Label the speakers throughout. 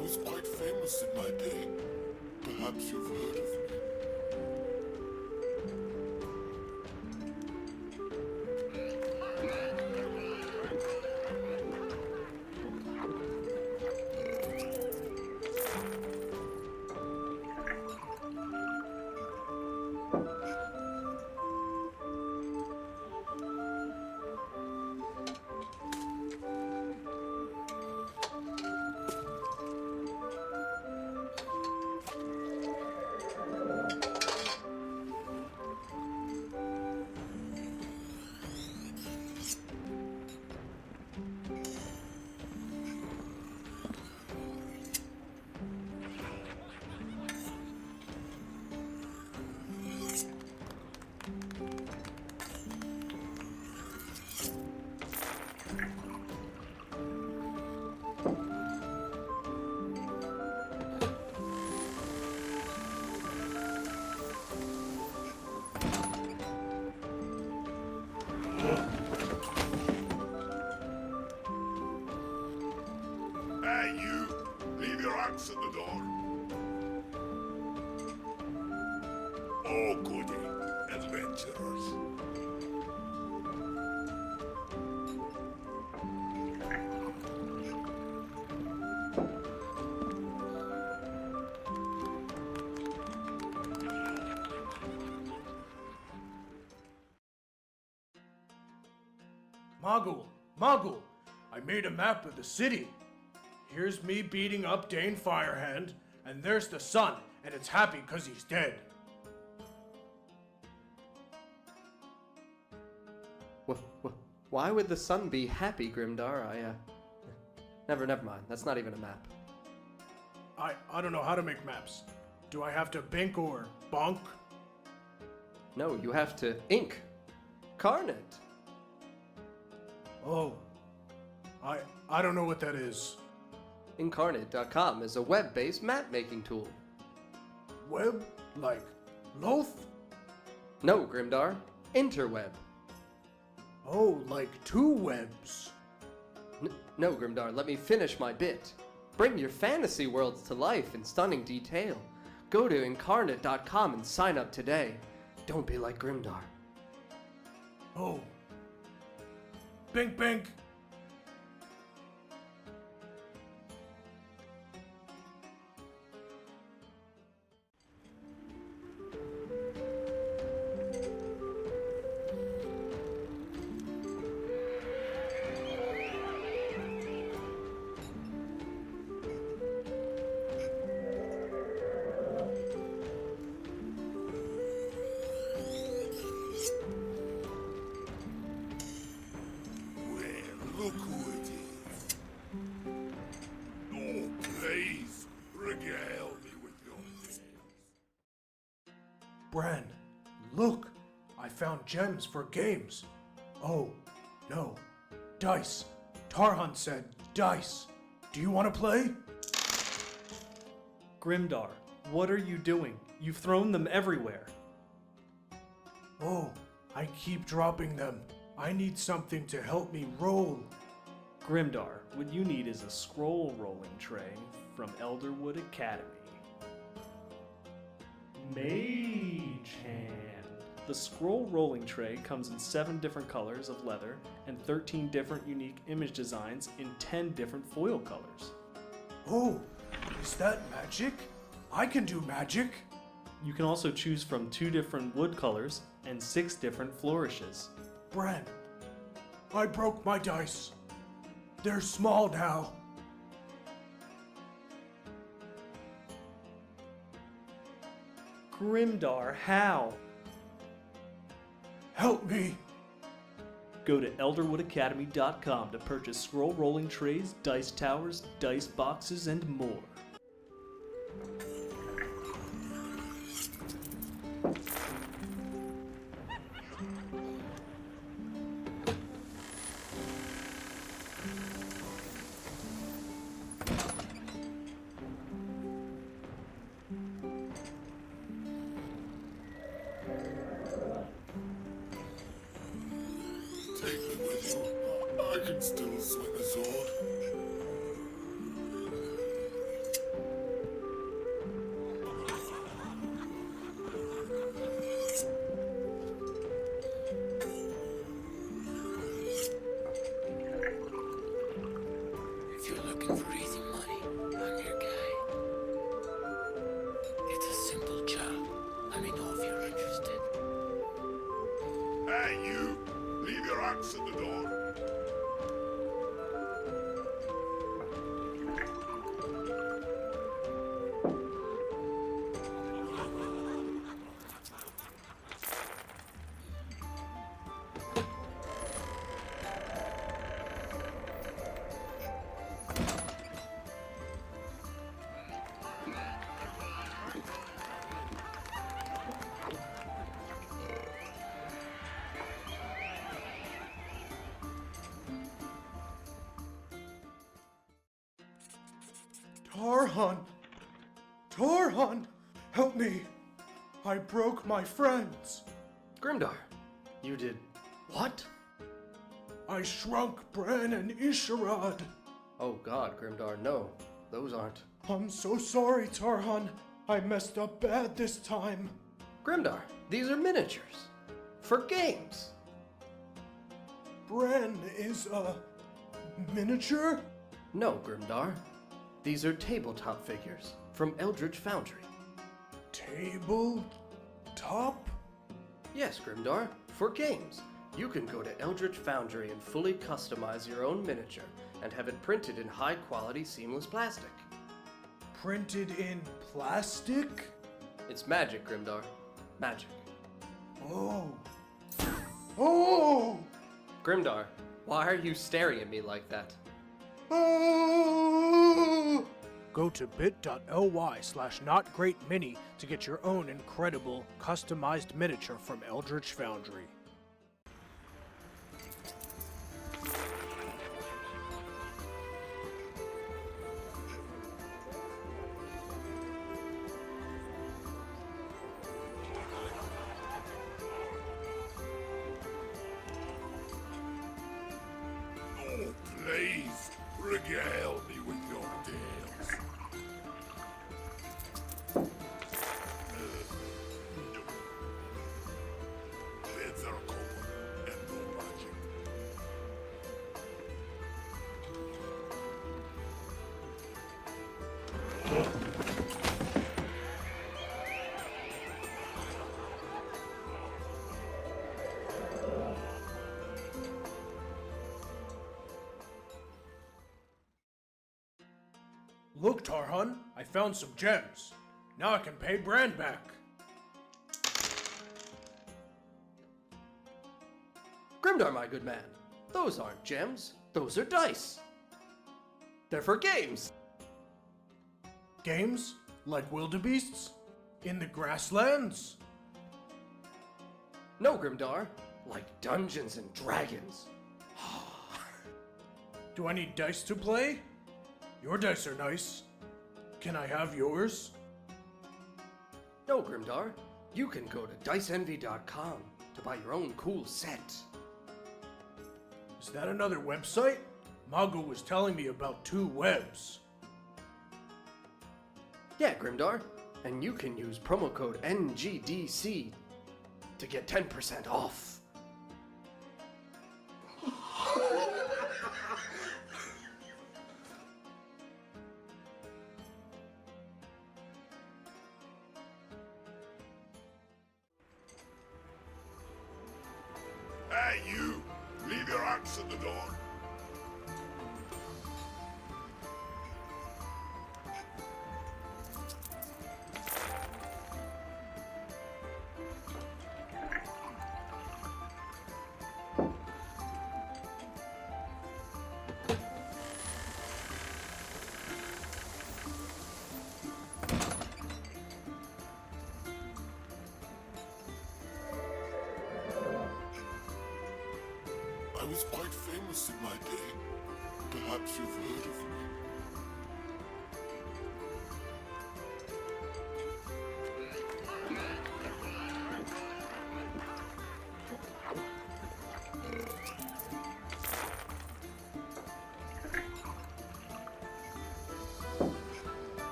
Speaker 1: was quite famous in my day. Perhaps you've heard of me.
Speaker 2: Hey, you! Leave your axe at the door. Oh, goody. Adventurers.
Speaker 3: Mogul, I made a map of the city. Here's me beating up Dane Firehand, and there's the sun, and it's happy 'cause he's dead.
Speaker 4: Why would the sun be happy, Grimdar? Never mind. That's not even a map.
Speaker 3: I don't know how to make maps. Do I have to bink or bonk?
Speaker 4: No, you have to ink. Carnet.
Speaker 3: Oh, I don't know what that is.
Speaker 4: Incarnate.com is a web-based map-making tool.
Speaker 3: Web? Like Loth?
Speaker 4: No, Grimdar. Interweb.
Speaker 3: Oh, like two webs.
Speaker 4: No, Grimdar, let me finish my bit. Bring your fantasy worlds to life in stunning detail. Go to incarnate.com and sign up today. Don't be like Grimdar.
Speaker 3: Oh. Bink, bink.
Speaker 2: Look who it is. Oh, please, regale me with your tales.
Speaker 3: Bran, look. I found gems for games. Oh, no. Dice. Tarhan said dice. Do you want to play?
Speaker 5: Grimdar, what are you doing? You've thrown them everywhere.
Speaker 3: Oh, I keep dropping them. I need something to help me roll.
Speaker 5: Grimdar, what you need is a scroll rolling tray from Elderwood Academy. Mage Hand. The scroll rolling tray comes in 7 different colors of leather and 13 different unique image designs in 10 different foil colors.
Speaker 3: Oh, is that magic? I can do magic.
Speaker 5: You can also choose from 2 different wood colors and 6 different flourishes.
Speaker 3: Bran, I broke my dice. They're small now.
Speaker 5: Grimdar, how?
Speaker 3: Help me.
Speaker 5: Go to elderwoodacademy.com to purchase scroll rolling trays, dice towers, dice boxes, and more.
Speaker 1: Take me with you. I can still swing a sword.
Speaker 3: Tarhan! Tarhan! Help me! I broke my friends!
Speaker 4: Grimdar, you did what?
Speaker 3: I shrunk Bran and Isharad!
Speaker 4: Oh god, Grimdar, no. Those aren't.
Speaker 3: I'm so sorry, Tarhan. I messed up bad this time.
Speaker 4: Grimdar, these are miniatures. For games.
Speaker 3: Bran is a miniature?
Speaker 4: No, Grimdar. These are tabletop figures from Eldritch Foundry.
Speaker 3: Tabletop?
Speaker 4: Yes, Grimdar, for games. You can go to Eldritch Foundry and fully customize your own miniature and have it printed in high-quality seamless plastic.
Speaker 3: Printed in plastic?
Speaker 4: It's magic, Grimdar. Magic.
Speaker 3: Oh. Oh!
Speaker 4: Grimdar, why are you staring at me like that?
Speaker 3: Oh! Go to bit.ly/notgreatmini to get your own incredible, customized miniature from Eldritch Foundry.
Speaker 2: Oh, please, regale me with your tales. Beds are common and no magic.
Speaker 3: Look, Tarhan, I found some gems. Now I can pay Bran back.
Speaker 4: Grimdar, my good man, those aren't gems. Those are dice. They're for games.
Speaker 3: Games? Like wildebeests? In the grasslands?
Speaker 4: No, Grimdar, like Dungeons and Dragons.
Speaker 3: Do I need dice to play? Your dice are nice. Can I have yours?
Speaker 4: No, Grimdar, you can go to diceenvy.com to buy your own cool set.
Speaker 3: Is that another website? Mago was telling me about 2 webs.
Speaker 4: Yeah, Grimdar, and you can use promo code NGDC to get 10% off.
Speaker 2: Hey, you! Leave your axe at the door.
Speaker 1: I was quite famous in my day. Perhaps you've heard of me.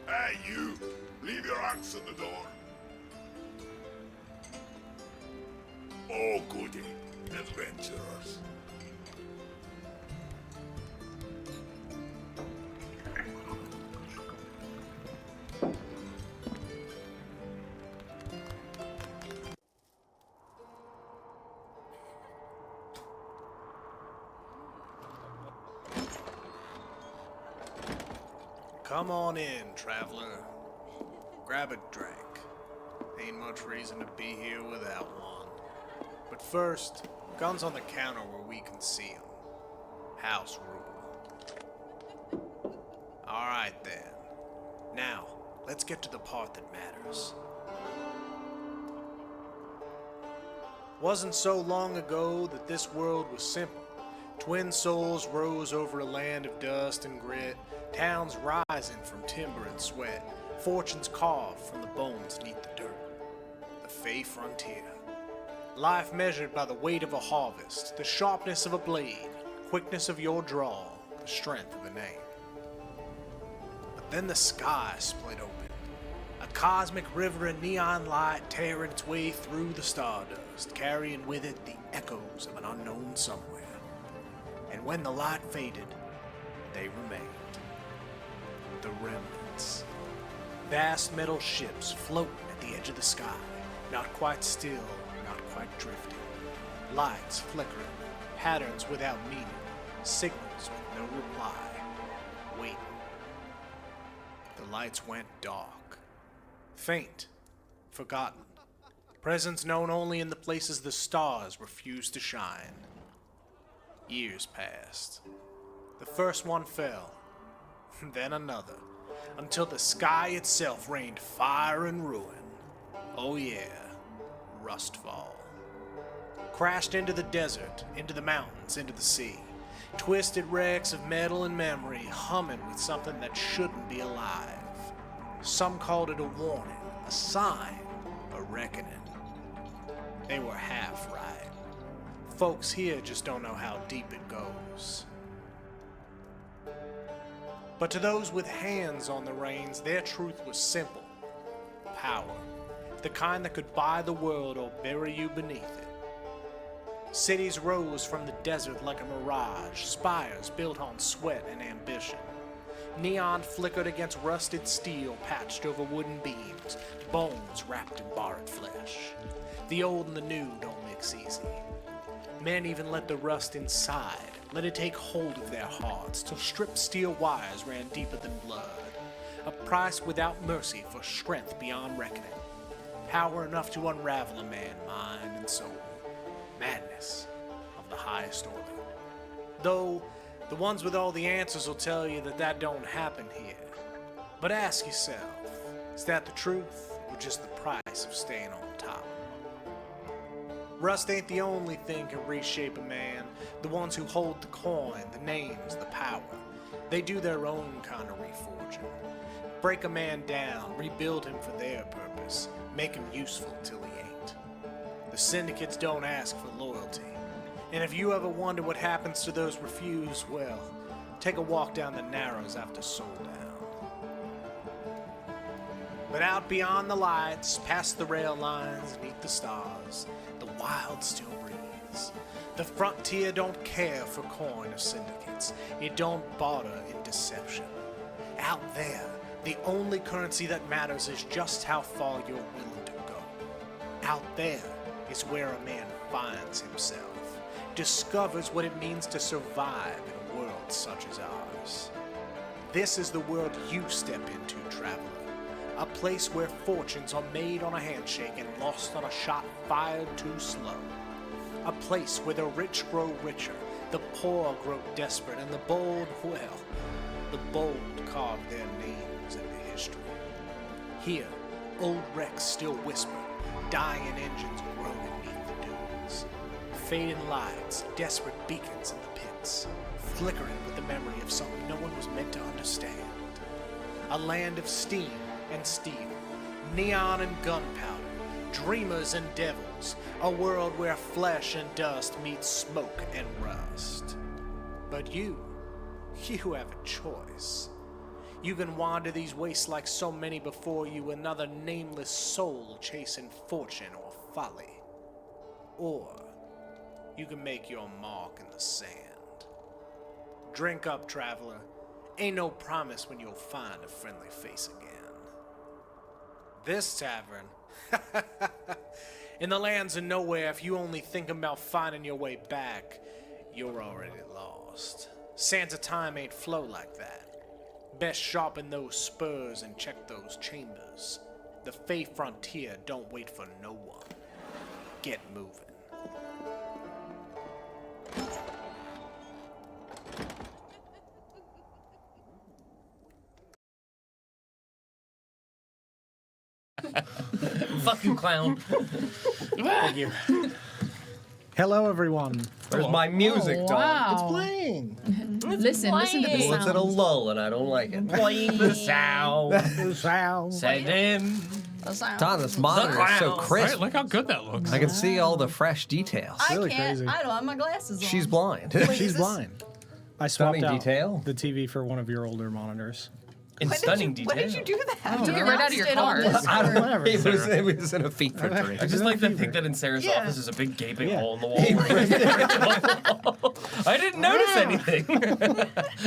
Speaker 2: Hey, you! Leave your axe at the door. Oh, goody.
Speaker 6: Come on in, traveler. Grab a drink. Ain't much reason to be here without one. But first, guns on the counter where we can see 'em. House rule. Alright then. Now, let's get to the part that matters. Wasn't so long ago that this world was simple. Twin souls rose over a land of dust and grit, towns rising from timber and sweat, fortunes carved from the bones neath the dirt. The Fey Frontier. Life measured by the weight of a harvest, the sharpness of a blade, quickness of your draw, the strength of a name. But then the sky split open. A cosmic river of neon light tearing its way through the stardust, carrying with it the echoes of an unknown somewhere. And when the light faded, they remained. The remnants. Vast metal ships floating at the edge of the sky, not quite still, not quite drifting. Lights flickering, patterns without meaning, signals with no reply. Waiting. The lights went dark. Faint. Forgotten. Presence known only in the places the stars refused to shine. Years passed. The first one fell, then another, until the sky itself rained fire and ruin. Oh yeah, RUSTFall. Crashed into the desert, into the mountains, into the sea. Twisted wrecks of metal and memory, humming with something that shouldn't be alive. Some called it a warning, a sign, a reckoning. They were half right. Folks here just don't know how deep it goes. But to those with hands on the reins, their truth was simple. Power. The kind that could buy the world or bury you beneath it. Cities rose from the desert like a mirage, spires built on sweat and ambition. Neon flickered against rusted steel patched over wooden beams, bones wrapped in borrowed flesh. The old and the new don't mix easy. Men even let the rust inside, let it take hold of their hearts, till stripped steel wires ran deeper than blood. A price without mercy for strength beyond reckoning. Power enough to unravel a man, mind and soul. Madness of the highest order. Though, the ones with all the answers will tell you that that don't happen here. But ask yourself, is that the truth, or just the price of staying on top? Rust ain't the only thing can reshape a man. The ones who hold the coin, the names, the power. They do their own kind of reforging. Break a man down, rebuild him for their purpose, make him useful till he ain't. The syndicates don't ask for loyalty. And if you ever wonder what happens to those refused, well, take a walk down the Narrows after Souldown. But out beyond the lights, past the rail lines, beneath the stars, the wild still breathes. The frontier don't care for coin or syndicates. It don't barter in deception. Out there, the only currency that matters is just how far you're willing to go. Out there is where a man finds himself, discovers what it means to survive in a world such as ours. This is the world you step into, traveler. A place where fortunes are made on a handshake and lost on a shot fired too slow. A place where the rich grow richer, the poor grow desperate, and the bold, well, the bold carve their names into history. Here, old wrecks still whisper, dying engines grow beneath the dunes. Fading lights, desperate beacons in the pits, flickering with the memory of something no one was meant to understand. A land of steam and steel, neon and gunpowder, dreamers and devils, a world where flesh and dust meet smoke and rust. But you have a choice. You can wander these wastes like so many before you, another nameless soul chasing fortune or folly. Or you can make your mark in the sand. Drink up, traveler. Ain't no promise when you'll find a friendly face again. This tavern, in the lands of nowhere, if you only think about finding your way back, you're already lost. Sands of time ain't flow like that. Best sharpen those spurs and check those chambers. The Fey Frontier don't wait for no one. Get moving.
Speaker 7: Fucking clown.
Speaker 6: Thank you. Hello, everyone.
Speaker 7: Where's my music, dog?
Speaker 8: Wow.
Speaker 6: It's playing.
Speaker 8: Listen to the
Speaker 7: Well, it's at a
Speaker 8: sounds.
Speaker 7: lull, and I don't like it. Playing the sound.
Speaker 6: Sound.
Speaker 7: Send in.
Speaker 4: Don, this monitor is so
Speaker 7: clowns.
Speaker 4: crisp.
Speaker 9: Right, look how good that looks.
Speaker 4: I can see all the fresh details.
Speaker 6: Really
Speaker 8: I can't.
Speaker 6: crazy.
Speaker 8: I don't have my glasses on.
Speaker 4: She's blind.
Speaker 6: She's blind. I swapped
Speaker 4: Stunning
Speaker 6: out
Speaker 4: detail.
Speaker 6: the TV for one of your older monitors.
Speaker 7: In stunning
Speaker 10: When
Speaker 7: detail.
Speaker 10: did you do that?
Speaker 8: Took it right out of your car.
Speaker 6: Whatever.
Speaker 4: It was in a fever dream.
Speaker 7: I just like to think that in Sarah's
Speaker 10: Yeah.
Speaker 7: office is a big gaping
Speaker 6: Yeah.
Speaker 7: hole in the wall. I didn't notice anything.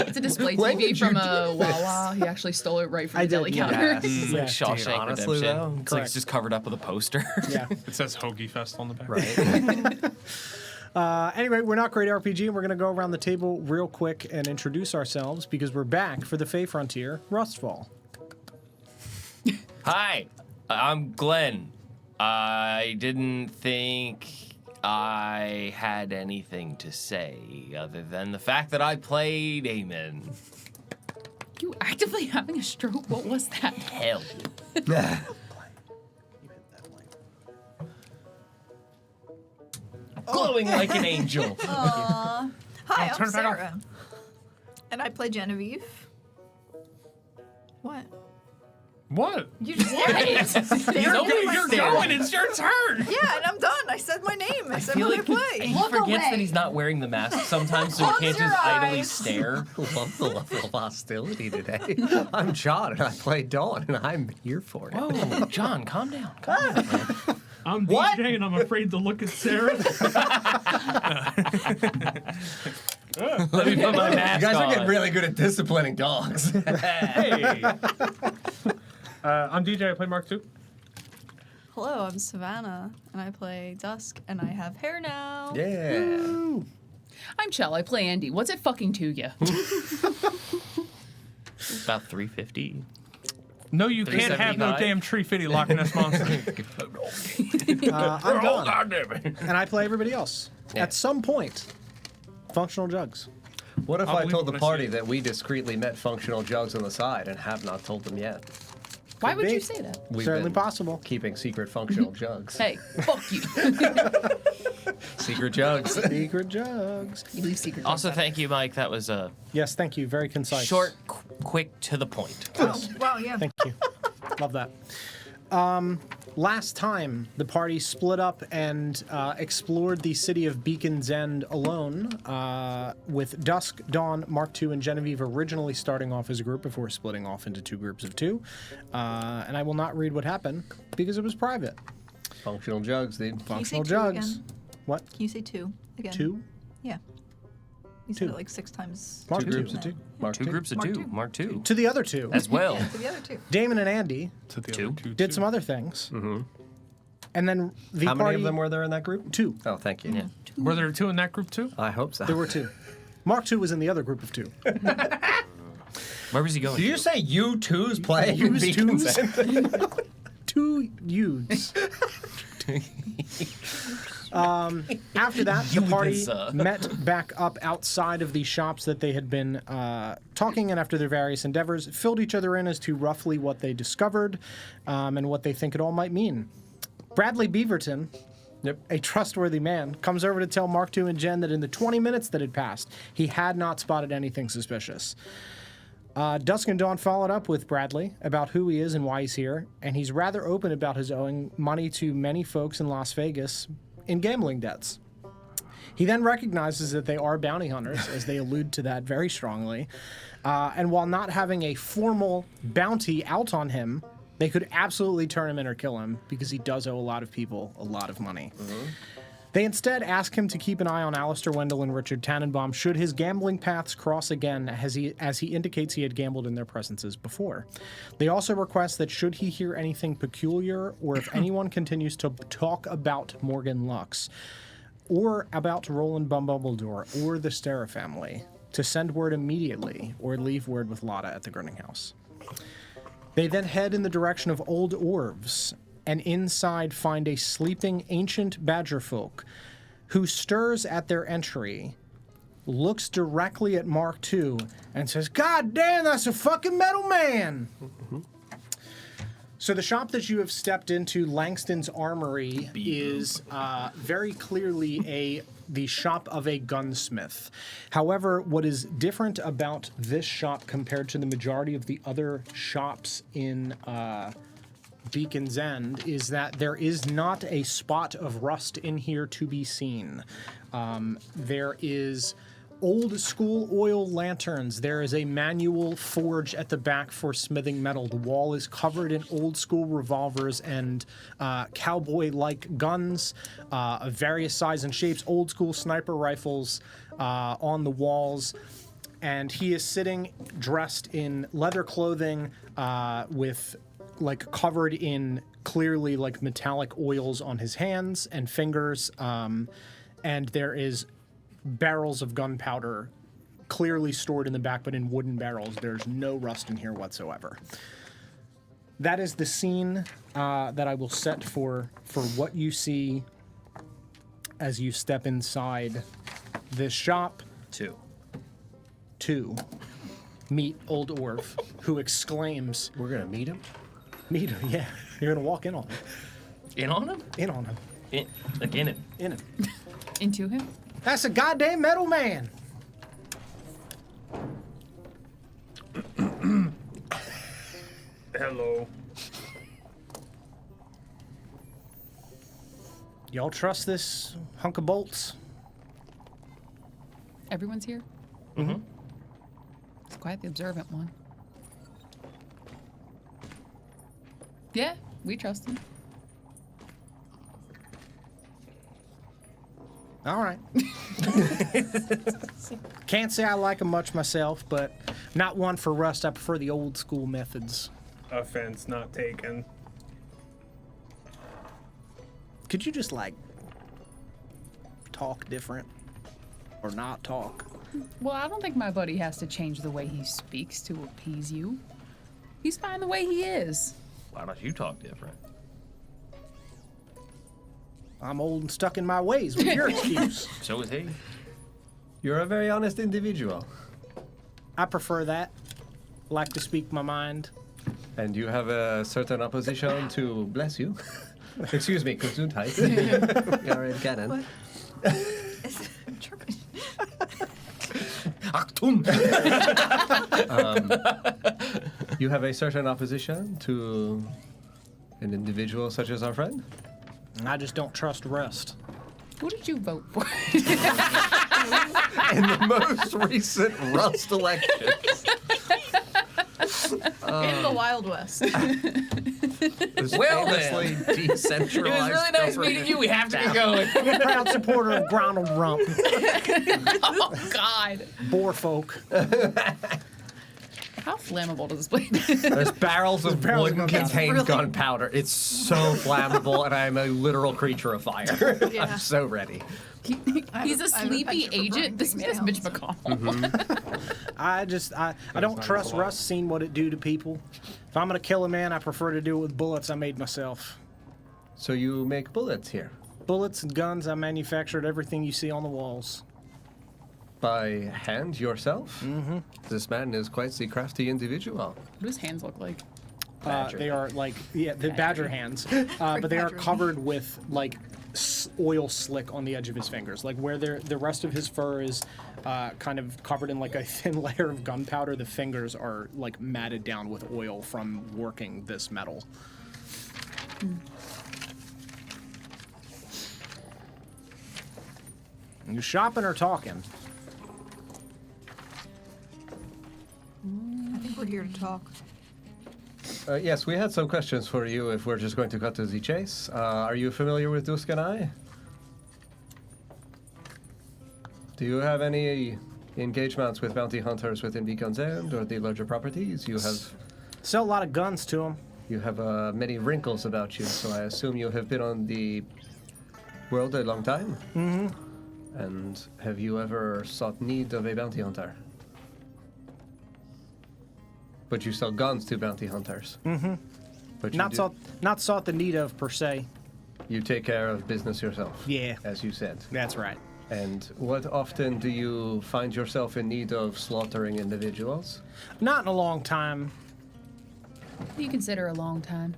Speaker 8: It's a display
Speaker 4: When
Speaker 8: TV
Speaker 4: did you
Speaker 8: from
Speaker 4: do
Speaker 8: a Wawa. He actually stole it right from
Speaker 6: I
Speaker 8: the deli
Speaker 6: did, yeah.
Speaker 8: counter.
Speaker 7: It's like
Speaker 6: Yeah.
Speaker 7: Shawshank
Speaker 4: Dude, honestly,
Speaker 7: Redemption.
Speaker 4: though,
Speaker 7: It's like
Speaker 6: correct.
Speaker 7: it's just covered up with a poster.
Speaker 6: Yeah.
Speaker 9: It says Hoagie Fest on the back.
Speaker 4: Right.
Speaker 6: Anyway, we're not great RPG, and we're going to go around the table real quick and introduce ourselves because we're back for the Fey Frontier RUSTFall.
Speaker 7: Hi, I'm Glenn. I didn't think I had anything to say other than the fact that I played Eamon.
Speaker 8: You actively having a stroke? What was that?
Speaker 7: Hell. Glowing like an angel.
Speaker 10: Hi, I'm
Speaker 9: turn it back off.
Speaker 10: Sarah. And I play Genevieve. What?
Speaker 9: What?
Speaker 10: You just
Speaker 7: He's
Speaker 9: You're going. It's your turn.
Speaker 10: Yeah, and I'm done. I said my name. I said
Speaker 7: feel
Speaker 10: what
Speaker 7: like
Speaker 10: I play.
Speaker 7: he forgets that he's not wearing the mask sometimes, so he
Speaker 10: Close
Speaker 7: can't
Speaker 10: your
Speaker 7: just idly
Speaker 10: eyes.
Speaker 7: stare.
Speaker 4: Love the level of hostility today. I'm John, and I play Dawn, and I'm here for it.
Speaker 7: Whoa, John, calm down. Calm down.
Speaker 9: I'm
Speaker 7: What?
Speaker 9: DJ, and I'm afraid to look at Sarah.
Speaker 7: Let me put my mask
Speaker 4: You guys
Speaker 7: on.
Speaker 4: are getting really good at disciplining dogs.
Speaker 9: Hey. I'm DJ. I play Mark II.
Speaker 11: Hello, I'm Savannah, and I play Dusk, and I have hair now.
Speaker 4: Yeah.
Speaker 8: I'm Chell. I play Andy. What's it fucking to you?
Speaker 7: About 350.
Speaker 9: No, you can't have no
Speaker 7: 375.
Speaker 9: damn tree fitty Loch Ness monster.
Speaker 6: I'm Don,
Speaker 7: goddamn it.
Speaker 6: and I play everybody else.
Speaker 4: Yeah.
Speaker 6: At some point, functional jugs.
Speaker 4: What if
Speaker 9: I'll
Speaker 4: I
Speaker 9: believe
Speaker 4: told the
Speaker 9: when I see
Speaker 4: party
Speaker 9: it.
Speaker 4: that we discreetly met functional jugs on the side and have not told them yet?
Speaker 8: Why would
Speaker 6: be.
Speaker 8: you say that?
Speaker 4: We've
Speaker 6: Certainly
Speaker 4: been
Speaker 6: possible.
Speaker 4: keeping secret functional jugs.
Speaker 8: Hey, fuck you.
Speaker 4: Secret jugs.
Speaker 6: Secret jugs.
Speaker 8: You leave secret.
Speaker 7: Also, thank you, Mike. That was a
Speaker 6: Yes, thank you. Very concise.
Speaker 7: short, quick, to the point.
Speaker 10: Oh, wow, yeah.
Speaker 6: Thank you. Love that. Last time, the party split up and explored the city of Beacon's End alone, with Dusk, Dawn, Mark II, and Genevieve originally starting off as a group before splitting off into two groups of two. And I will not read what happened because it was private.
Speaker 4: Functional jugs, dude.
Speaker 6: Functional
Speaker 10: two
Speaker 6: jugs.
Speaker 10: again?
Speaker 6: What?
Speaker 10: Can you say two again?
Speaker 6: Two?
Speaker 10: Yeah. You said
Speaker 6: Two.
Speaker 10: it like 6 times.
Speaker 6: Mark
Speaker 4: Two
Speaker 6: II.
Speaker 4: groups of two. Mark
Speaker 7: Two
Speaker 4: two.
Speaker 7: groups of
Speaker 10: Mark
Speaker 7: two.
Speaker 10: two.
Speaker 7: Mark two.
Speaker 6: To the other two.
Speaker 7: As well.
Speaker 10: Yeah, to the other two.
Speaker 6: Damon and Andy
Speaker 9: To the
Speaker 7: Two.
Speaker 9: other two.
Speaker 6: did some other things. Mm-hmm. And then the
Speaker 4: How
Speaker 6: party...
Speaker 4: many of them were there in that group?
Speaker 6: Two.
Speaker 4: Oh, thank you.
Speaker 7: Yeah.
Speaker 9: Were there two in that group too?
Speaker 4: I hope so.
Speaker 6: There were two. Mark II was in the other group of two.
Speaker 7: Where was he going?
Speaker 4: Did you say you twos playing
Speaker 6: Yous
Speaker 4: Beacon's
Speaker 6: twos?
Speaker 4: End?
Speaker 6: Two youths. After that, the party
Speaker 7: Youths,
Speaker 6: met back up outside of the shops that they had been talking, and after their various endeavors, filled each other in as to roughly what they discovered and what they think it all might mean. Bradley Beaverton, a trustworthy man, comes over to tell Mark II and Jen that in the 20 minutes that had passed, he had not spotted anything suspicious. Dusk and Dawn followed up with Bradley about who he is and why he's here, and he's rather open about his owing money to many folks in Las Vegas in gambling debts. He then recognizes that they are bounty hunters, as they allude to that very strongly, and while not having a formal bounty out on him, they could absolutely turn him in or kill him because he does owe a lot of people a lot of money. They instead ask him to keep an eye on Alistair Wendell and Richard Tannenbaum should his gambling paths cross again, as he indicates he had gambled in their presences before. They also request that should he hear anything peculiar, or if anyone continues to talk about Morgan Lux, or about Roland Bumbledore, or the Stera family,
Speaker 12: to send word immediately or leave word with Lotta at the Grinning House. They then head in the direction of Old Orv's, and inside find a sleeping ancient badger folk who stirs at their entry, looks directly at Mark II, and says, "God damn, that's a fucking metal man!" So the shop that you have stepped into, Langston's Armory, is very clearly the shop of a gunsmith. However, what is different about this shop compared to the majority of the other shops in Beacon's End is that there is not a spot of rust in here to be seen. There is old school oil lanterns. There is a manual forge at the back for smithing metal. The wall is covered in old school revolvers and cowboy-like guns of various sizes and shapes, old school sniper rifles on the walls. And he is sitting dressed in leather clothing with covered in clearly metallic oils on his hands and fingers. And there is barrels of gunpowder clearly stored in the back, but in wooden barrels. There's no rust in here whatsoever. That is the scene that I will set for what you see as you step inside this shop. Two. Meet Old Orv, who exclaims,
Speaker 7: "We're gonna meet him?
Speaker 12: Meet him, yeah. You're gonna walk in on him.
Speaker 7: In on him?
Speaker 12: In on him.
Speaker 7: In him.
Speaker 12: In him.
Speaker 8: Into him?
Speaker 12: That's a goddamn metal man.
Speaker 9: Hello.
Speaker 12: Y'all trust this hunk of bolts?
Speaker 8: Everyone's here?
Speaker 12: Mm-hmm.
Speaker 8: It's quite the observant one. Yeah, we trust him.
Speaker 12: All right. Can't say I like him much myself, but not one for rust. I prefer the old school methods.
Speaker 9: Offense not taken.
Speaker 12: Could you just talk different or not talk?
Speaker 8: Well, I don't think my buddy has to change the way he speaks to appease you. He's fine the way he is.
Speaker 7: Why don't you talk different?
Speaker 12: I'm old and stuck in my ways. What's your excuse?
Speaker 7: So is he.
Speaker 13: You're a very honest individual.
Speaker 12: I prefer that. Like to speak my mind.
Speaker 13: And you have a certain opposition to bless you. Excuse me, Gesundheit. You're in canon.
Speaker 10: What?
Speaker 7: Achtung!
Speaker 13: You have a certain opposition to an individual such as our friend?
Speaker 12: I just don't trust rust.
Speaker 8: Who did you vote for?
Speaker 13: In the most recent Rust elections.
Speaker 11: In the Wild West.
Speaker 7: Well
Speaker 13: famously
Speaker 7: then.
Speaker 13: decentralized.
Speaker 7: It was really nice meeting you. We have to get going.
Speaker 12: I'm a proud supporter of Ronald Rump.
Speaker 8: Oh, God.
Speaker 12: Boar folk.
Speaker 8: How flammable does this place?
Speaker 13: There's barrels of
Speaker 12: barrels of
Speaker 13: wood
Speaker 12: gunpowder.
Speaker 13: contain
Speaker 11: Really-
Speaker 13: gunpowder. It's so flammable, and I'm a literal creature of fire.
Speaker 11: Yeah.
Speaker 13: I'm so ready.
Speaker 8: He's a sleepy agent. This man is Mitch McConnell.
Speaker 12: I don't trust rust, seen what it do to people. If I'm gonna kill a man, I prefer to do it with bullets I made myself.
Speaker 13: So you make bullets here?
Speaker 12: Bullets and guns, I manufactured everything you see on the walls.
Speaker 13: By hand yourself? Mm-hmm. This man is quite the crafty individual.
Speaker 8: What do his hands look like?
Speaker 12: They are the badger hands, but they are covered with oil slick on the edge of his fingers, where the rest of his fur is kind of covered in a thin layer of gunpowder. The fingers are matted down with oil from working this metal. You shopping or talking?
Speaker 10: I think we're here to talk.
Speaker 13: Yes, we had some questions for you if we're just going to cut to the chase. Are you familiar with Dusk and I? Do you have any engagements with bounty hunters within Beacon's End or the larger properties? You have
Speaker 12: Sell a lot of guns to them.
Speaker 13: You have many wrinkles about you, so I assume you have been on the world a long time?
Speaker 12: Mm-hmm.
Speaker 13: And have you ever sought need of a bounty hunter? But you sell guns to bounty hunters.
Speaker 12: Mm-hmm.
Speaker 13: But you
Speaker 12: Not sought the need of per se.
Speaker 13: You take care of business yourself.
Speaker 12: Yeah.
Speaker 13: As you said.
Speaker 12: That's right.
Speaker 13: And what often do you find yourself in need of slaughtering individuals?
Speaker 12: Not in a long time.
Speaker 8: What do you consider a long time?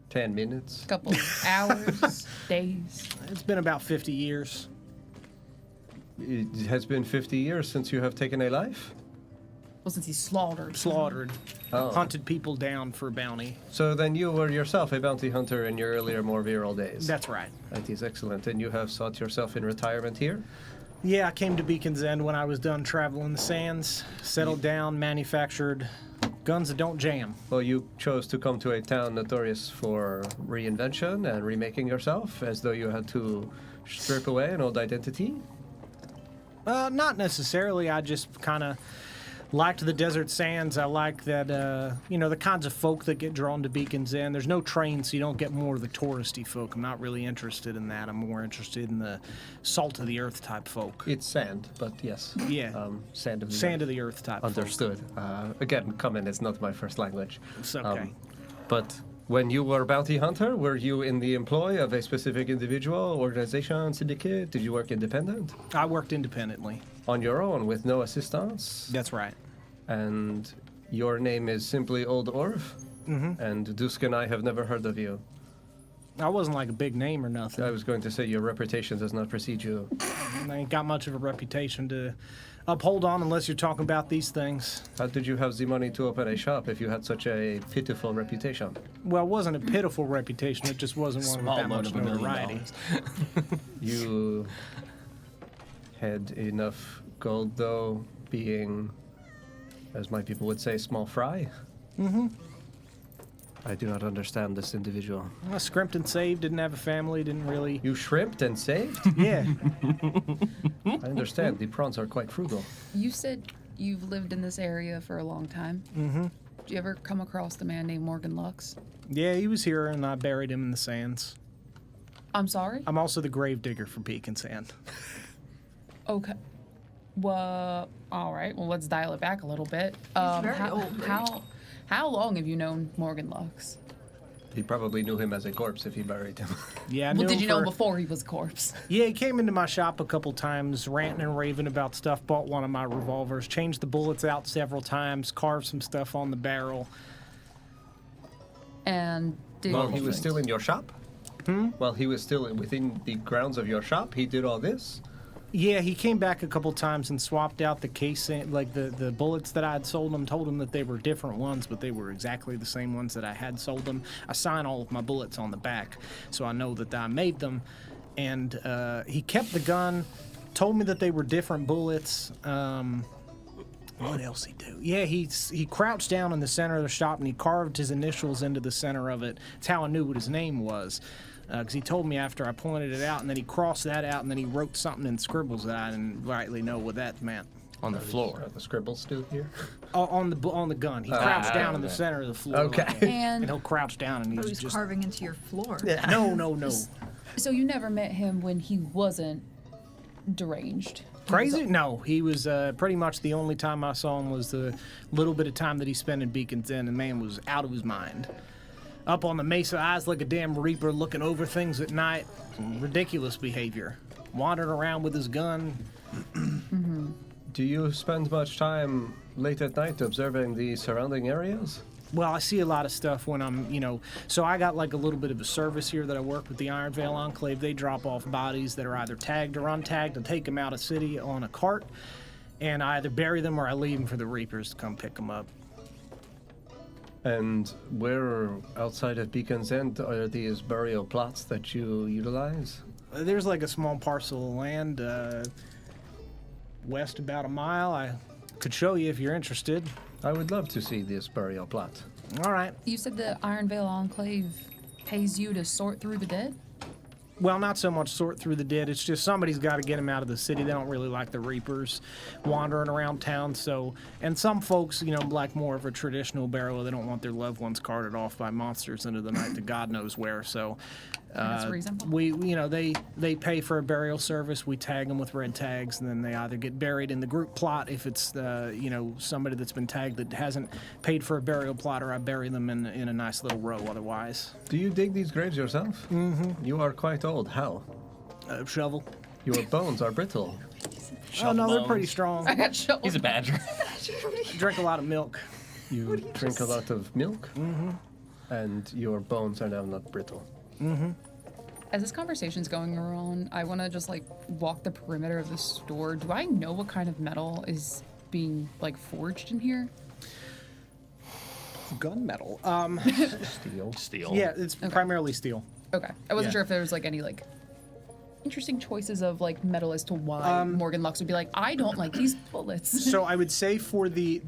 Speaker 13: 10 minutes.
Speaker 8: Couple hours, days.
Speaker 12: It's been about 50 years.
Speaker 13: It has been 50 years since you have taken a life?
Speaker 8: Well, since he's slaughtered.
Speaker 12: Hunted people down for bounty.
Speaker 13: So then you were yourself a bounty hunter in your earlier, more virile days?
Speaker 12: That's right.
Speaker 13: That is excellent. And you have sought yourself in retirement here?
Speaker 12: Yeah, I came to Beacon's End when I was done traveling the sands, settled down, manufactured guns that don't jam.
Speaker 13: Well, you chose to come to a town notorious for reinvention and remaking yourself, as though you had to strip away an old identity?
Speaker 12: Not necessarily. I just kind of liked the desert sands. I like that, the kinds of folk that get drawn to Beacon's End. There's no train, so you don't get more of the touristy folk. I'm not really interested in that. I'm more interested in the salt of the earth type folk.
Speaker 13: It's sand, but yes.
Speaker 12: Yeah.
Speaker 13: Sand of the
Speaker 12: Sand
Speaker 13: earth.
Speaker 12: of the earth type
Speaker 13: Understood. Again, common is not my first language.
Speaker 12: It's okay.
Speaker 13: But when you were bounty hunter, were you in the employ of a specific individual, organization, syndicate? Did you work independent?
Speaker 12: I worked independently.
Speaker 13: On your own, with no assistance?
Speaker 12: That's right.
Speaker 13: And your name is simply Old Orv?
Speaker 12: Mm-hmm.
Speaker 13: And Dusk and I have never heard of you.
Speaker 12: I wasn't like a big name or nothing.
Speaker 13: I was going to say your reputation does not precede you.
Speaker 12: I ain't got much of a reputation to uphold on unless you're talking about these things.
Speaker 13: How did you have the money to open a shop if you had such a pitiful reputation?
Speaker 12: Well, it wasn't a pitiful reputation. It just wasn't one with that much notoriety.
Speaker 13: You had enough gold, though, being, as my people would say, small fry?
Speaker 12: Mm-hmm.
Speaker 13: I do not understand this individual.
Speaker 12: I scrimped and saved, didn't have a family, didn't really...
Speaker 13: You shrimped and saved?
Speaker 12: Yeah.
Speaker 13: I understand. The prawns are quite frugal.
Speaker 8: You said you've lived in this area for a long time.
Speaker 12: Mm-hmm.
Speaker 8: Did you ever come across the man named Morgan Lux?
Speaker 12: Yeah, he was here, and I buried him in the sands.
Speaker 8: I'm sorry?
Speaker 12: I'm also the grave digger for Beacon's End.
Speaker 8: Okay. Well, all right. Well, let's dial it back a little bit.
Speaker 10: very old, right?
Speaker 8: How long have you known Morgan Lux?
Speaker 13: He probably knew him as a corpse if he buried him.
Speaker 12: Yeah, I
Speaker 8: Well,
Speaker 12: knew
Speaker 8: did
Speaker 12: him
Speaker 8: you know
Speaker 12: for-
Speaker 8: before he was a corpse?
Speaker 12: Yeah, he came into my shop a couple times, ranting and raving about stuff, bought one of my revolvers, changed the bullets out several times, carved some stuff on the barrel.
Speaker 8: And did
Speaker 13: While he was still in your shop? While he was still within the grounds of your shop, he did all this?
Speaker 12: Yeah, he came back a couple times and swapped out the casing, like the bullets that I had sold him, told him that they were different ones, but they were exactly the same ones that I had sold him. I sign all of my bullets on the back, so I know that I made them. And he kept the gun, told me that they were different bullets. What else he do? Yeah, he crouched down in the center of the shop and he carved his initials into the center of it. That's how I knew what his name was. Because he told me after I pointed it out, and then he crossed that out, and then he wrote something in scribbles that I didn't rightly know what that meant.
Speaker 7: On the floor.
Speaker 13: The scribbles still here?
Speaker 12: On the gun. He crouched down in the center of the floor.
Speaker 13: Okay.
Speaker 12: And he'll crouch down, and
Speaker 10: Oh,
Speaker 12: he's
Speaker 10: he's
Speaker 12: just...
Speaker 10: carving into your floor.
Speaker 12: No.
Speaker 8: So you never met him when he wasn't deranged?
Speaker 12: Crazy? No, he was pretty much the only time I saw him was the little bit of time that he spent in Beacon's End, and man was out of his mind. Up on the mesa, eyes like a damn reaper, looking over things at night. Ridiculous behavior. Wandering around with his gun.
Speaker 13: Do you spend much time late at night observing the surrounding areas?
Speaker 12: Well, I see a lot of stuff when I'm, so I got like a little bit of a service here that I work with the Iron Vale Enclave. They drop off bodies that are either tagged or untagged and take them out of city on a cart, and I either bury them or I leave them for the Reapers to come pick them up.
Speaker 13: And where outside of Beacon's End are these burial plots that you utilize?
Speaker 12: There's like a small parcel of land west about a mile. I could show you if you're interested.
Speaker 13: I would love to see this burial plot.
Speaker 12: All right.
Speaker 8: You said the Iron Vale Enclave pays you to sort through the dead?
Speaker 12: Well, not so much sort through the dead. It's just somebody's got to get them out of the city. They don't really like the Reapers wandering around town. So, and some folks, like more of a traditional burial. They don't want their loved ones carted off by monsters into the night to God knows where. So,
Speaker 8: That's reasonable.
Speaker 12: They pay for a burial service. We tag them with red tags, and then they either get buried in the group plot if it's somebody that's been tagged that hasn't paid for a burial plot, or I bury them in a nice little row. Otherwise,
Speaker 13: Do you dig these graves yourself? Mm-hmm. You are quite old. How?
Speaker 12: Shovel.
Speaker 13: Your bones are brittle.
Speaker 12: Oh no, they're pretty strong.
Speaker 8: I got shovels.
Speaker 7: He's a badger.
Speaker 12: I drink a lot of milk.
Speaker 13: You drink a lot of milk, and your bones are now not brittle.
Speaker 8: As this conversation's going around, I want to just like walk the perimeter of the store. Do I know what kind of metal is being like forged in here?
Speaker 12: Gunmetal.
Speaker 13: Steel.
Speaker 12: Yeah, it's primarily steel.
Speaker 8: Okay. I wasn't
Speaker 12: Yeah.
Speaker 8: sure if there was like any like interesting choices of like metal as to why Morgan Lux would be like, I don't like these bullets.
Speaker 12: So I would say for the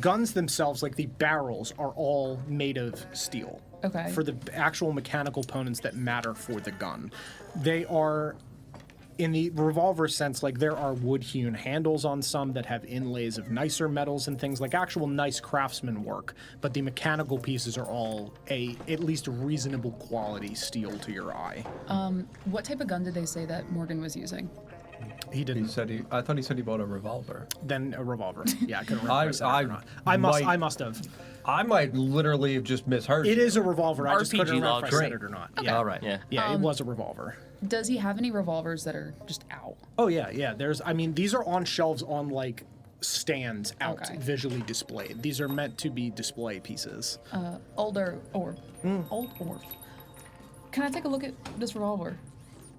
Speaker 12: guns themselves, like the barrels are all made of steel.
Speaker 8: Okay.
Speaker 12: For the actual mechanical components that matter for the gun, they are, in the revolver sense, like there are wood-hewn handles on some that have inlays of nicer metals and things, like actual nice craftsman work, but the mechanical pieces are all at least reasonable quality steel to your eye.
Speaker 8: What type of gun did they say that Morgan was using?
Speaker 12: He didn't.
Speaker 13: I thought he said he bought a revolver.
Speaker 12: Then a revolver. Yeah, I couldn't remember if I said that or not. I must have.
Speaker 13: I might literally have just misheard.
Speaker 12: It is a revolver. I just couldn't
Speaker 7: RPG
Speaker 12: remember if I
Speaker 7: log.
Speaker 12: said it or not.
Speaker 8: Okay.
Speaker 12: Yeah.
Speaker 7: All right. Yeah.
Speaker 12: Yeah, it was a revolver.
Speaker 8: Does he have any revolvers that are just out?
Speaker 12: Oh yeah. These are on shelves on like stands out,
Speaker 8: Okay.
Speaker 12: visually displayed. These are meant to be display pieces.
Speaker 8: Old Orv. Old Orv. Can I take a look at this revolver?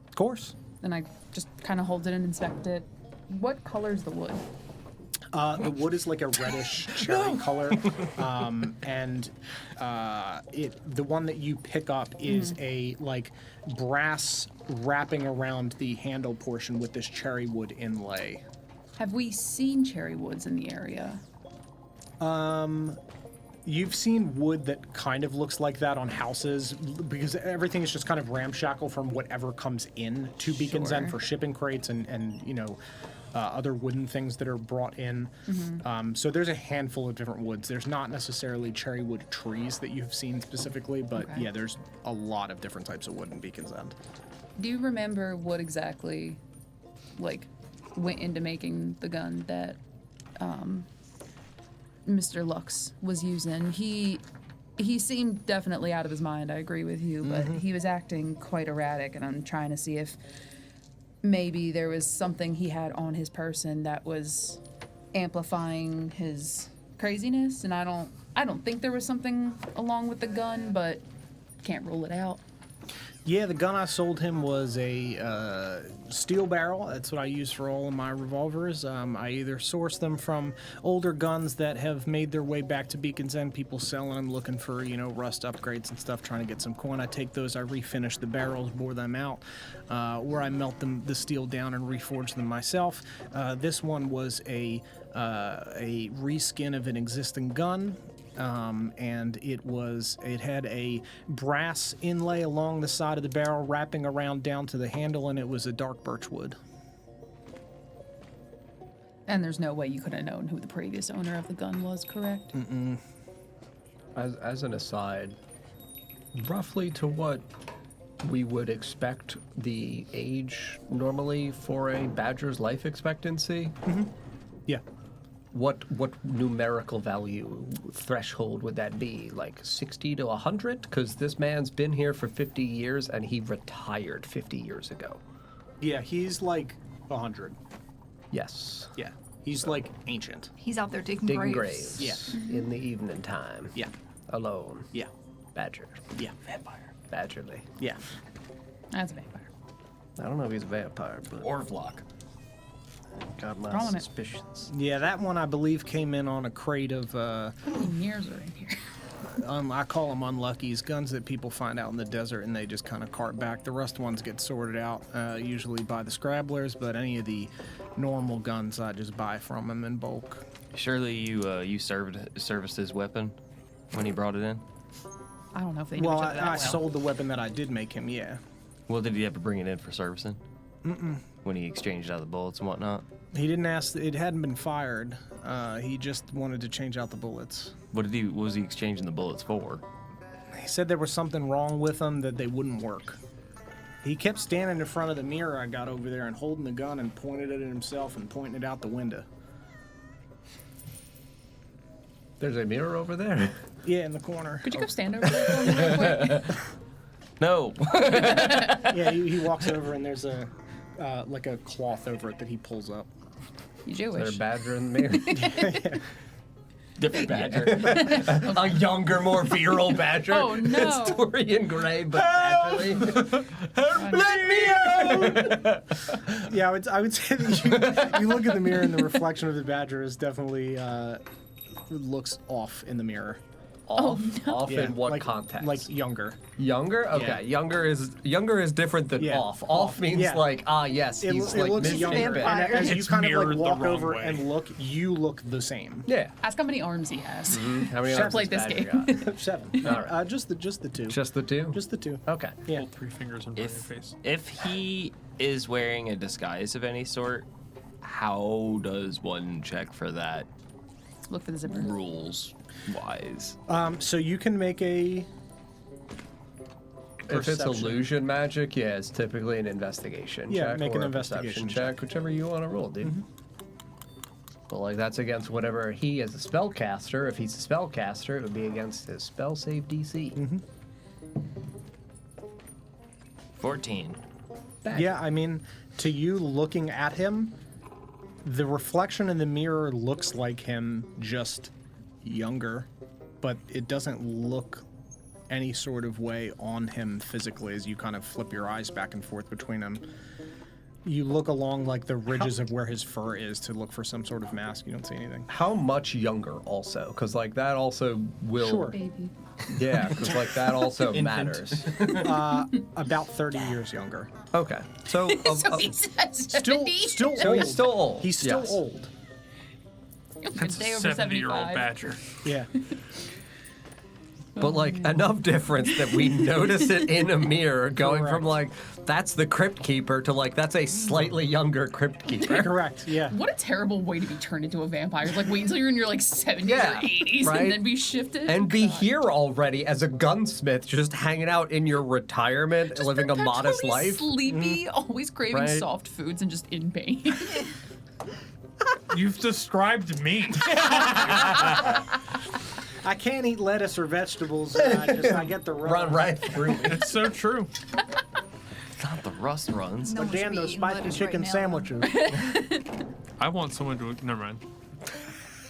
Speaker 12: Of course.
Speaker 8: And I just kind of hold it and inspect it. What color's the wood?
Speaker 12: The wood is like a reddish cherry color, and the one that you pick up is a like brass wrapping around the handle portion with this cherry wood inlay.
Speaker 8: Have we seen cherry woods in the area?
Speaker 12: You've seen wood that kind of looks like that on houses because everything is just kind of ramshackle from whatever comes in to Beacon's End for shipping crates and other wooden things that are brought in. So there's a handful of different woods. There's not necessarily cherry wood trees that you've seen specifically, but
Speaker 8: Okay.
Speaker 12: yeah, there's a lot of different types of wood in Beacon's End.
Speaker 8: Do you remember what exactly, like, went into making the gun that Mr. Lux was using? He seemed definitely out of his mind, I agree with you, but he was acting quite erratic, and I'm trying to see if maybe there was something he had on his person that was amplifying his craziness, and I don't think there was something along with the gun, but can't rule it out.
Speaker 12: Yeah, the gun I sold him was a steel barrel. That's what I use for all of my revolvers. I either source them from older guns that have made their way back to Beacon's End, people selling them, looking for, rust upgrades and stuff, trying to get some coin. I take those, I refinish the barrels, bore them out, where I melt the steel down and reforge them myself. This one was a reskin of an existing gun. And it had a brass inlay along the side of the barrel wrapping around down to the handle, and it was a dark birch wood.
Speaker 8: And there's no way you could have known who the previous owner of the gun was, correct?
Speaker 12: Mm-mm.
Speaker 13: As an aside, roughly to what we would expect the age normally for a badger's life expectancy?
Speaker 12: Yeah.
Speaker 13: What numerical value threshold would that be? Like 60 to 100? Because this man's been here for 50 years and he retired 50 years ago.
Speaker 12: Yeah, he's like 100.
Speaker 13: Yes.
Speaker 12: Yeah, he's like ancient.
Speaker 11: He's out there digging
Speaker 13: Digging
Speaker 11: graves.
Speaker 13: graves. In the evening time.
Speaker 12: Yeah.
Speaker 13: Alone.
Speaker 12: Yeah.
Speaker 13: Badger.
Speaker 12: Yeah.
Speaker 13: Vampire. Badgerly.
Speaker 12: Yeah.
Speaker 8: That's a vampire.
Speaker 13: I don't know if he's a vampire, but...
Speaker 7: Orvlock.
Speaker 13: Got my
Speaker 8: Prominent.
Speaker 13: suspicions.
Speaker 12: Yeah, that one I believe came in on a crate of,
Speaker 8: How many years are in here?
Speaker 12: I call them unluckies, guns that people find out in the desert and they just kind of cart back. The rust ones get sorted out, usually by the scrabblers, but any of the normal guns I just buy from them in bulk.
Speaker 7: Surely you serviced his weapon when he brought it in?
Speaker 8: I don't know if they knew
Speaker 12: Well,
Speaker 8: each other that
Speaker 12: I
Speaker 8: well.
Speaker 12: sold the weapon that I did make him, yeah.
Speaker 7: Well, did he ever bring it in for servicing?
Speaker 12: Mm-mm.
Speaker 7: When he exchanged out the bullets and whatnot?
Speaker 12: He didn't ask, it hadn't been fired. He just wanted to change out the bullets.
Speaker 7: What was he exchanging the bullets for?
Speaker 12: He said there was something wrong with them, that they wouldn't work. He kept standing in front of the mirror I got over there and holding the gun and pointed it at himself and pointing it out the window.
Speaker 13: There's a mirror over there.
Speaker 12: Yeah, in the corner.
Speaker 8: Could you go stand over there for me real quick?
Speaker 7: No.
Speaker 12: Yeah, he walks over and there's a like a cloth over it that he pulls up.
Speaker 8: You
Speaker 13: Is there a
Speaker 8: Jewish?
Speaker 13: badger in the mirror?
Speaker 7: Different badger. A younger, more virile badger.
Speaker 8: Oh, no.
Speaker 7: It's Dorian Gray, but badgerly. Let me out!
Speaker 12: Yeah, I would say that you look in the mirror and the reflection of the badger is definitely looks off in the mirror.
Speaker 8: Oh, no.
Speaker 13: Off in what
Speaker 12: like,
Speaker 13: context?
Speaker 12: Like younger.
Speaker 13: Younger? Okay,
Speaker 12: Yeah.
Speaker 13: younger is different than
Speaker 12: Yeah.
Speaker 13: off. Off means
Speaker 12: Yeah.
Speaker 13: like, yes, he's
Speaker 12: It
Speaker 13: like
Speaker 12: looks
Speaker 13: misshapen.
Speaker 12: younger. And as you
Speaker 9: It's
Speaker 12: kind of like
Speaker 9: mirrored the
Speaker 12: walk
Speaker 9: wrong
Speaker 12: over
Speaker 9: way.
Speaker 12: and look, you look the same.
Speaker 13: Yeah.
Speaker 8: Ask how many arms he has.
Speaker 13: How many
Speaker 8: Should
Speaker 13: arms
Speaker 8: play
Speaker 13: does
Speaker 8: this
Speaker 13: badger
Speaker 8: game.
Speaker 13: got?
Speaker 12: 7.
Speaker 13: All right.
Speaker 12: Just the two.
Speaker 13: Just the two?
Speaker 12: Just the two.
Speaker 13: Okay.
Speaker 12: Yeah.
Speaker 9: Hold 3 fingers in front of your face.
Speaker 7: If he is wearing a disguise of any sort, how does one check for that
Speaker 8: Look for the zipper.
Speaker 7: rules-wise?
Speaker 12: So you can make a.
Speaker 13: If it's
Speaker 12: Perception.
Speaker 13: illusion magic, yeah, it's typically an investigation
Speaker 12: Yeah,
Speaker 13: check
Speaker 12: make
Speaker 13: or
Speaker 12: an
Speaker 13: a
Speaker 12: investigation
Speaker 13: perception check, whichever you want to roll, dude. But like that's against whatever he as a spellcaster. If he's a spellcaster, it would be against his spell save DC.
Speaker 7: 14.
Speaker 12: Yeah, I mean, to you looking at him, the reflection in the mirror looks like him, just younger, but it doesn't look any sort of way on him physically as you kind of flip your eyes back and forth between them. You look along like the ridges of where his fur is to look for some sort of mask. You don't see anything.
Speaker 13: How much younger, also? Because like that also will.
Speaker 12: Sure.
Speaker 8: Baby.
Speaker 13: Yeah, because like that also matters.
Speaker 12: About 30 years younger.
Speaker 13: Okay, so
Speaker 8: So he's at
Speaker 12: Still
Speaker 8: 70?
Speaker 12: old.
Speaker 13: so he's still old.
Speaker 12: He's still
Speaker 13: yes.
Speaker 12: old.
Speaker 9: That's
Speaker 8: Stay
Speaker 9: a
Speaker 8: over
Speaker 9: 70-year-old
Speaker 8: 75.
Speaker 9: badger.
Speaker 12: Yeah.
Speaker 13: But like enough difference that we notice it in a mirror, going from
Speaker 12: Correct.
Speaker 13: like that's the crypt keeper to like that's a slightly younger crypt keeper.
Speaker 12: Correct. Yeah.
Speaker 8: What a terrible way to be turned into a vampire. Like, wait until you're in your, like, 70s
Speaker 13: Yeah,
Speaker 8: or 80s
Speaker 13: right?
Speaker 8: and then be shifted.
Speaker 13: And be
Speaker 8: God.
Speaker 13: here already as a gunsmith, just hanging out in your retirement,
Speaker 8: Just
Speaker 13: living a modest
Speaker 8: perpetually
Speaker 13: life.
Speaker 8: sleepy, always craving
Speaker 13: Right.
Speaker 8: soft foods and just in pain.
Speaker 9: You've described me.
Speaker 12: I can't eat lettuce or vegetables. I get the
Speaker 13: Run right through me.
Speaker 9: It's so true.
Speaker 7: Not the rust runs.
Speaker 11: No one should
Speaker 12: Damn
Speaker 11: be
Speaker 12: those
Speaker 11: eating
Speaker 12: spicy
Speaker 11: lettuce
Speaker 12: chicken
Speaker 11: right now.
Speaker 12: sandwiches.
Speaker 9: I want someone to. Never mind.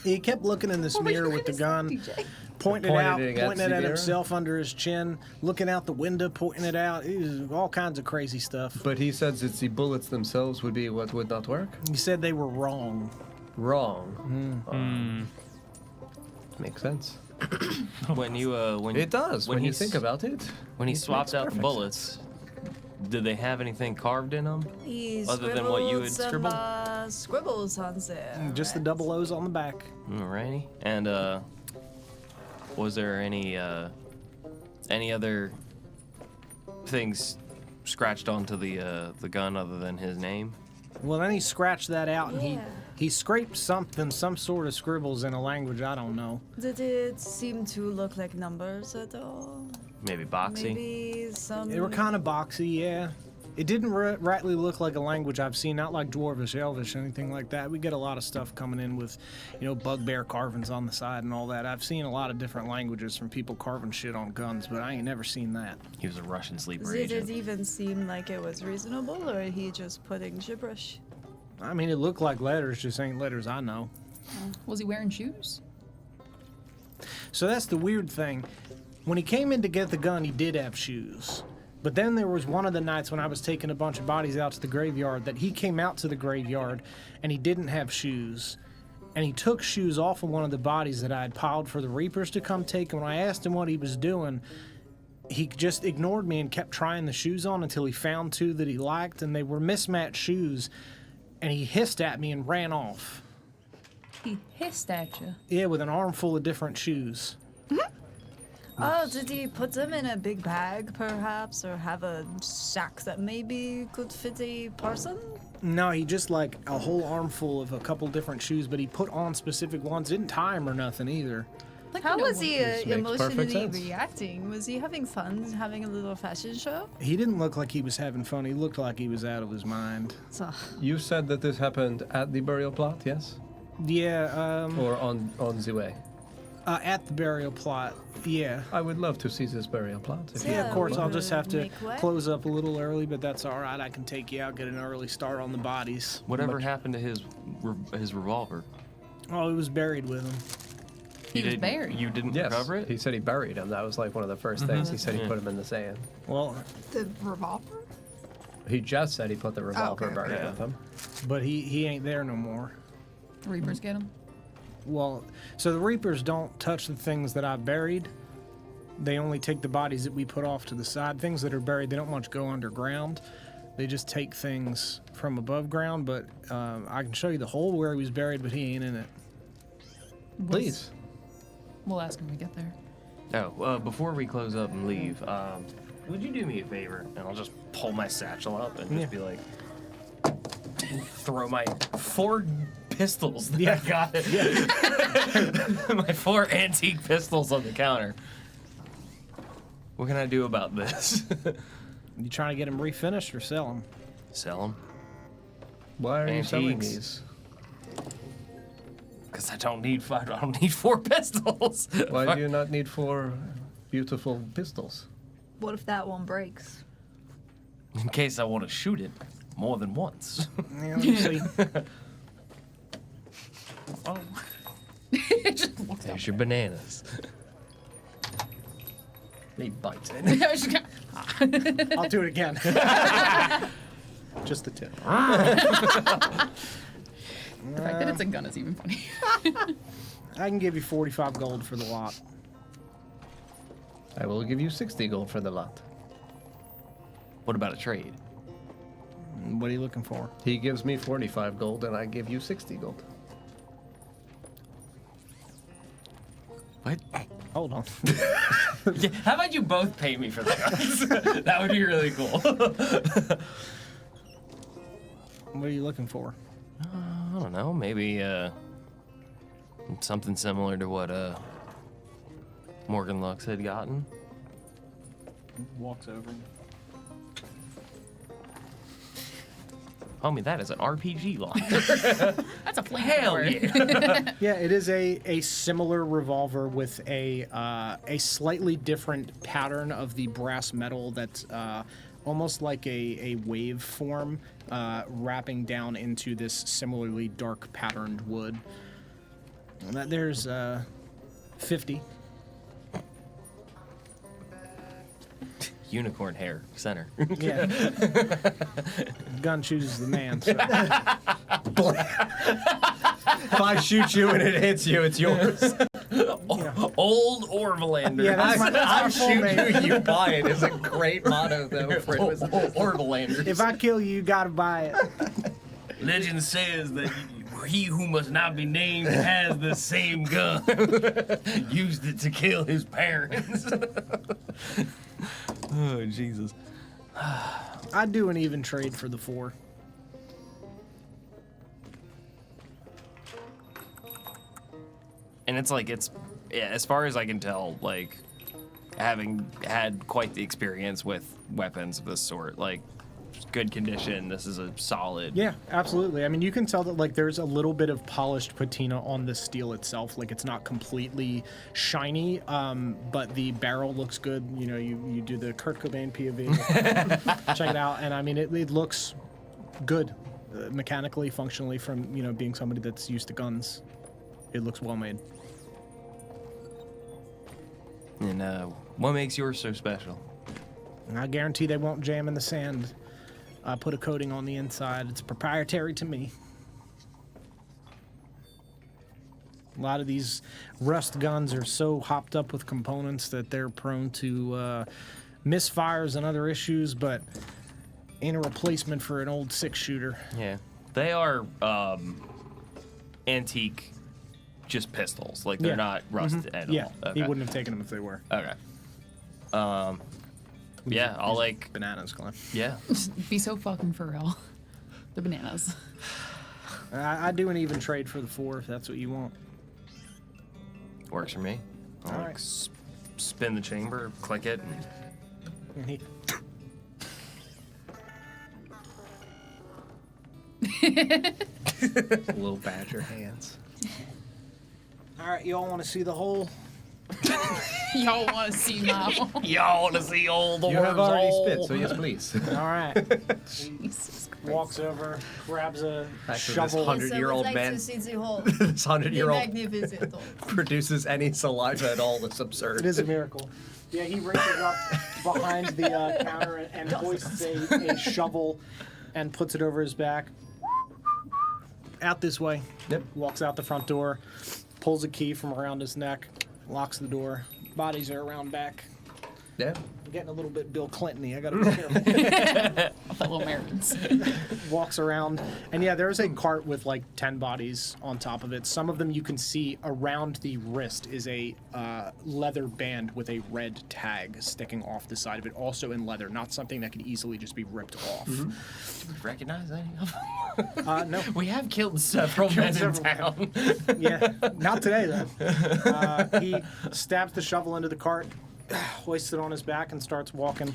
Speaker 12: He kept looking in this
Speaker 8: What were you
Speaker 12: mirror with the
Speaker 8: gonna say,
Speaker 12: gun,
Speaker 8: DJ?
Speaker 12: pointing it out,
Speaker 13: Pointing it
Speaker 12: pointing
Speaker 13: at
Speaker 12: it
Speaker 13: the
Speaker 12: at
Speaker 13: mirror?
Speaker 12: himself under his chin, looking out the window, pointing it out. It was all kinds of crazy stuff.
Speaker 13: But he says it's the bullets themselves would be what would not work.
Speaker 12: He said they were wrong.
Speaker 13: Wrong. Makes sense.
Speaker 7: When you
Speaker 13: It does when you think about it.
Speaker 7: When he
Speaker 13: It
Speaker 7: swapped
Speaker 13: makes
Speaker 7: out the
Speaker 13: perfect
Speaker 7: bullets, did they have anything carved in them?
Speaker 11: He
Speaker 7: Other than what you had
Speaker 11: scribbled some,
Speaker 7: scribbled?
Speaker 11: scribbles on there.
Speaker 12: Just the double O's on the back.
Speaker 7: Alrighty. And was there any other things scratched onto the gun other than his name?
Speaker 12: Well, then he scratched that out and
Speaker 11: Yeah.
Speaker 12: he scraped some sort of scribbles in a language I don't know.
Speaker 11: Did it seem to look like numbers at all?
Speaker 7: Maybe boxy?
Speaker 11: Maybe some.
Speaker 12: They were kind of boxy, yeah. It didn't rightly look like a language I've seen, not like Dwarvish, Elvish, anything like that. We get a lot of stuff coming in with, bugbear carvings on the side and all that. I've seen a lot of different languages from people carving shit on guns, but I ain't never seen that.
Speaker 7: He was a Russian sleeper
Speaker 11: Did
Speaker 7: agent.
Speaker 11: it even seem like it was reasonable, or he just putting gibberish?
Speaker 12: I mean, it looked like letters, just ain't letters I know.
Speaker 8: Was he wearing shoes?
Speaker 12: So that's the weird thing. When he came in to get the gun, he did have shoes. But then there was one of the nights when I was taking a bunch of bodies out to the graveyard that he came out to the graveyard and he didn't have shoes. And he took shoes off of one of the bodies that I had piled for the Reapers to come take. And when I asked him what he was doing, he just ignored me and kept trying the shoes on until he found two that he liked, and they were mismatched shoes. And he hissed at me and ran off.
Speaker 8: He hissed at you.
Speaker 12: Yeah, with an armful of different shoes.
Speaker 11: Oh, did he put them in a big bag, perhaps, or have a sack that maybe could fit a person?
Speaker 12: No, he just like a whole armful of a couple different shoes, but he put on specific ones. Didn't tie them or nothing either.
Speaker 8: Like,
Speaker 11: How
Speaker 8: you know
Speaker 11: was he
Speaker 13: This makes perfect
Speaker 11: emotionally
Speaker 13: sense.
Speaker 11: reacting? Was he having fun, having a little fashion show?
Speaker 12: He didn't look like he was having fun. He looked like he was out of his mind.
Speaker 11: So,
Speaker 13: You said that this happened at the burial plot, yes?
Speaker 12: Yeah,
Speaker 13: Or on the way?
Speaker 12: at the burial plot, yeah.
Speaker 13: I would love to see this burial plot. If
Speaker 12: Yeah, of course, I'll just have to
Speaker 11: make way?
Speaker 12: close up a little early, but that's all right. I can take you out, get an early start on the bodies.
Speaker 7: Whatever happened to his revolver?
Speaker 12: Oh, he was buried with him.
Speaker 8: He was buried.
Speaker 7: You didn't
Speaker 13: Yes,
Speaker 7: recover it?
Speaker 13: he said he buried him. That was like one of the first things. He said he put him in the sand.
Speaker 12: Well,
Speaker 10: The revolver?
Speaker 13: He just said he put the revolver
Speaker 10: okay,
Speaker 13: buried
Speaker 7: okay.
Speaker 13: with him.
Speaker 12: but he ain't there no more.
Speaker 8: Reapers get him.
Speaker 12: Well, so the Reapers don't touch the things that I buried. They only take the bodies that we put off to the side. Things that are buried, they don't much go underground. They just take things from above ground, but I can show you the hole where he was buried, but he ain't in it.
Speaker 13: Please.
Speaker 8: We'll ask when we get there.
Speaker 7: Oh, before we close up and leave, would you do me a favor? And I'll just pull my satchel up and just be like, throw my 4 pistols that I got. My 4 antique pistols on the counter. What can I do about this?
Speaker 12: You trying to get them refinished or sell them?
Speaker 7: Sell them?
Speaker 13: Why are you selling
Speaker 7: Antiques.
Speaker 13: these?
Speaker 7: Because I don't need 4 pistols.
Speaker 13: Why do you not need 4 beautiful pistols?
Speaker 11: what if that one breaks?
Speaker 7: In case I want to shoot it more than once.
Speaker 12: Yeah, let me see.
Speaker 11: Oh.
Speaker 7: There's your bananas.
Speaker 13: He bites it.
Speaker 12: I'll do it again. Just the tip.
Speaker 8: The fact that it's a gun is even funny.
Speaker 12: I can give you 45 gold for the lot.
Speaker 13: I will give you 60 gold for the lot.
Speaker 7: What about a trade?
Speaker 12: What are you looking for?
Speaker 13: He gives me 45 gold and I give you 60 gold.
Speaker 7: What?
Speaker 12: Hold on.
Speaker 7: Yeah, how about you both pay me for the guns? That would be really cool.
Speaker 12: What are you looking for?
Speaker 7: I don't know, maybe something similar to what Morgan Lux had gotten.
Speaker 5: Walks over.
Speaker 7: Homie, that is an RPG lock.
Speaker 8: That's a
Speaker 7: Hell
Speaker 8: flamethrower.
Speaker 7: yeah.
Speaker 12: Yeah, it is a similar revolver with a slightly different pattern of the brass metal that's almost like a wave form wrapping down into this similarly dark patterned wood. And that there's 50.
Speaker 7: Unicorn hair center.
Speaker 12: Yeah. Gun chooses the man. So.
Speaker 13: If I shoot you and it hits you, it's yours.
Speaker 7: Old Orvalander.
Speaker 12: Yeah, that's
Speaker 13: I
Speaker 12: my full name.
Speaker 13: shoot you, you buy it is a great motto, though. For
Speaker 7: Orvalander.
Speaker 12: If I kill you, you gotta buy it.
Speaker 7: Legend says that he who must not be named has the same gun. Used it to kill his parents. Oh, Jesus.
Speaker 12: I'd do an even trade for the 4.
Speaker 7: And it's like, yeah, as far as I can tell, like, having had quite the experience with weapons of this sort, like, good condition, this is a solid.
Speaker 12: Yeah, absolutely. I mean, you can tell that like there's a little bit of polished patina on the steel itself. Like it's not completely shiny, but the barrel looks good. You know, you do the Kurt Cobain POV. Check it out, and I mean, it looks good, mechanically, functionally. From being somebody that's used to guns, it looks well made.
Speaker 7: And what makes yours so special?
Speaker 12: And I guarantee they won't jam in the sand. I put a coating on the inside. It's proprietary to me. A lot of these rust guns are so hopped up with components that they're prone to misfires and other issues, but ain't a replacement for an old 6-shooter.
Speaker 7: Yeah. They are antique, just pistols. Like, they're not rusted at
Speaker 12: Yeah,
Speaker 7: all. Okay.
Speaker 12: he wouldn't have taken them if they were.
Speaker 7: Okay. Yeah, I'll like...
Speaker 12: Bananas, Glenn.
Speaker 7: Yeah.
Speaker 8: Be so fucking for real. The bananas.
Speaker 12: I do an even trade for the 4 if that's what you want.
Speaker 7: Works for me. I'll like spin the chamber, click it.
Speaker 12: And he
Speaker 13: Little badger hands.
Speaker 12: All right, y'all want to see the hole?
Speaker 8: Y'all want to see my
Speaker 7: Y'all want to see all the
Speaker 13: You have
Speaker 7: worms
Speaker 13: already
Speaker 7: all-
Speaker 13: spit, so yes, please.
Speaker 12: All right.
Speaker 8: Jesus Christ.
Speaker 12: Walks over, grabs a
Speaker 13: Back to this
Speaker 12: shovel.
Speaker 13: 100-year-old
Speaker 11: like
Speaker 13: man.
Speaker 11: to see the hole.
Speaker 13: This 100-year-old
Speaker 11: Magnificent hole.
Speaker 13: produces any saliva at all. That's absurd.
Speaker 12: It is a miracle. Yeah, he reaches up behind the counter and hoists a shovel and puts it over his back. Out this way.
Speaker 13: Yep.
Speaker 12: Walks out the front door, pulls a key from around his neck, locks the door. Bodies are around back.
Speaker 13: Yeah.
Speaker 12: I'm getting a little bit Bill Clinton-y. I gotta be careful.
Speaker 8: Fellow Americans.
Speaker 12: Walks around, and yeah, there's a cart with like 10 bodies on top of it. Some of them you can see around the wrist is a leather band with a red tag sticking off the side of it, also in leather, not something that could easily just be ripped off.
Speaker 7: Do we recognize any of them?
Speaker 12: No.
Speaker 7: We have killed several men in town.
Speaker 12: Yeah, not today though. He stabs the shovel into the cart, hoists it on his back, and starts walking.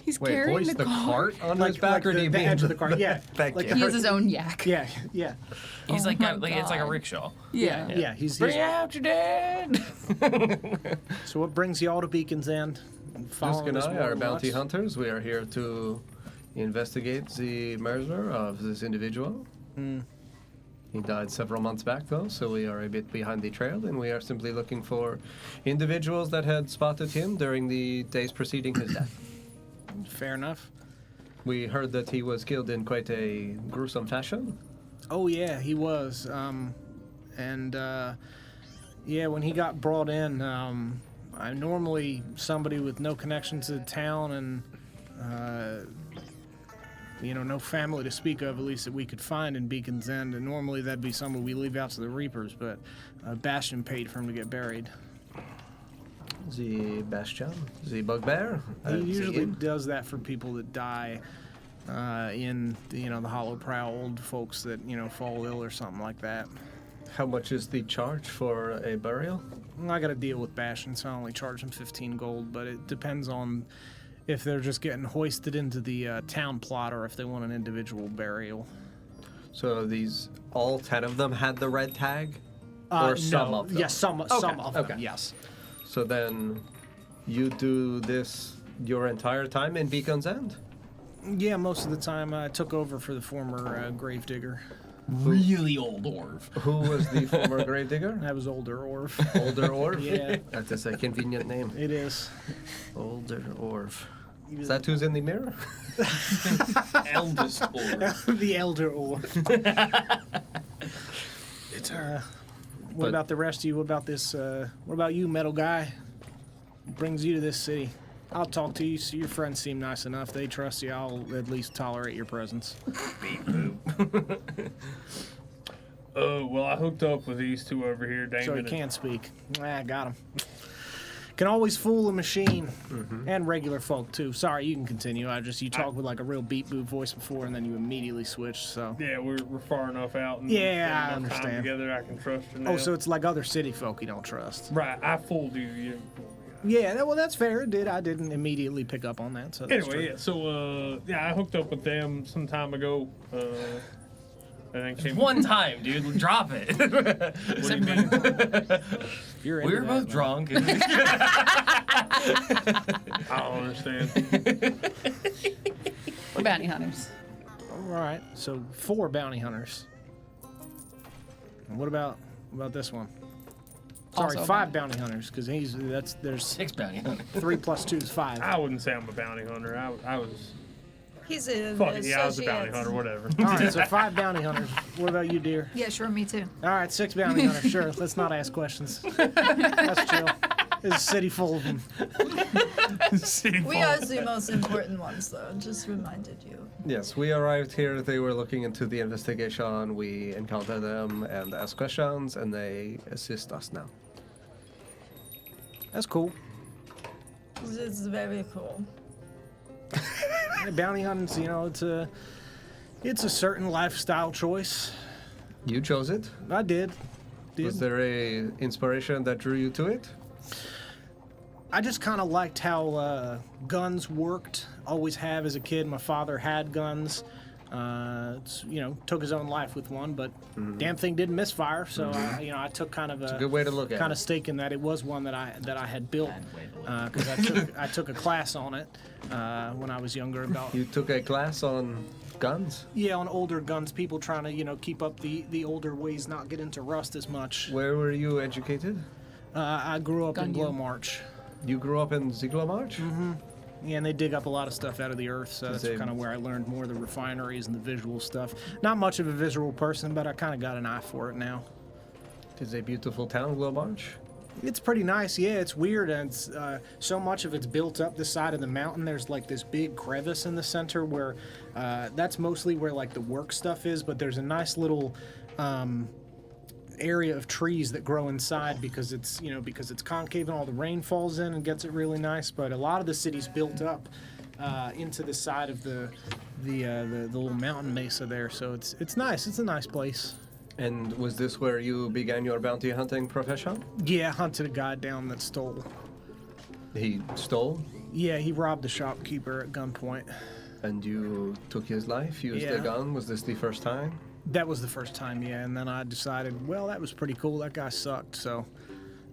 Speaker 8: He's
Speaker 13: Wait,
Speaker 8: carrying
Speaker 13: hoist the
Speaker 8: car.
Speaker 13: cart on his back, or do you
Speaker 12: the
Speaker 13: mean
Speaker 12: edge of the cart? Yeah,
Speaker 13: Thank
Speaker 12: like
Speaker 13: you.
Speaker 8: He has his own yak.
Speaker 12: Yeah.
Speaker 7: He's
Speaker 8: Oh
Speaker 7: like,
Speaker 8: my
Speaker 7: it's like a
Speaker 8: God.
Speaker 7: rickshaw.
Speaker 8: Yeah.
Speaker 12: Yeah, he's
Speaker 7: Bring out your dad.
Speaker 12: So what brings y'all to Beacon's End?
Speaker 13: Dusk
Speaker 12: Following
Speaker 13: and
Speaker 12: this
Speaker 13: I are
Speaker 12: morning
Speaker 13: bounty
Speaker 12: watch?
Speaker 13: hunters. We are here to investigate the murder of this individual. He died several months back, though, so we are a bit behind the trail, and we are simply looking for individuals that had spotted him during the days preceding his death.
Speaker 12: Fair enough.
Speaker 13: We heard that he was killed in quite a gruesome fashion.
Speaker 12: Oh yeah, he was. Yeah, when he got brought in, I normally somebody with no connection to the town and no family to speak of, at least that we could find in Beacon's End. And normally that'd be someone we leave out to the Reapers, but Bastion paid for him to get buried.
Speaker 13: The Bastion, the bugbear.
Speaker 12: He usually does that for people that die in the Hollow Prow, old folks that fall ill or something like that.
Speaker 13: How much is the charge for a burial?
Speaker 12: Well, I got to deal with Bastion, so I only charge them 15 gold, but it depends on if they're just getting hoisted into the town plot or if they want an individual burial.
Speaker 13: So these, all 10 of them had the red tag? Or some
Speaker 12: no.
Speaker 13: of them?
Speaker 12: Yes, some of them, yes.
Speaker 13: So then you do this your entire time in Beacon's End?
Speaker 12: Yeah, most of the time I took over for the former gravedigger.
Speaker 7: Really old Orv.
Speaker 13: Who was the former gravedigger?
Speaker 12: That was Older Orv.
Speaker 13: Older Orv?
Speaker 12: Yeah.
Speaker 13: That is a convenient name.
Speaker 12: It is.
Speaker 13: Older Orv. Is that who's in the mirror?
Speaker 7: Eldest Orv.
Speaker 12: The Elder Orv.
Speaker 13: It's
Speaker 12: What about the rest of you? What about this? What about you, metal guy? What brings you to this city? I'll talk to you. So your friends seem nice enough. They trust you. I'll at least tolerate your presence.
Speaker 9: Well, I hooked up with these two over here, Damon.
Speaker 12: So he can't speak. Got him. Can always fool a machine and regular folk too. Sorry, you can continue. You talked with like a real beat boot voice before, and then you immediately switched. So
Speaker 9: Yeah, we're far enough out. And
Speaker 12: Yeah, I
Speaker 9: spend enough time
Speaker 12: understand.
Speaker 9: Together, I can trust you now.
Speaker 12: oh, so it's like other city folk you don't trust.
Speaker 9: Right, I fooled you. You
Speaker 12: Yeah, well that's fair. I didn't immediately pick up on that. So that's
Speaker 9: Anyway,
Speaker 12: true.
Speaker 9: yeah. So I hooked up with them some time ago. And then came
Speaker 7: One time, dude. Drop it.
Speaker 9: What do you mean?
Speaker 12: You're
Speaker 7: We
Speaker 12: into
Speaker 7: were
Speaker 12: that,
Speaker 7: both
Speaker 12: man.
Speaker 7: drunk.
Speaker 9: I don't understand.
Speaker 8: We're bounty hunters.
Speaker 12: All right, so 4 bounty hunters. And what about this one? Sorry,
Speaker 8: Also
Speaker 12: 5 bounty hunters, because there's
Speaker 7: 6 bounty hunters.
Speaker 12: 3 plus 2 is 5.
Speaker 9: I wouldn't say I'm a bounty hunter. I was.
Speaker 11: He's a
Speaker 9: Fuck it, yeah, I was a bounty
Speaker 11: associate.
Speaker 9: hunter, whatever.
Speaker 12: All right, so 5 bounty hunters. What about you, dear?
Speaker 11: Yeah, sure, me too.
Speaker 12: All right, 6 bounty hunters. Sure, let's not ask questions. Let's chill. There's a city full of them.
Speaker 11: We are the most important ones, though. Just reminded you.
Speaker 13: Yes, we arrived here. They were looking into the investigation. We encountered them and asked questions, and they assist us now.
Speaker 12: That's cool.
Speaker 11: It's very cool.
Speaker 12: Bounty hunting's, it's a certain lifestyle choice.
Speaker 13: You chose it.
Speaker 12: I did.
Speaker 13: Was there a inspiration that drew you to it?
Speaker 12: I just kind of liked how guns worked. Always have as a kid. My father had guns. Took his own life with one, but damn thing didn't misfire. So I took kind of
Speaker 13: It's a good way to look at
Speaker 12: kind
Speaker 13: it.
Speaker 12: of stake in that. It was one that I had built because I took a class on it when I was younger.
Speaker 13: You took a class on guns?
Speaker 12: Yeah, on older guns. People trying to keep up the older ways, not get into rust as much.
Speaker 13: Where were you educated?
Speaker 12: I grew up in Glow March.
Speaker 13: You grew up in Ziegler March?
Speaker 12: Mm-hmm. Yeah, and they dig up a lot of stuff out of the earth, so that's kind of where I learned more of the refineries and the visual stuff. Not much of a visual person, but I kind of got an eye for it now.
Speaker 13: It's a beautiful town, Glow March.
Speaker 12: It's pretty nice, yeah. It's weird, and it's, so much of it's built up the side of the mountain. There's like this big crevice in the center where that's mostly where like the work stuff is, but there's a nice little area of trees that grow inside because it's concave and all the rain falls in and gets it really nice. But a lot of the city's built up into the side of the little mountain mesa there, so it's nice. It's a nice place.
Speaker 13: And was this where you began your bounty hunting profession?
Speaker 12: Yeah, I hunted a guy down that stole.
Speaker 13: He stole?
Speaker 12: Yeah, he robbed the shopkeeper at gunpoint.
Speaker 13: And you took his life, used the gun? Was this the first time?
Speaker 12: That was the first time, yeah. And then I decided, well, that was pretty cool. That guy sucked, so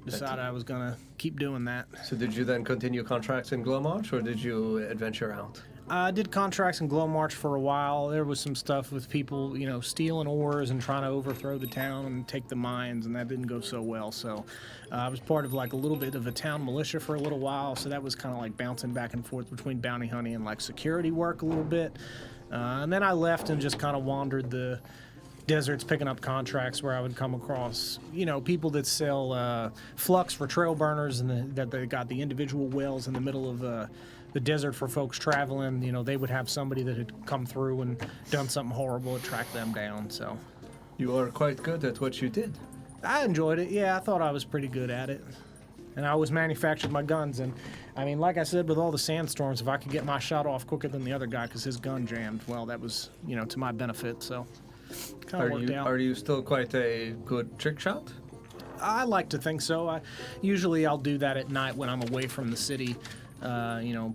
Speaker 12: decided I was going to keep doing that.
Speaker 13: So did you then continue contracts in Glow March, or did you adventure out?
Speaker 12: I did contracts in Glow March for a while. There was some stuff with people, stealing ores and trying to overthrow the town and take the mines, and that didn't go so well. So I was part of like a little bit of a town militia for a little while, so that was kind of like bouncing back and forth between bounty hunting and like security work a little bit. And then I left and just kind of wandered the deserts picking up contracts where I would come across, people that sell flux for trail burners and that they got the individual wells in the middle of the desert for folks traveling. They would have somebody that had come through and done something horrible and track them down. So
Speaker 13: you are quite good at what you did.
Speaker 12: I enjoyed it. Yeah, I thought I was pretty good at it. And I always manufactured my guns. And I mean, like I said, with all the sandstorms, if I could get my shot off quicker than the other guy because his gun jammed, well, that was, to my benefit. So kind of worked out.
Speaker 13: Are you still quite a good trick shot?
Speaker 12: I like to think so. Usually I'll do that at night when I'm away from the city.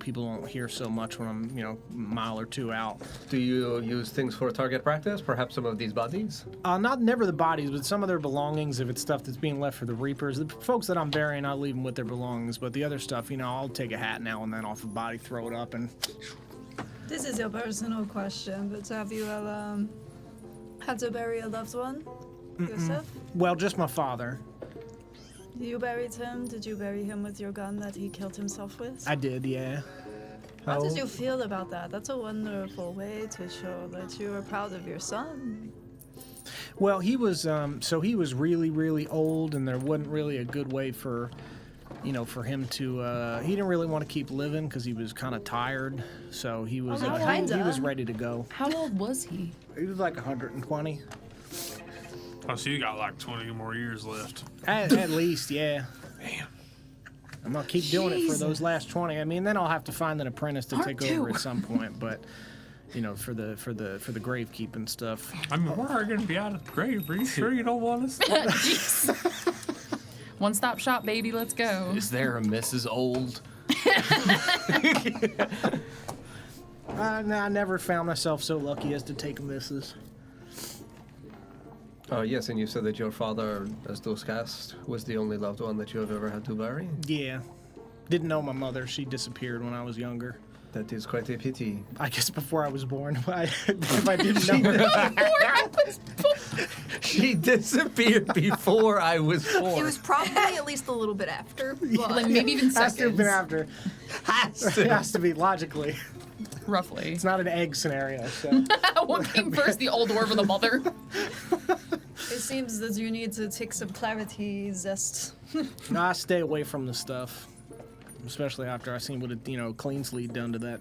Speaker 12: People don't hear so much when I'm, a mile or two out.
Speaker 13: Do you use things for target practice? Perhaps some of these bodies?
Speaker 12: Never the bodies, but some of their belongings, if it's stuff that's being left for the Reapers. The folks that I'm burying, I leave them with their belongings, but the other stuff, I'll take a hat now and then off a body, throw it up, and...
Speaker 11: This is your personal question, but have you ever had to bury a loved one yourself?
Speaker 12: Well, just my father.
Speaker 11: You buried him? Did you bury him with your gun that he killed himself with?
Speaker 12: I did, yeah.
Speaker 11: How did you feel about that? That's a wonderful way to show that you are proud of your son.
Speaker 12: Well, he was he was really, really old, and there wasn't really a good way for him to. He didn't really want to keep living because he was kind of tired. So he was he was ready to go.
Speaker 8: How old was he?
Speaker 12: He was like 120.
Speaker 9: Oh, so you got like 20 more years left.
Speaker 12: At least, yeah.
Speaker 9: Damn.
Speaker 12: I'm gonna keep doing it for those last 20. I mean, then I'll have to find an apprentice to take over at some point. But for the grave keeping stuff.
Speaker 9: I mean, we're going to be out of the grave. Are you sure you don't want us?
Speaker 8: One-stop shop, baby. Let's go.
Speaker 7: Is there a Mrs. Old?
Speaker 12: I never found myself so lucky as to take Mrs.
Speaker 13: Yes, and you said that your father, as Doscast, was the only loved one that you have ever had to bury?
Speaker 12: Yeah. Didn't know my mother. She disappeared when I was younger.
Speaker 13: That is quite a pity.
Speaker 12: I guess before I was born. If I didn't know.
Speaker 8: Before I was born.
Speaker 13: She disappeared before I was born.
Speaker 10: It was probably at least a little bit after. But
Speaker 8: Like maybe even
Speaker 12: Has to have
Speaker 8: seconds.
Speaker 12: been after. It has to be logically.
Speaker 8: Roughly.
Speaker 12: It's not an egg scenario. So.
Speaker 8: What came first, the Old Orv or the mother?
Speaker 11: It seems that you need to take some clarity, Zest.
Speaker 12: No, I stay away from the stuff. Especially after I seen what it, Clean Sleet done to that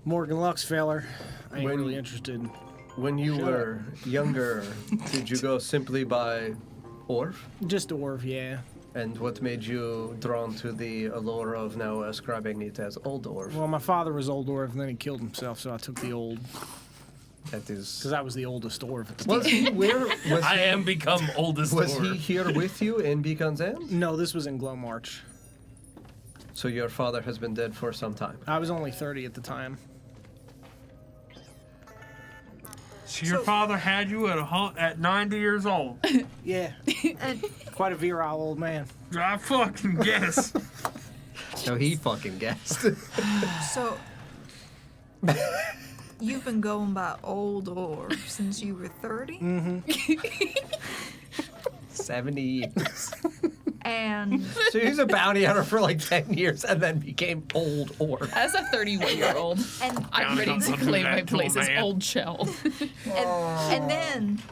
Speaker 12: Morgan Lux feller. I ain't really interested.
Speaker 13: When you were younger, did you go simply by Orv?
Speaker 12: Just Orv, yeah.
Speaker 13: And what made you drawn to the allure of now ascribing it as Old Orv?
Speaker 12: Well, my father was Old Orv, and then he killed himself, so I took the old.
Speaker 13: That is...
Speaker 12: Because I was the oldest Orv at the
Speaker 13: Was he, where was
Speaker 7: I am become oldest
Speaker 13: Was
Speaker 7: Orv.
Speaker 13: he here with you in Beacon's End?
Speaker 12: No, this was in Glow March.
Speaker 13: So your father has been dead for some time.
Speaker 12: I was only 30 at the time.
Speaker 9: So your father had you at 90 years old.
Speaker 12: Yeah. Quite a virile old man.
Speaker 9: I fucking guess.
Speaker 13: So he fucking guessed.
Speaker 11: So, you've been going by Old Orv since you were 30?
Speaker 12: Mm-hmm.
Speaker 13: 70 years.
Speaker 11: And
Speaker 13: So he was a bounty hunter for like 10 years and then became Old Orv.
Speaker 8: As a 31-year-old, I'm ready to claim my place as Old Shell.
Speaker 11: and then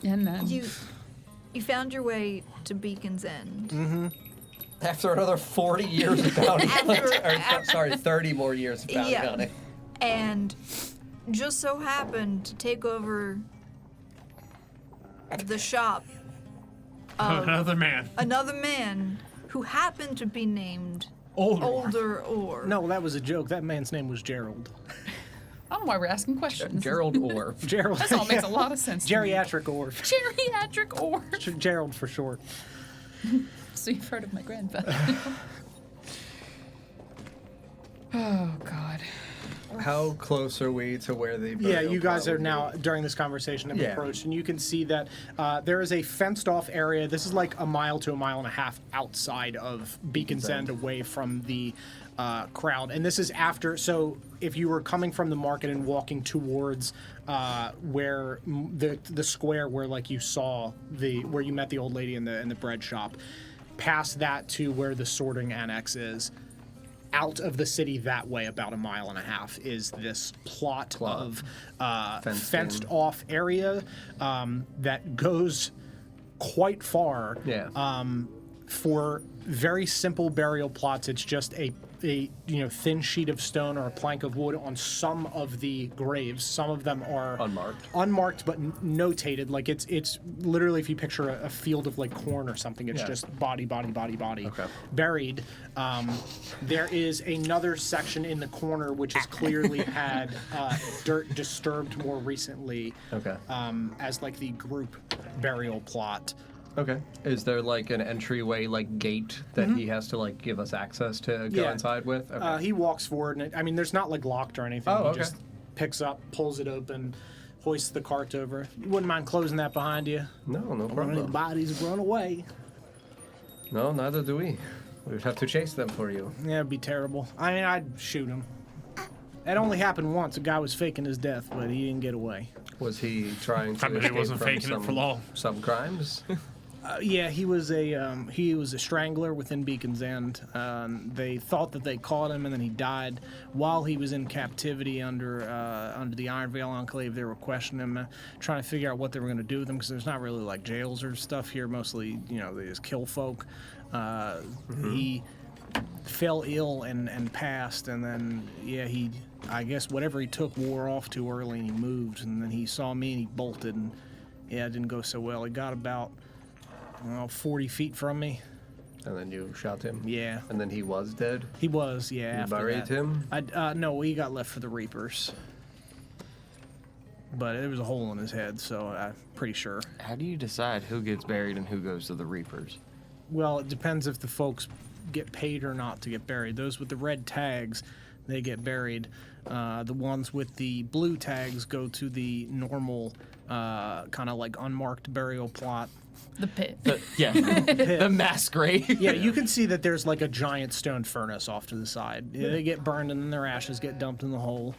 Speaker 8: And then
Speaker 11: you found your way to Beacon's End.
Speaker 12: Mm-hmm.
Speaker 13: After another 40 years of bounty hunting. 30 more years of bounty hunting.
Speaker 11: And just so happened to take over the shop of
Speaker 9: Another
Speaker 11: man who happened to be named
Speaker 12: Older
Speaker 11: Orv.
Speaker 12: No, that was a joke. That man's name was Gerald.
Speaker 8: I don't know why we're asking questions.
Speaker 13: Gerald Orv.
Speaker 12: Gerald.
Speaker 8: This all makes a lot of sense. to me.
Speaker 12: Geriatric Orv.
Speaker 8: Geriatric Orv.
Speaker 12: Gerald for short.
Speaker 8: So you've heard of my grandfather. Oh, God.
Speaker 13: How close are we to where the
Speaker 12: Yeah,
Speaker 13: burial
Speaker 12: you guys
Speaker 13: plot
Speaker 12: are
Speaker 13: would
Speaker 12: now,
Speaker 13: be?
Speaker 12: during this conversation, have
Speaker 13: Yeah.
Speaker 12: approached, and you can see that there is a fenced-off area. This is like a mile to a mile and a half outside of Beacon's End, away from the crowd. And this is after, so if you were coming from the market and walking towards where the square where like you saw where you met the old lady in the bread shop, past that to where the sorting annex is, out of the city that way about a mile and a half is this plot. Of fenced off area that goes quite far.
Speaker 13: Yeah.
Speaker 12: For very simple burial plots, it's just a thin sheet of stone or a plank of wood on some of the graves. Some of them are unmarked but notated. Like it's literally, if you picture a field of like corn or something, it's just body, buried. There is another section in the corner which has clearly had dirt disturbed more recently. As like the group burial plot.
Speaker 13: Okay. Is there like an entryway, like gate that he has to like give us access to go inside with? Okay.
Speaker 12: He walks forward, and there's not like locked or anything.
Speaker 13: Oh,
Speaker 12: he
Speaker 13: okay.
Speaker 12: just picks up, pulls it open, hoists the cart over. You wouldn't mind closing that behind you?
Speaker 13: No
Speaker 12: Any
Speaker 13: problem.
Speaker 12: bodies run away.
Speaker 13: No, neither do we. We would have to chase them for you.
Speaker 12: Yeah, it'd be terrible. I mean, I'd shoot him. That only happened once. A guy was faking his death, but he didn't get away.
Speaker 13: Was he trying to
Speaker 9: I bet he
Speaker 13: escape
Speaker 9: wasn't
Speaker 13: from
Speaker 9: faking it for long.
Speaker 13: some crimes?
Speaker 12: Yeah, he was a strangler within Beacon's End. They thought that they caught him, and then he died while he was in captivity under the Iron Veil Enclave. They were questioning him, trying to figure out what they were going to do with him, because there's not really like jails or stuff here. Mostly, they just kill folk. He fell ill and passed, and then I guess whatever he took wore off too early, and he moved, and then he saw me and he bolted, and it didn't go so well. He got about 40 feet from me.
Speaker 13: And then you shot him?
Speaker 12: Yeah.
Speaker 13: And then he was dead?
Speaker 12: He was, yeah.
Speaker 13: You
Speaker 12: after
Speaker 13: buried
Speaker 12: that.
Speaker 13: him?
Speaker 12: No, he got left for the Reapers. But there was a hole in his head, so I'm pretty sure.
Speaker 7: How do you decide who gets buried and who goes to the Reapers?
Speaker 12: Well, it depends if the folks get paid or not to get buried. Those with the red tags, they get buried. The ones with the blue tags go to the normal, kind of like unmarked burial plot.
Speaker 8: The pit.
Speaker 7: The mass grave.
Speaker 12: Yeah, you can see that there's like a giant stone furnace off to the side. Yeah, they get burned and then their ashes get dumped in the hole.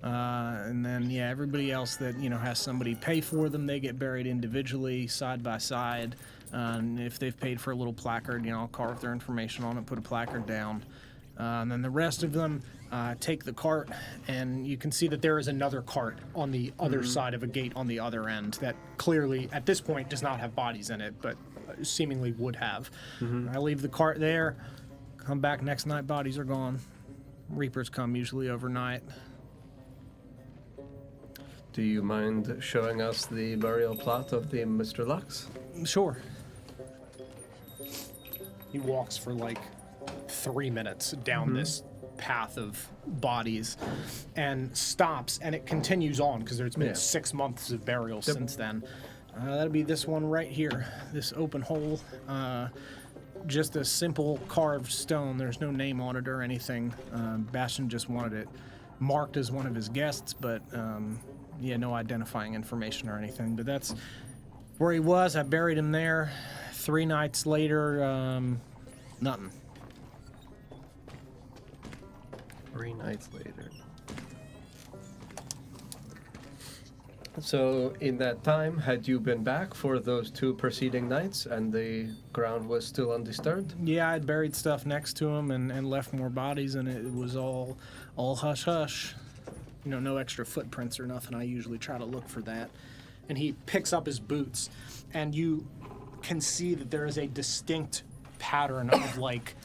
Speaker 12: And then, everybody else that, has somebody pay for them, they get buried individually, side by side. And if they've paid for a little placard, I'll carve their information on it, put a placard down. And then the rest of them take the cart, and you can see that there is another cart on the other side of a gate on the other end that clearly, at this point, does not have bodies in it, but seemingly would have. I leave the cart there, come back next night, bodies are gone. Reapers come usually overnight.
Speaker 13: Do you mind showing us the burial plot of the Mr. Lux?
Speaker 12: Sure. He walks for like 3 minutes down this path of bodies and stops, and it continues on because there's been 6 months of burial since then. That'll be this one right here, this open hole. just a simple carved stone. There's no name on it or anything. Bastion just wanted it marked as one of his guests, but yeah, no identifying information or anything. But that's where he was. I buried him there. 3 nights later, nothing.
Speaker 13: 3 nights later. So, in that time, had you been back for those 2 preceding nights and the ground was still undisturbed?
Speaker 12: Yeah, I'd buried stuff next to him and left more bodies, and it was all hush hush. You know, no extra footprints or nothing. I usually try to look for that. And he picks up his boots, and you can see that there is a distinct pattern of like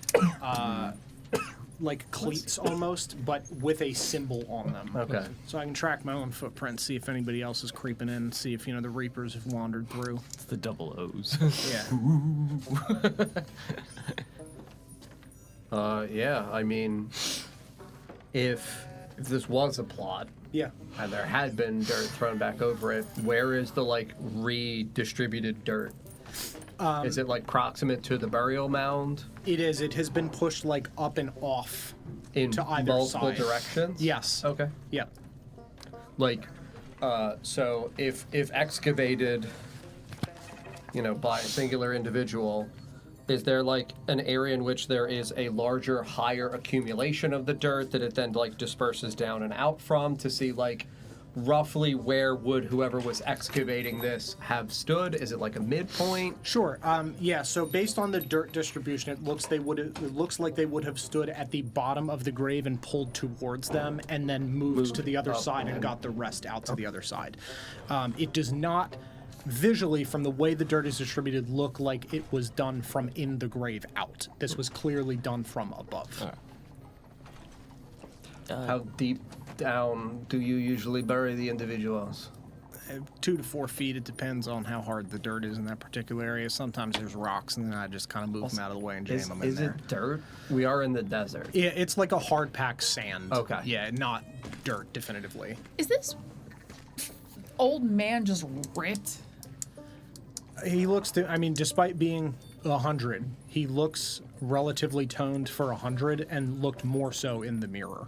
Speaker 12: cleats almost, but with a symbol on them.
Speaker 13: Okay.
Speaker 12: So I can track my own footprints, see if anybody else is creeping in, see if, the Reapers have wandered through.
Speaker 7: It's the double O's.
Speaker 12: Yeah.
Speaker 13: Yeah, I mean, if this was a plot,
Speaker 12: Yeah.
Speaker 13: and there had been dirt thrown back over it, where is the, redistributed dirt? Is it, proximate to the burial mound?
Speaker 12: It is. It has been pushed, up and off
Speaker 13: In
Speaker 12: to either
Speaker 13: multiple
Speaker 12: side.
Speaker 13: directions?
Speaker 12: Yes.
Speaker 13: Okay.
Speaker 12: Yeah.
Speaker 13: So if excavated, by a singular individual, is there an area in which there is a larger, higher accumulation of the dirt that it then disperses down and out from to see roughly where would whoever was excavating this have stood? Is it a midpoint?
Speaker 12: Sure. Yeah. So based on the dirt distribution, it looks like they would have stood at the bottom of the grave and pulled towards them, and then moved to the other side and got the rest out to the other side. It does not, visually, from the way the dirt is distributed, look like it was done from in the grave out. This was clearly done from above.
Speaker 13: How deep down do you usually bury the individuals?
Speaker 12: 2 to 4 feet. It depends on how hard the dirt is in that particular area. Sometimes there's rocks, and then I just kind of move them out of the way and jam them in there.
Speaker 13: Is it dirt? We are in the desert.
Speaker 12: Yeah, it's like a hard packed sand.
Speaker 13: Okay.
Speaker 12: Yeah, not dirt, definitively.
Speaker 8: Is this old man just ripped?
Speaker 12: He looks despite being 100, he looks relatively toned for 100 and looked more so in the mirror.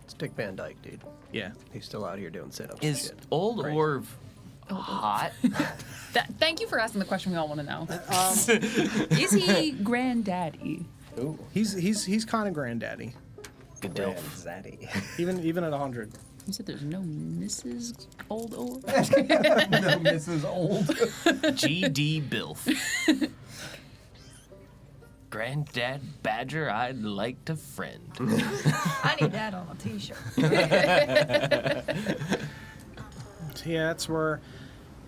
Speaker 13: It's Dick Van Dyke, dude.
Speaker 12: Yeah.
Speaker 13: He's still out here doing sit-ups and
Speaker 7: Is
Speaker 13: shit.
Speaker 7: Old Orv hot?
Speaker 8: Thank you for asking the question we all want to know. Is he granddaddy?
Speaker 13: Ooh.
Speaker 12: He's kind of granddaddy.
Speaker 7: Good
Speaker 13: Zaddy.
Speaker 12: Even at 100.
Speaker 8: You said there's no Mrs. Old Orv?
Speaker 13: No, Mrs. Old.
Speaker 7: GD Bilf. Granddad Badger, I'd like to friend.
Speaker 11: I need that on a t-shirt.
Speaker 12: Yeah, that's where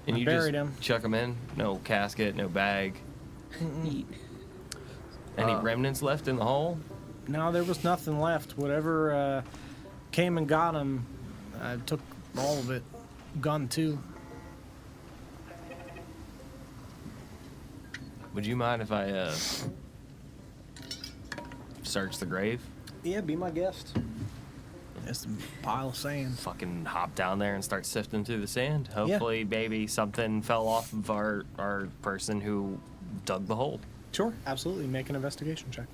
Speaker 7: And
Speaker 12: I
Speaker 7: you
Speaker 12: buried
Speaker 7: just
Speaker 12: him.
Speaker 7: chuck him in? No casket, no bag. Any remnants left in the hole?
Speaker 12: No, there was nothing left. Whatever came and got him, I took all of it. Gun too.
Speaker 7: Would you mind if I search the grave?
Speaker 12: Yeah, be my guest. It's a pile of sand.
Speaker 7: Fucking hop down there and start sifting through the sand. Hopefully, maybe something fell off of our person who dug the hole.
Speaker 12: Sure, absolutely. Make an investigation check.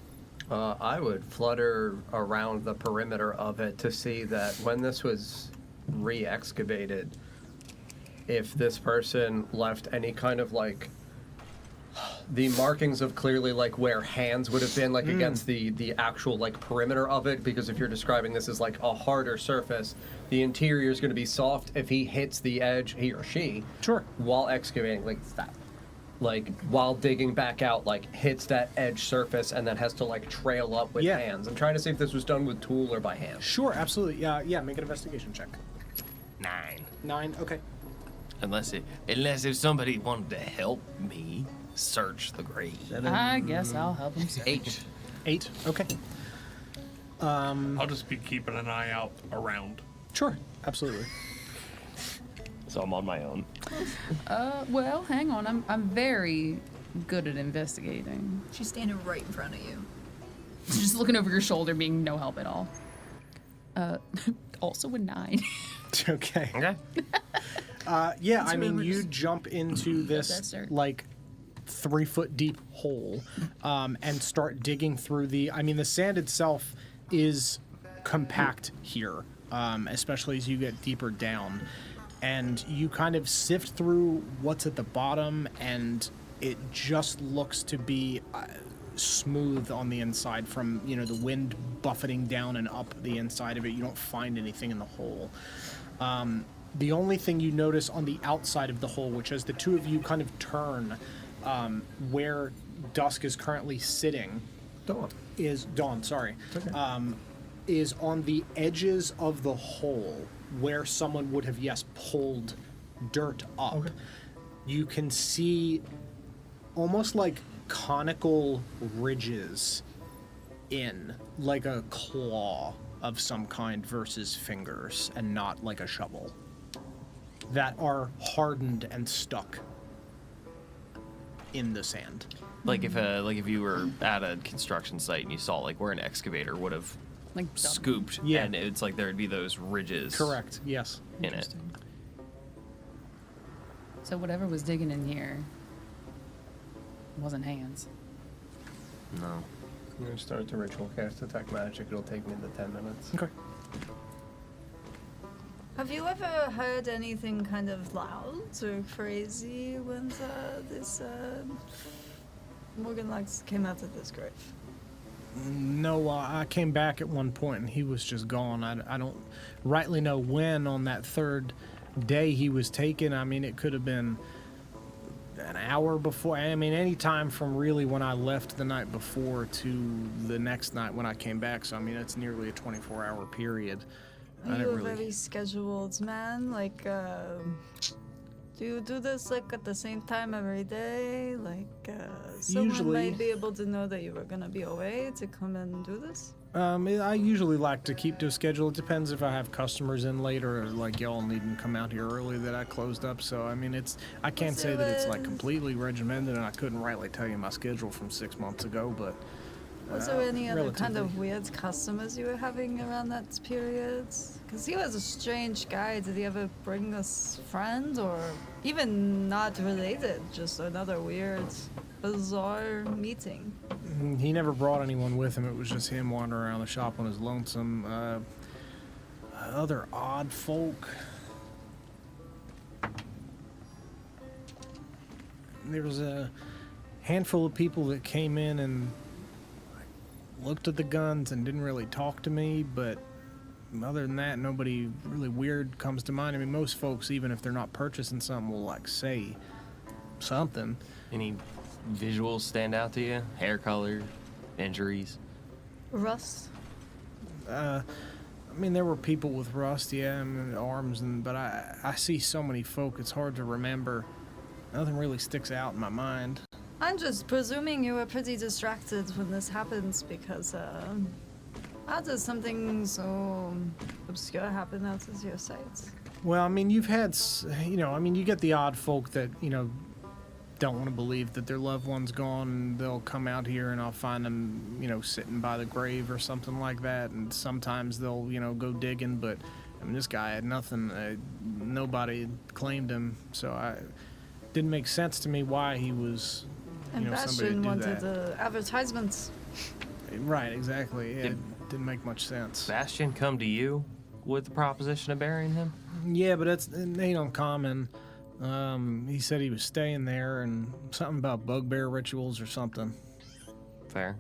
Speaker 13: I would flutter around the perimeter of it to see that when this was re-excavated, if this person left any kind of the markings of clearly where hands would have been against the actual perimeter of it, because if you're describing this as a harder surface, the interior is going to be soft if he hits the edge, he or she,
Speaker 12: sure,
Speaker 13: while excavating while digging back out, hits that edge surface and then has to trail up with hands. I'm trying to see if this was done with tool or by hand.
Speaker 12: Sure, absolutely. Yeah, make an investigation check.
Speaker 7: 9.
Speaker 12: 9, okay.
Speaker 7: Unless if somebody wanted to help me search the grave.
Speaker 8: I guess I'll help him search.
Speaker 12: 8, okay.
Speaker 9: I'll just be keeping an eye out around.
Speaker 12: Sure, absolutely.
Speaker 7: So I'm on my own.
Speaker 8: Well, hang on. I'm very good at investigating.
Speaker 11: She's standing right in front of you.
Speaker 8: Just looking over your shoulder, being no help at all. Also a 9.
Speaker 12: Okay.
Speaker 7: Okay.
Speaker 12: Yeah, you jump into this 3-foot deep hole and start digging through the sand itself is compact here, especially as you get deeper down, and you kind of sift through what's at the bottom, and it just looks to be smooth on the inside from the wind buffeting down and up the inside of it. You don't find anything in the hole. The only thing you notice on the outside of the hole, which as the two of you kind of turn where Dusk is currently sitting, is on the edges of the hole where someone would have, pulled dirt up. Okay. You can see almost like conical ridges in, like a claw of some kind versus fingers, and not like a shovel, that are hardened and stuck in the sand.
Speaker 7: Like if you were at a construction site and you saw like where an excavator would have scooped, and it's like there'd be those ridges.
Speaker 12: Correct. Yes.
Speaker 7: In it.
Speaker 8: So whatever was digging in here wasn't hands.
Speaker 7: No.
Speaker 13: I'm going to start the ritual cast Detect Magic. It'll take me the 10 minutes.
Speaker 12: Okay.
Speaker 11: Have you ever heard anything kind of loud or crazy when this Morganlax came out of this grave?
Speaker 12: No, I came back at one point and he was just gone. I don't rightly know when on that third day he was taken. I mean, it could have been an hour before. I mean, any time from really when I left the night before to the next night when I came back. So, I mean, it's nearly a 24-hour period.
Speaker 11: Are you a very scheduled man? Like, do you do this like at the same time every day? Like, someone
Speaker 12: Usually.
Speaker 11: might be able to know that you were gonna be away to come and do this?
Speaker 12: I usually like to keep to a schedule. It depends if I have customers in later, or like y'all needing to come out here early that I closed up. So I mean, I can't say that it's like completely regimented, and I couldn't rightly tell you my schedule from 6 months ago. But
Speaker 11: was there any other kind of weird customers you were having around that period? Because he was a strange guy. Did he ever bring us friends, or even not related, just another weird, bizarre meeting?
Speaker 12: He never brought anyone with him. It was just him wandering around the shop on his lonesome. Other odd folk. There was a handful of people that came in and looked at the guns and didn't really talk to me, but other than that, nobody really weird comes to mind. I mean, most folks, even if they're not purchasing something, will like say something.
Speaker 7: Any visuals stand out to you? Hair color, injuries?
Speaker 11: Rust?
Speaker 12: I mean, there were people with rust, and arms, but I see so many folk, it's hard to remember. Nothing really sticks out in my mind.
Speaker 11: I'm just presuming you were pretty distracted when this happens, because how does something so obscure happen out of your sight?
Speaker 12: Well, I mean, you've had, you get the odd folk that, don't want to believe that their loved one's gone, and they'll come out here and I'll find them, sitting by the grave or something like that, and sometimes they'll, go digging, but, I mean, this guy had nothing, nobody claimed him, so it didn't make sense to me why he was,
Speaker 11: and
Speaker 12: somebody to
Speaker 11: Bastion
Speaker 12: do
Speaker 11: wanted
Speaker 12: that.
Speaker 11: Advertisements.
Speaker 12: Right, exactly, yeah, it didn't make much sense.
Speaker 7: Bastion come to you with the proposition of burying him?
Speaker 12: Yeah, but it ain't uncommon. He said he was staying there and something about bugbear rituals or something.
Speaker 7: Fair.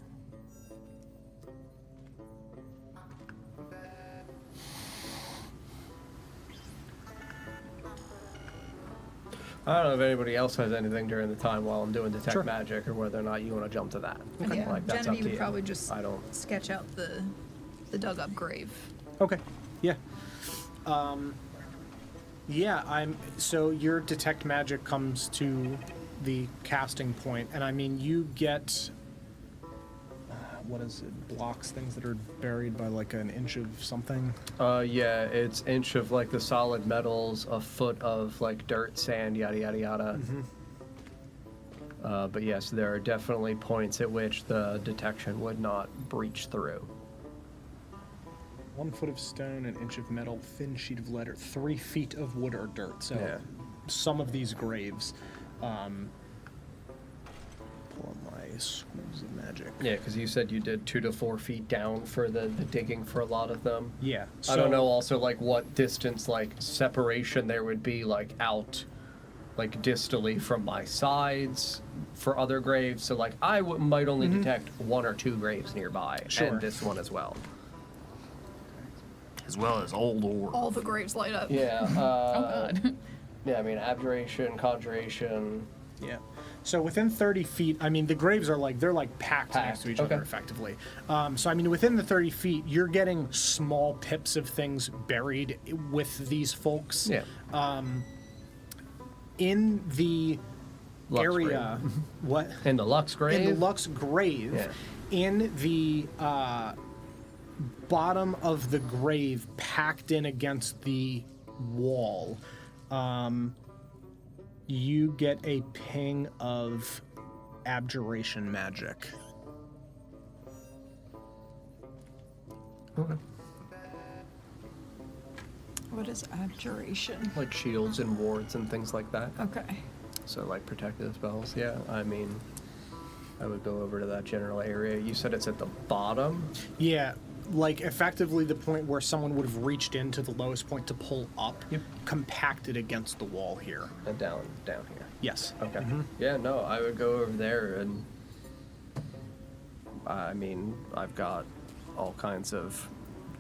Speaker 13: I don't know if anybody else has anything during the time while I'm doing Detect
Speaker 12: Sure.
Speaker 13: Magic, or whether or not you want to jump to that.
Speaker 10: Yeah,
Speaker 13: Like, that's up
Speaker 10: Genevieve
Speaker 13: to
Speaker 10: would
Speaker 13: you.
Speaker 10: probably just
Speaker 13: I don't.
Speaker 10: sketch out the dug up grave.
Speaker 12: Okay, yeah. So your Detect Magic comes to the casting point, and I mean, you get, what is it, blocks, things that are buried by like an inch of something?
Speaker 13: Yeah, it's inch of like the solid metals, a foot of like dirt, sand, yada yada yada. But yes, there are definitely points at which the detection would not breach through.
Speaker 12: 1 foot of stone, an inch of metal, thin sheet of letter, 3 feet of wood or dirt. So
Speaker 13: Yeah.
Speaker 12: some of these graves schools of magic.
Speaker 13: Yeah, because you said you did 2 to 4 feet down for the digging for a lot of them.
Speaker 12: Yeah.
Speaker 13: I don't know also like what distance like separation there would be like out like distally from my sides for other graves. So like I might only detect 1 or 2 graves nearby, and this one as well.
Speaker 7: As well as Old Orv.
Speaker 10: All the graves light up.
Speaker 13: Yeah.
Speaker 8: Oh god.
Speaker 13: Yeah, I mean abjuration, conjuration.
Speaker 12: Yeah. So within 30 feet, I mean, the graves are like, they're like packed next to each other effectively. So, I mean, within the 30 feet, you're getting small pips of things buried with these folks.
Speaker 13: Yeah.
Speaker 12: In the
Speaker 13: Lux
Speaker 12: area, what?
Speaker 13: In the Lux grave?
Speaker 12: In the Lux grave, in the bottom of the grave, packed in against the wall, you get a ping of abjuration magic.
Speaker 13: Okay.
Speaker 11: What is abjuration?
Speaker 13: Like shields and wards and things like that.
Speaker 11: Okay.
Speaker 13: So like protective spells. Yeah, I mean, I would go over to that general area. You said it's at the bottom?
Speaker 12: Yeah, like effectively the point where someone would have reached into the lowest point to pull up, compacted against the wall here.
Speaker 13: And down here.
Speaker 12: Yes.
Speaker 13: Okay. Yeah, no, I would go over there and I mean, I've got all kinds of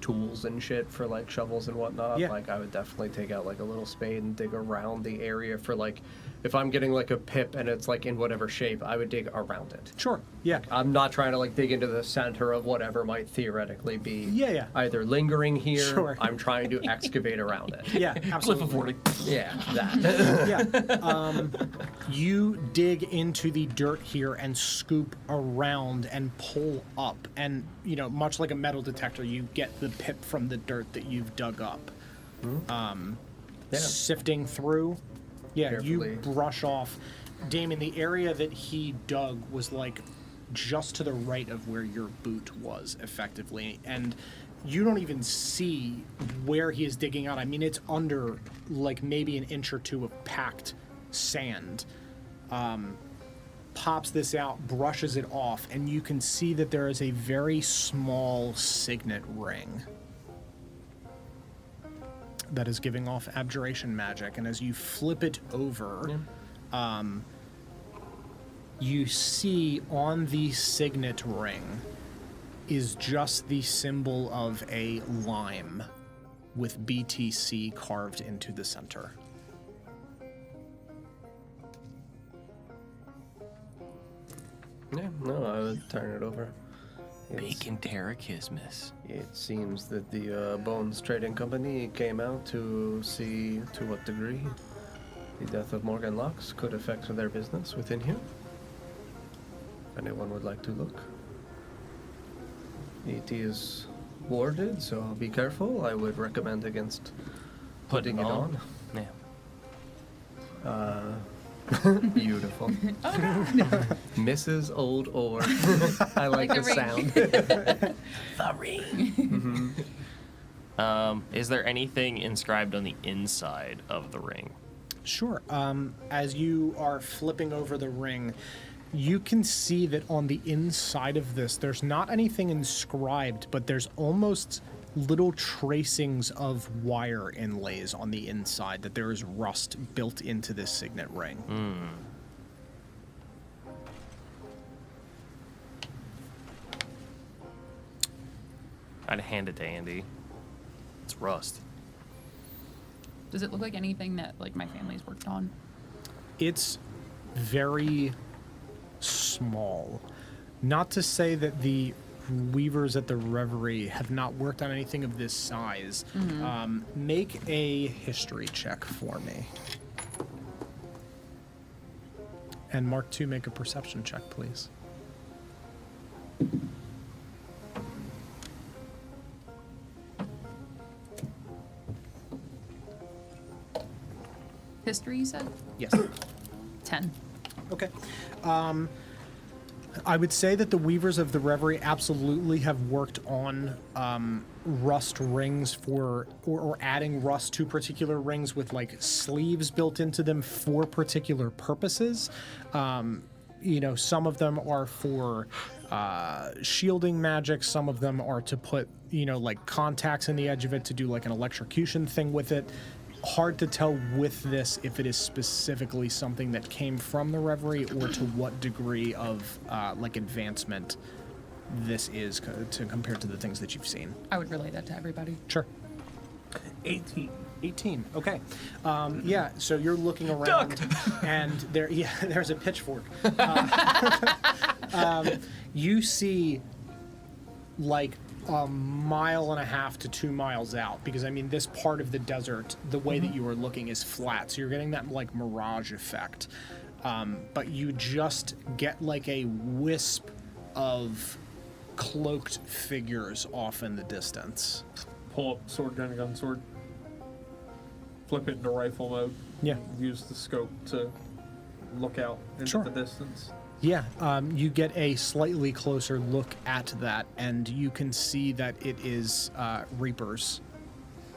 Speaker 13: tools and shit for like shovels and whatnot.
Speaker 12: Yeah.
Speaker 13: Like I would definitely take out like a little spade and dig around the area for like if I'm getting like a pip and it's like in whatever shape, I would dig around it.
Speaker 12: Sure. Yeah.
Speaker 13: I'm not trying to like dig into the center of whatever might theoretically be either lingering here.
Speaker 12: Sure.
Speaker 13: I'm trying to excavate around it.
Speaker 12: Yeah, absolutely.
Speaker 7: Cliff of Warning.
Speaker 13: Yeah, that.
Speaker 12: Yeah. You dig into the dirt here and scoop around and pull up. And, you know, much like a metal detector, you get the pip from the dirt that you've dug up. Sifting through. Yeah,
Speaker 13: Carefully.
Speaker 12: you brush off. Damon, the area that he dug was like just to the right of where your boot was, effectively. And you don't even see where he is digging out. I mean, it's under like maybe an inch or two of packed sand. Pops this out, brushes it off, and you can see that there is a very small signet ring that is giving off abjuration magic. And as you flip it over, you see on the signet ring is just the symbol of a lime with BTC carved into the center.
Speaker 13: Yeah, no, I would turn it over.
Speaker 7: Bacon Terrachismus.
Speaker 13: It seems that the Bones Trading Company came out to see to what degree the death of Morgan Lux could affect their business within here. If anyone would like to look. It is warded, so be careful. I would recommend against putting it on.
Speaker 7: Yeah.
Speaker 13: Beautiful. Mrs. Old Orv. I like the sound.
Speaker 7: The ring. Is there anything inscribed on the inside of the ring?
Speaker 12: Sure. As you are flipping over the ring, you can see that on the inside of this, there's not anything inscribed, but there's almost little tracings of wire inlays on the inside, that there is rust built into this signet ring.
Speaker 7: I'd hand it to Andy. It's rust.
Speaker 8: Does it look like anything that like my family's worked on?
Speaker 12: It's very small. Not to say that the weavers at the Reverie have not worked on anything of this size. Make a history check for me. And Mark II, make a perception check, please.
Speaker 8: History, you said?
Speaker 12: Yes.
Speaker 8: 10.
Speaker 12: Okay. I would say that the weavers of the Reverie absolutely have worked on rust rings or adding rust to particular rings with like sleeves built into them for particular purposes. some of them are for shielding magic. Some of them are to put, like contacts in the edge of it to do like an electrocution thing with it. Hard to tell with this if it is specifically something that came from the Reverie or to what degree of like advancement this is compared to the things that you've seen.
Speaker 8: I would relay that to everybody.
Speaker 12: Sure.
Speaker 9: 18.
Speaker 12: 18. Okay. Yeah. So you're looking around, and there's a pitchfork. You see, like, 1.5 miles to 2 miles out, because I mean, this part of the desert, the way that you are looking is flat, so you're getting that like mirage effect. But you just get like a wisp of cloaked figures off in the distance.
Speaker 9: Pull up sword, gun, sword. Flip it into rifle mode.
Speaker 12: Yeah.
Speaker 9: Use the scope to look out into the distance.
Speaker 12: Yeah, you get a slightly closer look at that, and you can see that it is Reapers,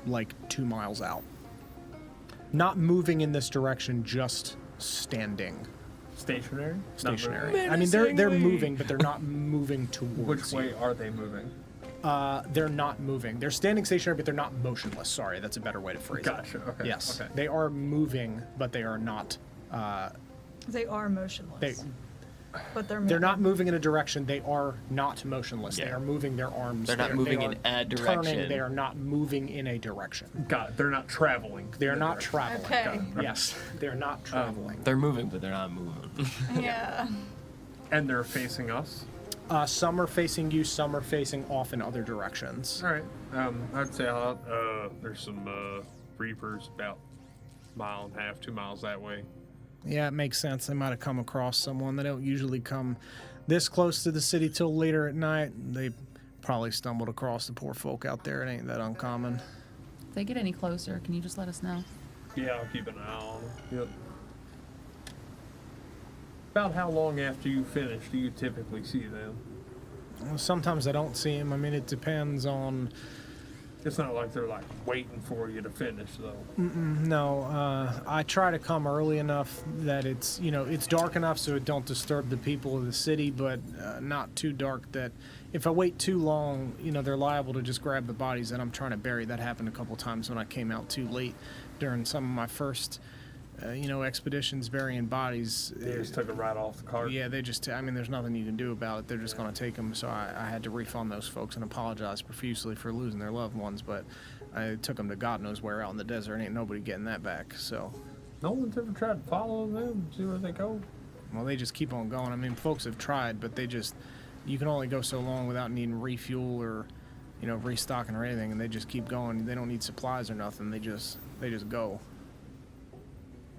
Speaker 12: like 2 miles out. Not moving in this direction, just standing.
Speaker 9: Stationary?
Speaker 12: Stationary. I mean, they're moving, but they're not moving towards
Speaker 9: Which way are they moving?
Speaker 12: They're not moving. They're standing stationary, but they're not motionless. Sorry, that's a better way to phrase it.
Speaker 9: Gotcha. Okay.
Speaker 12: Yes,
Speaker 9: Okay.
Speaker 12: they are moving, but they are not.
Speaker 11: They are motionless. But they're
Speaker 12: not moving in a direction. They are not motionless.
Speaker 7: Yeah.
Speaker 12: They are moving their arms.
Speaker 7: They're not moving in a direction.
Speaker 12: Turning. They are not moving in a direction.
Speaker 9: Got it. They're not traveling.
Speaker 12: They are not traveling.
Speaker 11: Okay.
Speaker 12: Yes, they're not traveling.
Speaker 7: They're moving, but they're not moving.
Speaker 11: Yeah.
Speaker 9: And they're facing us.
Speaker 12: Some are facing you. Some are facing off in other directions.
Speaker 9: All right. I'd say there's some Reapers about 1.5 miles, 2 miles that way.
Speaker 12: Yeah, it makes sense. They might have come across someone. They don't usually come this close to the city till later at night. They probably stumbled across the poor folk out there. It ain't that uncommon.
Speaker 8: If they get any closer, can you just let us know?
Speaker 9: Yeah, I'll keep an eye on them. Yep. About how long after you finish do you typically see them?
Speaker 12: Well, sometimes I don't see them. I mean, it depends on...
Speaker 9: It's not like they're like waiting for you to finish, though.
Speaker 12: No, I try to come early enough that it's dark enough so it don't disturb the people of the city, but not too dark that if I wait too long, they're liable to just grab the bodies that I'm trying to bury. That happened a couple times when I came out too late during some of my first, expeditions burying bodies.
Speaker 9: They just took it right off the cart.
Speaker 12: Yeah, there's nothing you can do about it. They're just going to take them. So I had to refund those folks and apologize profusely for losing their loved ones. But I took them to God knows where out in the desert. Ain't nobody getting that back. So
Speaker 9: no one's ever tried to follow them, see where they go?
Speaker 12: Well, they just keep on going. I mean, folks have tried, but you can only go so long without needing refuel or, restocking or anything. And they just keep going. They don't need supplies or nothing. They just go.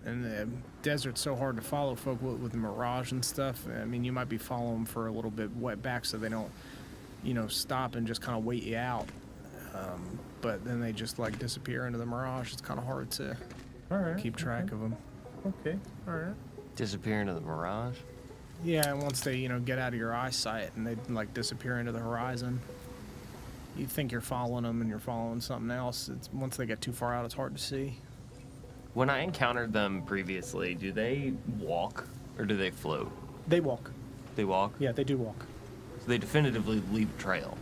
Speaker 12: And the desert's so hard to follow folk with the mirage and stuff. I mean, you might be following them for a little bit wet back so they don't, stop and just kind of wait you out. But then they just like disappear into the mirage. It's kind of hard to keep track of them.
Speaker 9: Okay, all right.
Speaker 7: Disappear into the mirage?
Speaker 12: Yeah, and once they, get out of your eyesight and they like disappear into the horizon, you think you're following them and you're following something else. Once they get too far out, it's hard to see.
Speaker 7: When I encountered them previously, do they walk or do they float?
Speaker 12: They walk.
Speaker 7: They walk?
Speaker 12: Yeah, they do walk.
Speaker 7: So they definitively leave a trail.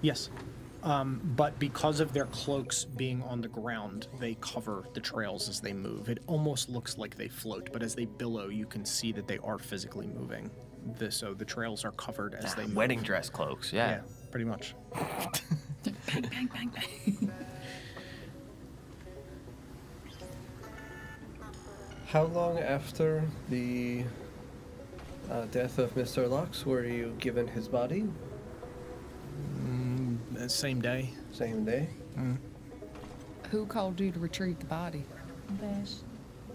Speaker 12: Yes. But because of their cloaks being on the ground, they cover the trails as they move. It almost looks like they float, but as they billow, you can see that they are physically moving. So the trails are covered as they move.
Speaker 7: Wedding dress cloaks, yeah.
Speaker 12: Pretty much.
Speaker 8: Bang, bang, bang, bang.
Speaker 13: How long after the death of Mr. Lux were you given his body?
Speaker 12: Same day.
Speaker 13: Same day?
Speaker 8: Who called you to retrieve the body?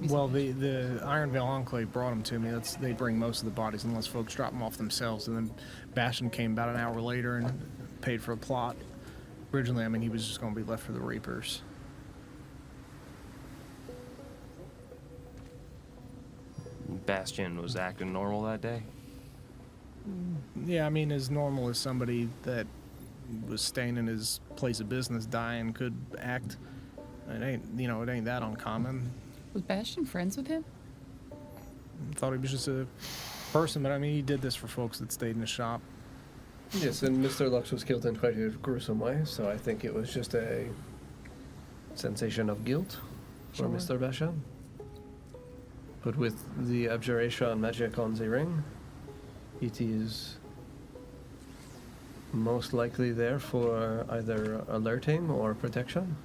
Speaker 12: Well, the Iron Veil Enclave brought them to me. They bring most of the bodies unless folks drop them off themselves. And then Bastion came about an hour later and paid for a plot. Originally, he was just going to be left for the Reapers.
Speaker 7: Bastion was acting normal that day?
Speaker 12: Yeah, as normal as somebody that was staying in his place of business dying could act. It ain't that uncommon.
Speaker 8: Was Bastion friends with him?
Speaker 12: Thought he was just a person, but I mean, he did this for folks that stayed in the shop.
Speaker 13: Yes, and Mr. Lux was killed in quite a gruesome way, so I think it was just a sensation of guilt for Mr. Basham. But with the abjuration magic on the ring, it is most likely there for either alerting or protection.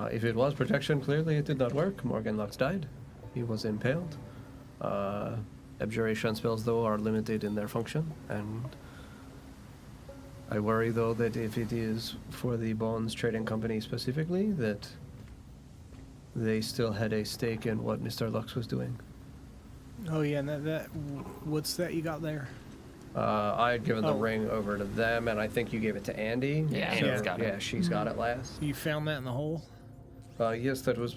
Speaker 13: If it was protection, clearly it did not work. Morgan Lux died. He was impaled. Abjuration spells, though, are limited in their function, and I worry, though, that if it is for the Bones Trading Company specifically, that they still had a stake in what Mr. Lux was doing.
Speaker 12: Oh yeah, and that what's that you got there?
Speaker 13: I had given the ring over to them, and I think you gave it to Andy.
Speaker 7: Yeah, Andy's got it.
Speaker 13: Yeah, she's got it last.
Speaker 12: You found that in the hole?
Speaker 13: Yes, that was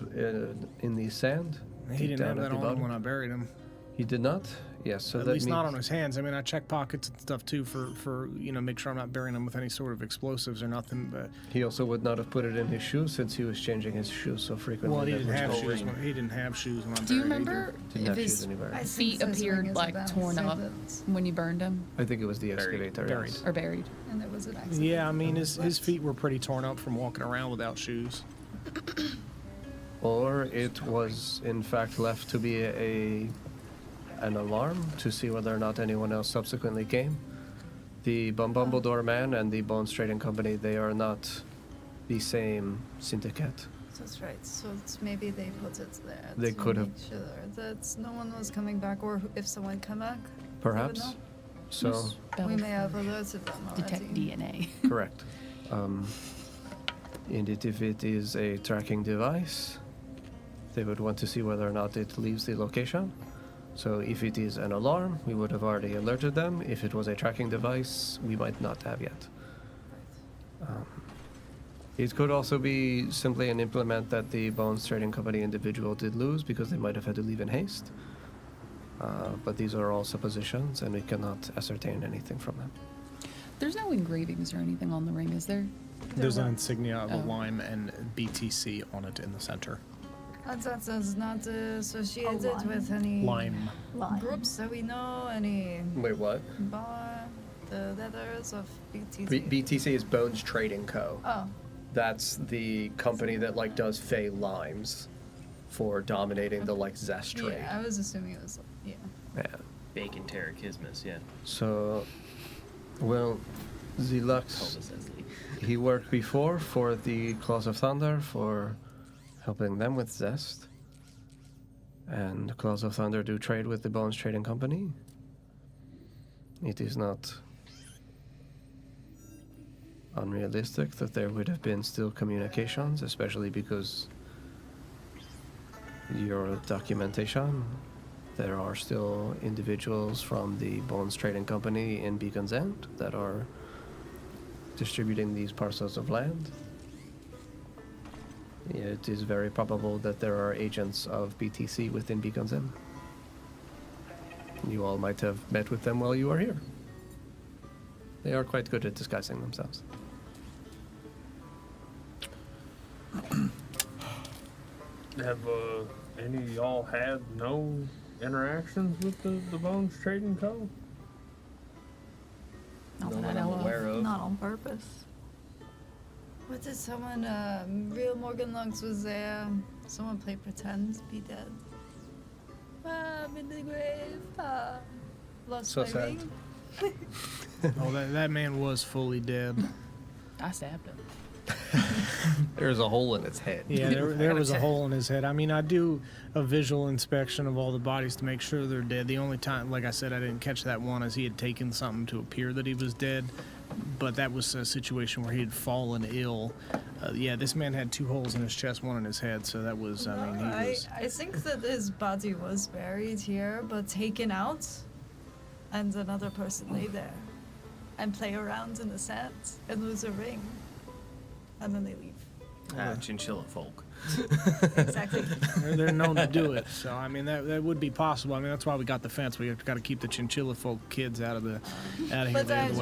Speaker 13: in the sand.
Speaker 12: He
Speaker 13: deep
Speaker 12: didn't
Speaker 13: down
Speaker 12: have
Speaker 13: at
Speaker 12: that
Speaker 13: the
Speaker 12: on him
Speaker 13: bottom.
Speaker 12: when I buried him.
Speaker 13: He did not? Yes, so
Speaker 12: At
Speaker 13: that
Speaker 12: least not on
Speaker 13: means-
Speaker 12: his hands. I mean, I check pockets and stuff too for make sure I'm not burying him with any sort of explosives or nothing. But
Speaker 13: He also would not have put it in his shoes since he was changing his shoes so frequently.
Speaker 12: well, he
Speaker 13: that
Speaker 12: didn't
Speaker 13: was
Speaker 12: have
Speaker 13: no
Speaker 12: shoes.
Speaker 13: ring.
Speaker 12: He didn't have shoes when I buried
Speaker 8: Do you
Speaker 12: him either.
Speaker 8: remember
Speaker 13: Didn't
Speaker 8: if
Speaker 13: have
Speaker 8: his
Speaker 13: shoes anywhere.
Speaker 8: feet appeared like torn up when you burned him
Speaker 13: I think it was the excavator.
Speaker 12: Buried.
Speaker 13: yes.
Speaker 8: or buried?
Speaker 11: And there was an accident.
Speaker 12: Yeah, I mean, his feet were pretty torn up from walking around without shoes.
Speaker 13: Or it was in fact left to be an alarm to see whether or not anyone else subsequently came. The Bumbledore Man and the Bones Trading Company, they are not the same syndicate.
Speaker 11: That's right. So it's maybe they put it there.
Speaker 13: They
Speaker 11: to
Speaker 13: could have-
Speaker 11: make sure that no one was coming back, or if someone come back. they would
Speaker 13: Perhaps.
Speaker 11: know.
Speaker 13: So,
Speaker 11: We may have alerted them already.
Speaker 8: Detect DNA.
Speaker 13: correct. And if it is a tracking device, they would want to see whether or not it leaves the location. So if it is an alarm, we would have already alerted them. If it was a tracking device, we might not have yet. It could also be simply an implement that the Bones Trading Company individual did lose because they might have had to leave in haste. But these are all suppositions, and we cannot ascertain anything from them.
Speaker 8: There's no engravings or anything on the ring, is there?
Speaker 12: There's an insignia of a
Speaker 8: Oh.
Speaker 12: lime and BTC on it in the center.
Speaker 11: And that is not associated with any
Speaker 12: Lime.
Speaker 11: groups that we know, any
Speaker 13: Wait, what?
Speaker 11: bar, the letters of BTC.
Speaker 13: BTC is Bones Trading Co.
Speaker 11: Oh,
Speaker 13: That's the company that does Fey limes for dominating the zest trade.
Speaker 11: yeah, I was assuming it was, yeah.
Speaker 13: Yeah.
Speaker 7: Bacon Terrachismus, yeah.
Speaker 13: So, well, the Lux,
Speaker 7: Told us as the-
Speaker 13: he worked before for the Claws of Thunder for helping them with zest. And the Claws of Thunder do trade with the Bones Trading Company. It is not unrealistic that there would have been still communications, especially because your documentation, there are still individuals from the Bones Trading Company in Beacon's End that are distributing these parcels of land. It is very probable that there are agents of BTC within Beacon's End. You all might have met with them while you were here. They are quite good at disguising themselves.
Speaker 9: Have any of y'all had no interactions with the Bones Trading Co?
Speaker 8: Not
Speaker 7: No
Speaker 8: that I
Speaker 7: one
Speaker 8: know
Speaker 7: I'm
Speaker 8: of.
Speaker 7: aware of.
Speaker 11: Not on purpose. What did someone, real Morgan Lungs was there. Someone played pretend, be dead. I'm in the grave. Lost
Speaker 13: So
Speaker 11: my
Speaker 13: sad.
Speaker 11: ring.
Speaker 12: Oh, that man was fully dead.
Speaker 8: I stabbed him.
Speaker 13: There's a hole in its head.
Speaker 12: Yeah, there was a hole in his head. I mean, I do a visual inspection of all the bodies to make sure they're dead. The only time, like I said, I didn't catch that one is he had taken something to appear that he was dead. But that was a situation where he had fallen ill. Yeah, this man had 2 holes in his chest, 1 in his head. So that was, I mean, he was.
Speaker 11: I think that his body was buried here, but taken out, and another person lay there, and play around in the sand and lose a ring, and then they leave.
Speaker 7: Chinchilla folk.
Speaker 11: Exactly.
Speaker 12: They're known to do it. So, I mean, that would be possible. I mean, that's why we got the fence. We got to keep the chinchilla folk kids out of here.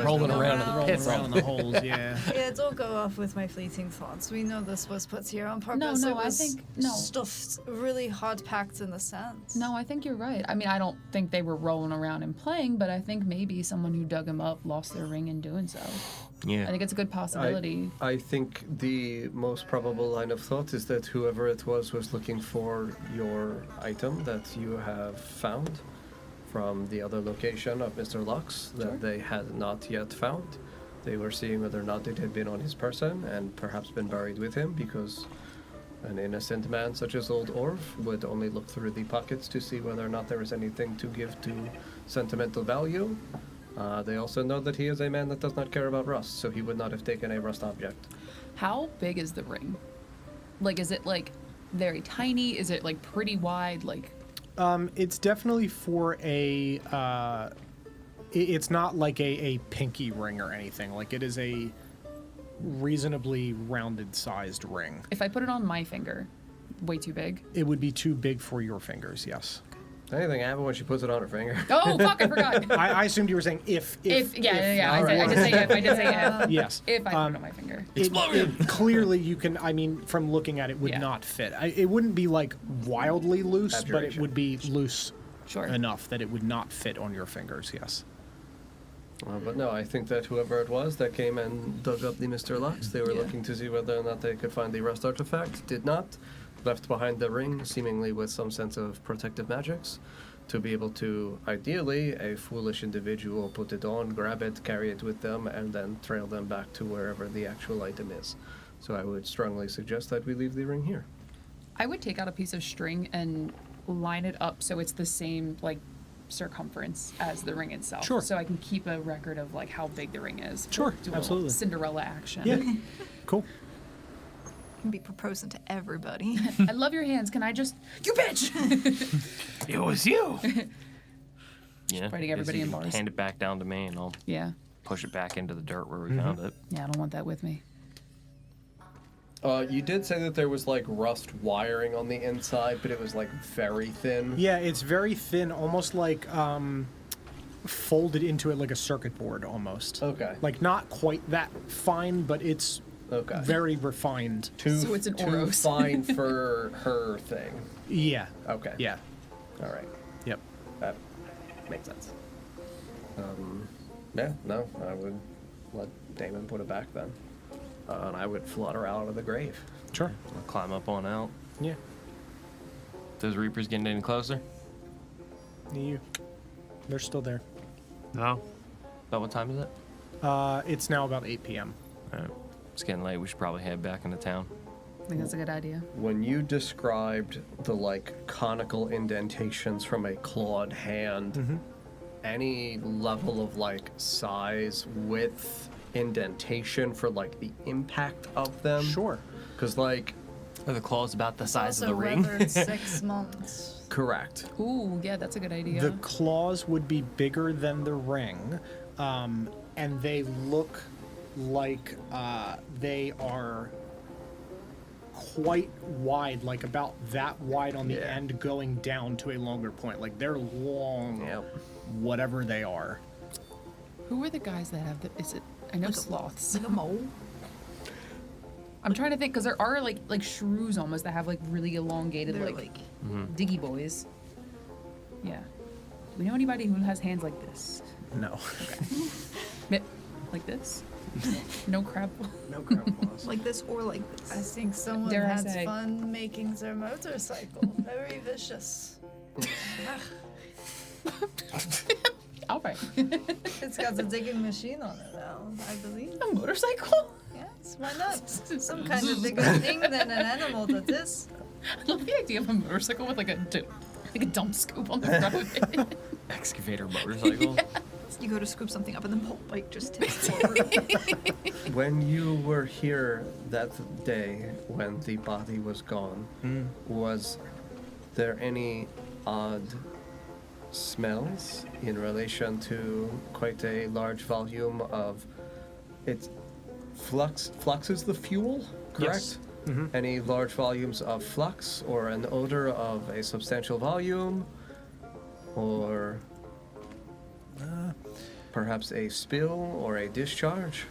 Speaker 7: Rolling around in the pits.
Speaker 12: Rolling around in the holes, yeah.
Speaker 11: Yeah, don't go off with my fleeting thoughts. We know this was put here on purpose.
Speaker 8: No,
Speaker 11: It
Speaker 8: I
Speaker 11: was
Speaker 8: think no.
Speaker 11: stuffed really hard packed in the sand.
Speaker 8: No, I think you're right. I mean, I don't think they were rolling around and playing, but I think maybe someone who dug him up lost their ring in doing so.
Speaker 7: Yeah.
Speaker 8: I think it's a good possibility.
Speaker 13: I think the most probable line of thought is that whoever it was looking for your item that you have found from the other location of Mr. Lux that they had not yet found. They were seeing whether or not it had been on his person and perhaps been buried with him, because an innocent man such as Old Orv would only look through the pockets to see whether or not there was anything to give to sentimental value. They also know that he is a man that does not care about rust, so he would not have taken a rust object.
Speaker 8: How big is the ring? Like, is it like very tiny? Is it like pretty wide? Like,
Speaker 12: it's definitely for a. It's not like a pinky ring or anything. Like, it is a reasonably rounded sized ring.
Speaker 8: if I put it on my finger, way too big.
Speaker 12: It would be too big for your fingers. Yes.
Speaker 13: Anything happen when she puts it on her finger?
Speaker 8: Oh fuck! I forgot.
Speaker 12: I assumed you were saying if.
Speaker 8: Yeah. I did say if. I did say if.
Speaker 12: Yes.
Speaker 8: If I put it on my finger.
Speaker 12: It clearly, you can. I mean, from looking at it, would not fit. It wouldn't be like wildly loose, but it would be loose enough that it would not fit on your fingers. Yes.
Speaker 13: But no, I think that whoever it was that came and dug up the Mr. Lux, they were looking to see whether or not they could find the rust artifact. Did not. Left behind the ring, seemingly with some sense of protective magics, to be able to, ideally, a foolish individual put it on, grab it, carry it with them, and then trail them back to wherever the actual item is. So I would strongly suggest that we leave the ring here.
Speaker 8: I would take out a piece of string and line it up so it's the same like circumference as the ring itself.
Speaker 12: Sure.
Speaker 8: So I can keep a record of like how big the ring is.
Speaker 12: Sure,
Speaker 8: Do a little
Speaker 12: absolutely.
Speaker 8: Cinderella action.
Speaker 12: Yeah. Cool.
Speaker 10: Can be proposing to everybody.
Speaker 8: I love your hands. Can I just? You bitch!
Speaker 7: It was you. Yeah.
Speaker 8: fighting everybody
Speaker 7: guess
Speaker 8: in
Speaker 7: you can
Speaker 8: bars.
Speaker 7: Hand it back down to me, and I'll push it back into the dirt where we found it.
Speaker 8: Yeah, I don't want that with me.
Speaker 13: You did say that there was like rust wiring on the inside, but it was like very thin.
Speaker 12: Yeah, it's very thin, almost like folded into it like a circuit board almost.
Speaker 13: Okay.
Speaker 12: Like not quite that fine, but it's very refined.
Speaker 8: So it's an
Speaker 13: too
Speaker 8: Oros.
Speaker 13: fine for her thing.
Speaker 12: Yeah.
Speaker 13: Okay.
Speaker 12: Yeah.
Speaker 13: All right.
Speaker 12: Yep.
Speaker 13: That makes sense. Yeah, no, I would let Damon put it back then. And I would flutter out of the grave.
Speaker 12: Sure.
Speaker 7: I'll climb up on out.
Speaker 12: Yeah.
Speaker 7: Those Reapers getting any closer?
Speaker 12: They're still there.
Speaker 9: No.
Speaker 7: About what time is it?
Speaker 12: It's now about 8 p.m.
Speaker 7: Alright. It's getting late. We should probably head back into town.
Speaker 8: I think that's a good idea.
Speaker 13: When you described the like conical indentations from a clawed hand, any level of like size, width, indentation for like the impact of them?
Speaker 12: Sure.
Speaker 13: Because like...
Speaker 7: Are the claws about the size of the
Speaker 11: Also
Speaker 7: ring?
Speaker 11: weathered 6 months.
Speaker 13: Correct.
Speaker 8: Ooh, yeah, that's a good idea.
Speaker 12: The claws would be bigger than the ring, and they look like they are quite wide, like about that wide on the end, going down to a longer point. Like they're long, whatever they are.
Speaker 8: Who are the guys that have the? Is it? I know
Speaker 10: Like a-
Speaker 8: sloths.
Speaker 10: Like a mole.
Speaker 8: I'm trying to think because there are like shrews almost that have like really elongated
Speaker 10: They're
Speaker 8: like diggy boys. Yeah. Do we know anybody who has hands like this?
Speaker 12: No.
Speaker 8: Like this? No crab.
Speaker 12: No crab claws.
Speaker 10: Like this or like this.
Speaker 11: I think someone
Speaker 8: Dare I
Speaker 11: had
Speaker 8: say.
Speaker 11: fun making their motorcycle. Very vicious.
Speaker 8: All right.
Speaker 11: It's got a digging machine on it now, I believe.
Speaker 8: A motorcycle?
Speaker 11: Yes, why not? Some kind of bigger thing than an animal that is.
Speaker 8: I love the idea of a motorcycle with like a dump scoop on the front of it.
Speaker 7: Excavator motorcycle.
Speaker 10: You go to scoop something up and the whole bike just tips forward.
Speaker 13: When you were here that day when the body was gone, was there any odd smells in relation to quite a large volume of flux is the fuel, correct?
Speaker 12: Yes.
Speaker 13: Any large volumes of flux or an odor of a substantial volume, or perhaps a spill or a discharge,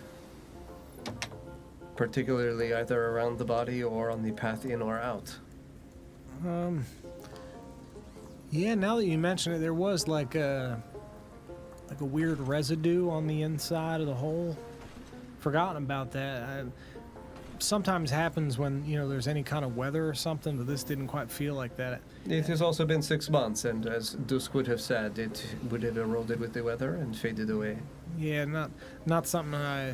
Speaker 13: particularly either around the body or on the path in or out?
Speaker 12: Yeah, now that you mention it, there was like a weird residue on the inside of the hole. Forgotten about that. Sometimes happens when, there's any kind of weather or something, but this didn't quite feel like that.
Speaker 13: It has also been 6 months, and as Dusk would have said, it would have eroded with the weather and faded away.
Speaker 12: Yeah, not something I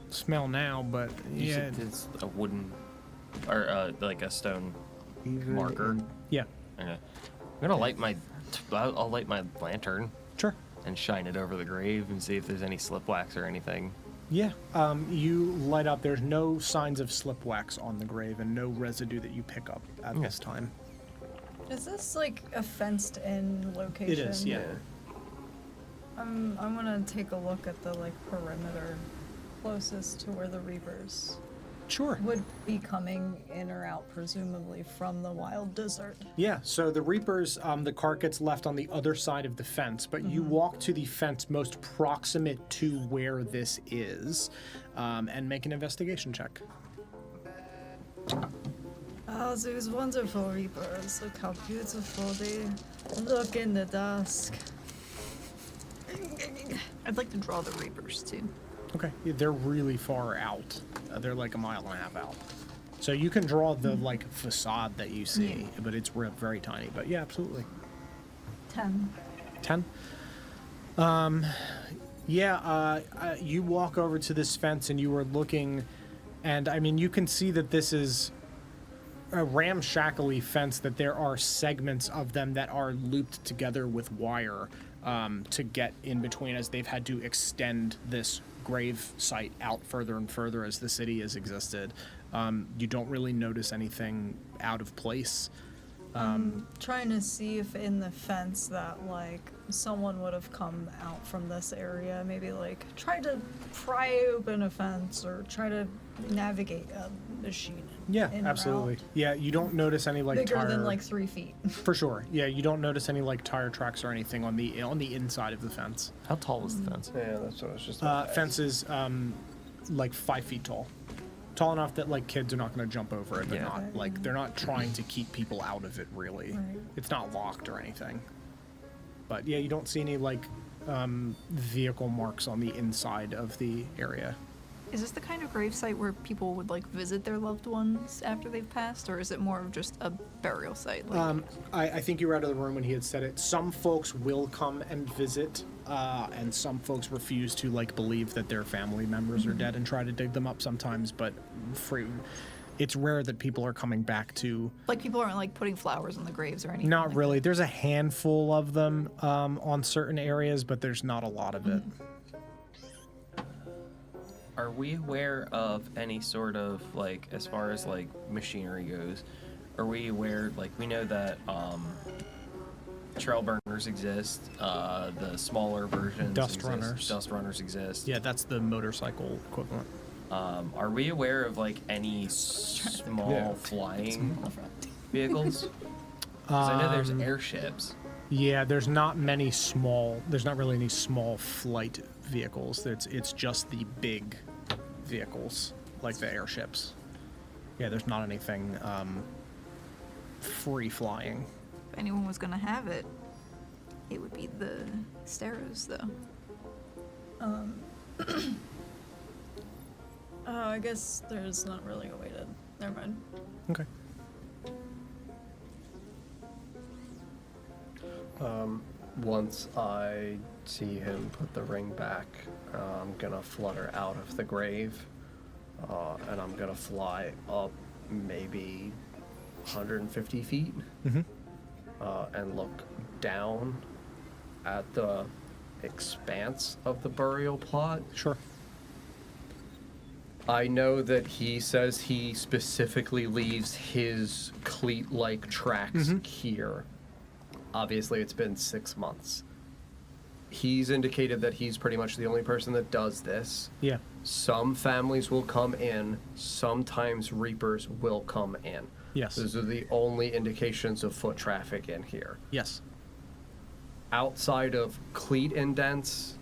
Speaker 12: smell now, but yeah.
Speaker 7: It's a wooden, or like a stone marker.
Speaker 12: Yeah.
Speaker 7: Okay. I'm gonna light my, I'll light my lantern.
Speaker 12: Sure.
Speaker 7: And shine it over the grave and see if there's any slip wax or anything.
Speaker 12: Yeah, you light up. There's no signs of slip wax on the grave and no residue that you pick up at this time.
Speaker 11: Is this like a fenced-in location?
Speaker 12: It is, yeah.
Speaker 11: I'm gonna take a look at the perimeter closest to where the Reapers would be coming in or out, presumably from the wild desert.
Speaker 12: Yeah, so the Reapers, the cart gets left on the other side of the fence, but you walk to the fence most proximate to where this is, and make an investigation check.
Speaker 11: Oh, those wonderful Reapers. Look how beautiful they look in the dusk.
Speaker 10: I'd like to draw the Reapers, too.
Speaker 12: Okay, yeah, they're really far out. They're like a mile and a half out. So you can draw the facade that you see, but it's very tiny. But yeah, absolutely.
Speaker 11: 10.
Speaker 12: 10? You walk over to this fence and you are looking, and I mean, you can see that this is a ramshackly fence, that there are segments of them that are looped together with wire to get in between, as they've had to extend this grave site out further and further as the city has existed. You don't really notice anything out of place.
Speaker 11: Trying to see if in the fence that someone would have come out from this area, maybe try to pry open a fence or try to navigate a machine.
Speaker 12: Yeah, absolutely. Yeah, you don't notice any
Speaker 11: bigger
Speaker 12: tire,
Speaker 11: than 3 feet.
Speaker 12: For sure. Yeah, you don't notice any tire tracks or anything on the inside of the fence.
Speaker 7: How tall is the fence?
Speaker 13: Yeah, that's what I was just.
Speaker 12: Fence is 5 feet tall. Tall enough that kids are not going to jump over it, but not they're not trying to keep people out of it really.
Speaker 11: Right.
Speaker 12: It's not locked or anything. But yeah, you don't see any vehicle marks on the inside of the area.
Speaker 10: Is this the kind of gravesite where people would visit their loved ones after they've passed, or is it more of just a burial site?
Speaker 12: I think you were out of the room when he had said it. Some folks will come and visit, and some folks refuse to believe that their family members are dead and try to dig them up sometimes. But it's rare that people are coming back to.
Speaker 10: People aren't putting flowers on the graves or anything.
Speaker 12: Not really. There's a handful of them on certain areas, but there's not a lot of it.
Speaker 7: Are we aware of any sort of as far as machinery goes? Are we aware we know that trail burners exist, the smaller versions
Speaker 12: Dust runners.
Speaker 7: Dust runners exist.
Speaker 12: Yeah, that's the motorcycle equivalent.
Speaker 7: Are we aware of any small flying vehicles? 'Cause I know there's airships.
Speaker 12: Yeah, there's not really any small flight vehicles. It's just the big vehicles, like the airships. Yeah, there's not anything free flying.
Speaker 10: If anyone was going to have it, it would be the Steros, though.
Speaker 11: I guess there's not really a way to. Never mind.
Speaker 12: Okay.
Speaker 13: Once I see him put the ring back, I'm gonna flutter out of the grave, and I'm gonna fly up maybe 150 feet, and look down at the expanse of the burial plot.
Speaker 12: Sure.
Speaker 13: I know that he says he specifically leaves his cleat-like tracks here. Obviously, it's been 6 months. he's indicated that he's pretty much the only person that does this.
Speaker 12: Yeah.
Speaker 13: Some families will come in. Sometimes reapers will come in.
Speaker 12: Yes.
Speaker 13: Those are the only indications of foot traffic in here.
Speaker 12: Yes.
Speaker 13: Outside of cleat indents,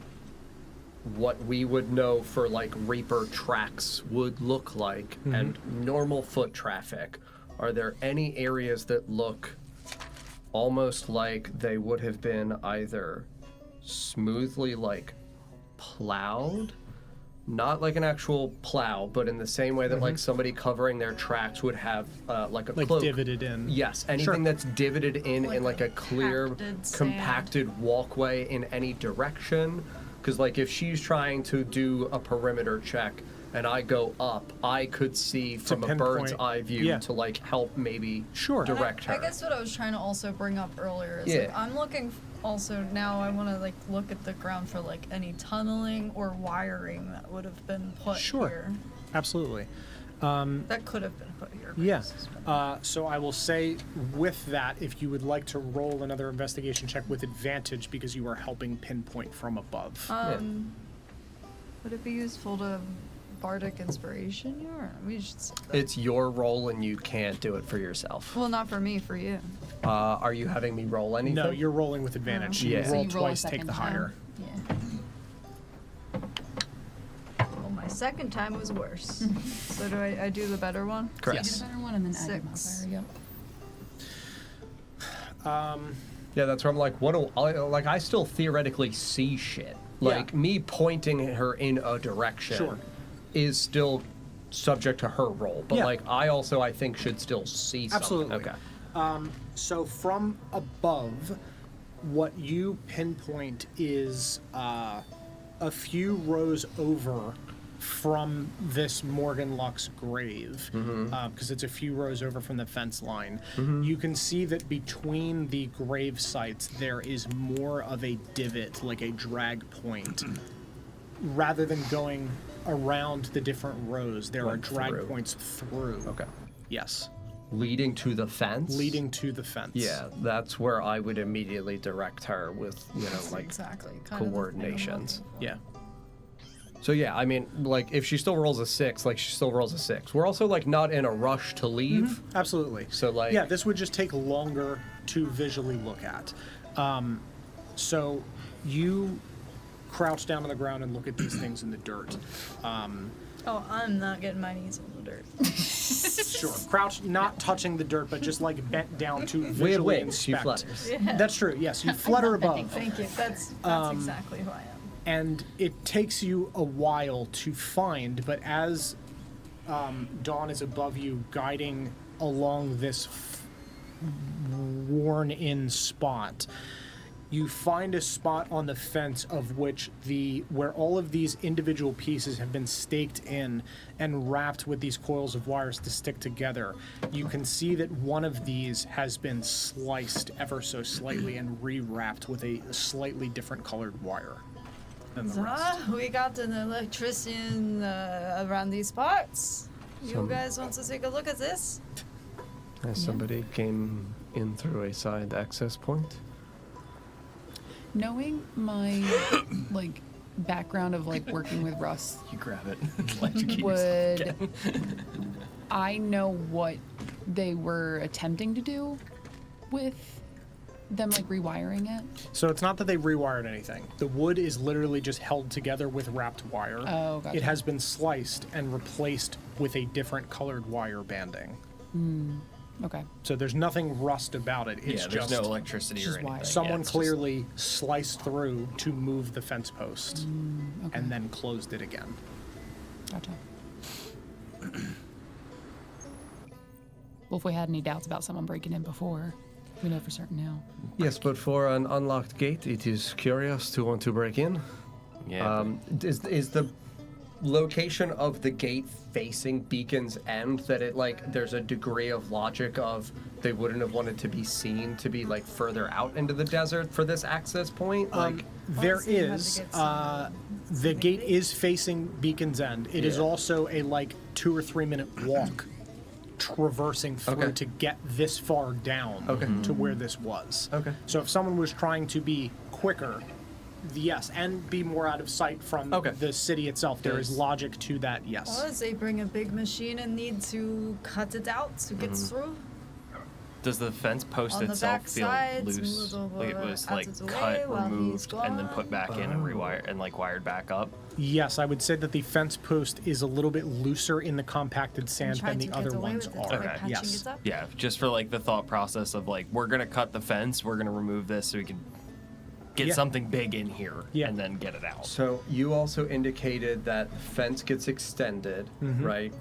Speaker 13: what we would know for like reaper tracks would look like, and normal foot traffic, are there any areas that look almost like they would have been either smoothly like plowed, not like an actual plow, but in the same way that like somebody covering their tracks would have like a cloak
Speaker 12: divoted in?
Speaker 13: Yes, anything that's divoted in like a clear compacted walkway in any direction. Because, like, if she's trying to do a perimeter check and I go up, I could see from a bird's eye view to, like, help maybe direct her.
Speaker 10: I guess what I was trying to also bring up earlier is, like, I'm looking also now I want to, like, look at the ground for, like, any tunneling or wiring that would have been put here.
Speaker 12: Absolutely.
Speaker 10: That could have been put here.
Speaker 12: Yeah. So I will say with that, if you would like to roll another investigation check with advantage because you are helping pinpoint from above.
Speaker 10: Would it be useful to bardic inspiration you, or we should say that?
Speaker 13: It's your roll and you can't do it for yourself.
Speaker 10: Well, not for me, for you.
Speaker 13: Are you having me roll anything?
Speaker 12: No, you're rolling with advantage. You roll twice, take the higher.
Speaker 10: Yeah. Well, my second time was worse. So do I do the better one?
Speaker 13: Correct.
Speaker 8: So you get a better one and then add your
Speaker 10: 6.
Speaker 8: modifier. Yep.
Speaker 13: Yeah, that's where I'm like, what do I still theoretically see shit. Like, me pointing her in a direction is still subject to her roll. But, like, I think should still see something.
Speaker 12: Absolutely.
Speaker 13: Okay.
Speaker 12: So from above, what you pinpoint is a few rows over from this Morgan Luck's grave, because it's a few rows over from the fence line. You can see that between the grave sites there is more of a divot, like a drag point. Rather than going around the different rows, there are drag points through.
Speaker 13: Okay.
Speaker 12: Yes.
Speaker 13: Leading to the fence?
Speaker 12: Leading to the fence.
Speaker 13: Yeah, that's where I would immediately direct her with, like, coordinations.
Speaker 12: Yeah.
Speaker 13: So yeah, I mean, like, if she still rolls a 6, like, she still rolls a 6. We're also, like, not in a rush to leave.
Speaker 12: Absolutely.
Speaker 13: So, like...
Speaker 12: Yeah, this would just take longer to visually look at. So you crouch down on the ground and look at these things in the dirt.
Speaker 10: Oh, I'm not getting my knees in the dirt.
Speaker 12: Sure. Crouch, not touching the dirt, but just, like, bent down to visually
Speaker 13: We have wings. She
Speaker 12: inspect.
Speaker 13: flutters.
Speaker 10: Yeah.
Speaker 12: That's true, yes. You flutter above.
Speaker 10: Thank you. That's exactly who I am.
Speaker 12: And it takes you a while to find, but as Dawn is above you, guiding along this worn-in spot, you find a spot on the fence of which where all of these individual pieces have been staked in and wrapped with these coils of wires to stick together. You can see that one of these has been sliced ever so slightly and rewrapped with a slightly different colored wire.
Speaker 10: We got an electrician around these parts. You guys want to take a look at this?
Speaker 13: Somebody came in through a side access point?
Speaker 8: Knowing my like background of like working with Russ,
Speaker 7: you grab it.
Speaker 8: Would I know what they were attempting to do with them, like rewiring it?
Speaker 12: So it's not that they rewired anything. The wood is literally just held together with wrapped wire.
Speaker 8: Oh, gotcha.
Speaker 12: It has been sliced and replaced with a different colored wire banding.
Speaker 8: Okay.
Speaker 12: So there's nothing rust about it. It's
Speaker 7: there's
Speaker 12: just
Speaker 7: no electricity or anything.
Speaker 12: Someone clearly sliced through to move the fence post and then closed it again.
Speaker 8: Gotcha. Well, if we had any doubts about someone breaking in before, we know for certain now.
Speaker 13: Yes, but for an unlocked gate, it is curious to want to break in.
Speaker 7: Yeah.
Speaker 13: Is the location of the gate facing Beacon's End that it, like, there's a degree of logic of they wouldn't have wanted to be seen to be, like, further out into the desert for this access point? Like,
Speaker 12: there is. The gate is facing Beacon's End. It is also a, like, 2 or 3 minute walk traversing through to get this far down to where this was.
Speaker 13: Okay.
Speaker 12: So if someone was trying to be quicker, Yes, and be more out of sight from the city itself. There is logic to that, yes.
Speaker 10: Or if they bring a big machine and need to cut it out to get through.
Speaker 7: Does the fence post
Speaker 10: On the
Speaker 7: itself
Speaker 10: back
Speaker 7: feel
Speaker 10: side,
Speaker 7: loose?
Speaker 10: smooth over,
Speaker 7: Like it was
Speaker 10: out
Speaker 7: like
Speaker 10: of the
Speaker 7: cut,
Speaker 10: way while
Speaker 7: removed,
Speaker 10: he's
Speaker 7: and then put back in and
Speaker 10: gone.
Speaker 7: rewired and like wired back up?
Speaker 12: Yes, I would say that the fence post is a little bit looser in the compacted sand than
Speaker 10: trying
Speaker 12: the
Speaker 10: to get
Speaker 12: other
Speaker 10: away
Speaker 12: ones
Speaker 10: with it
Speaker 12: are.
Speaker 10: by patching
Speaker 12: Yes.
Speaker 10: it up?
Speaker 7: Yeah, just for like the thought process of like, we're gonna cut the fence, we're gonna remove this so we can get
Speaker 13: Yeah.
Speaker 7: something big in here and then get it out.
Speaker 13: So you also indicated that the fence gets extended, right?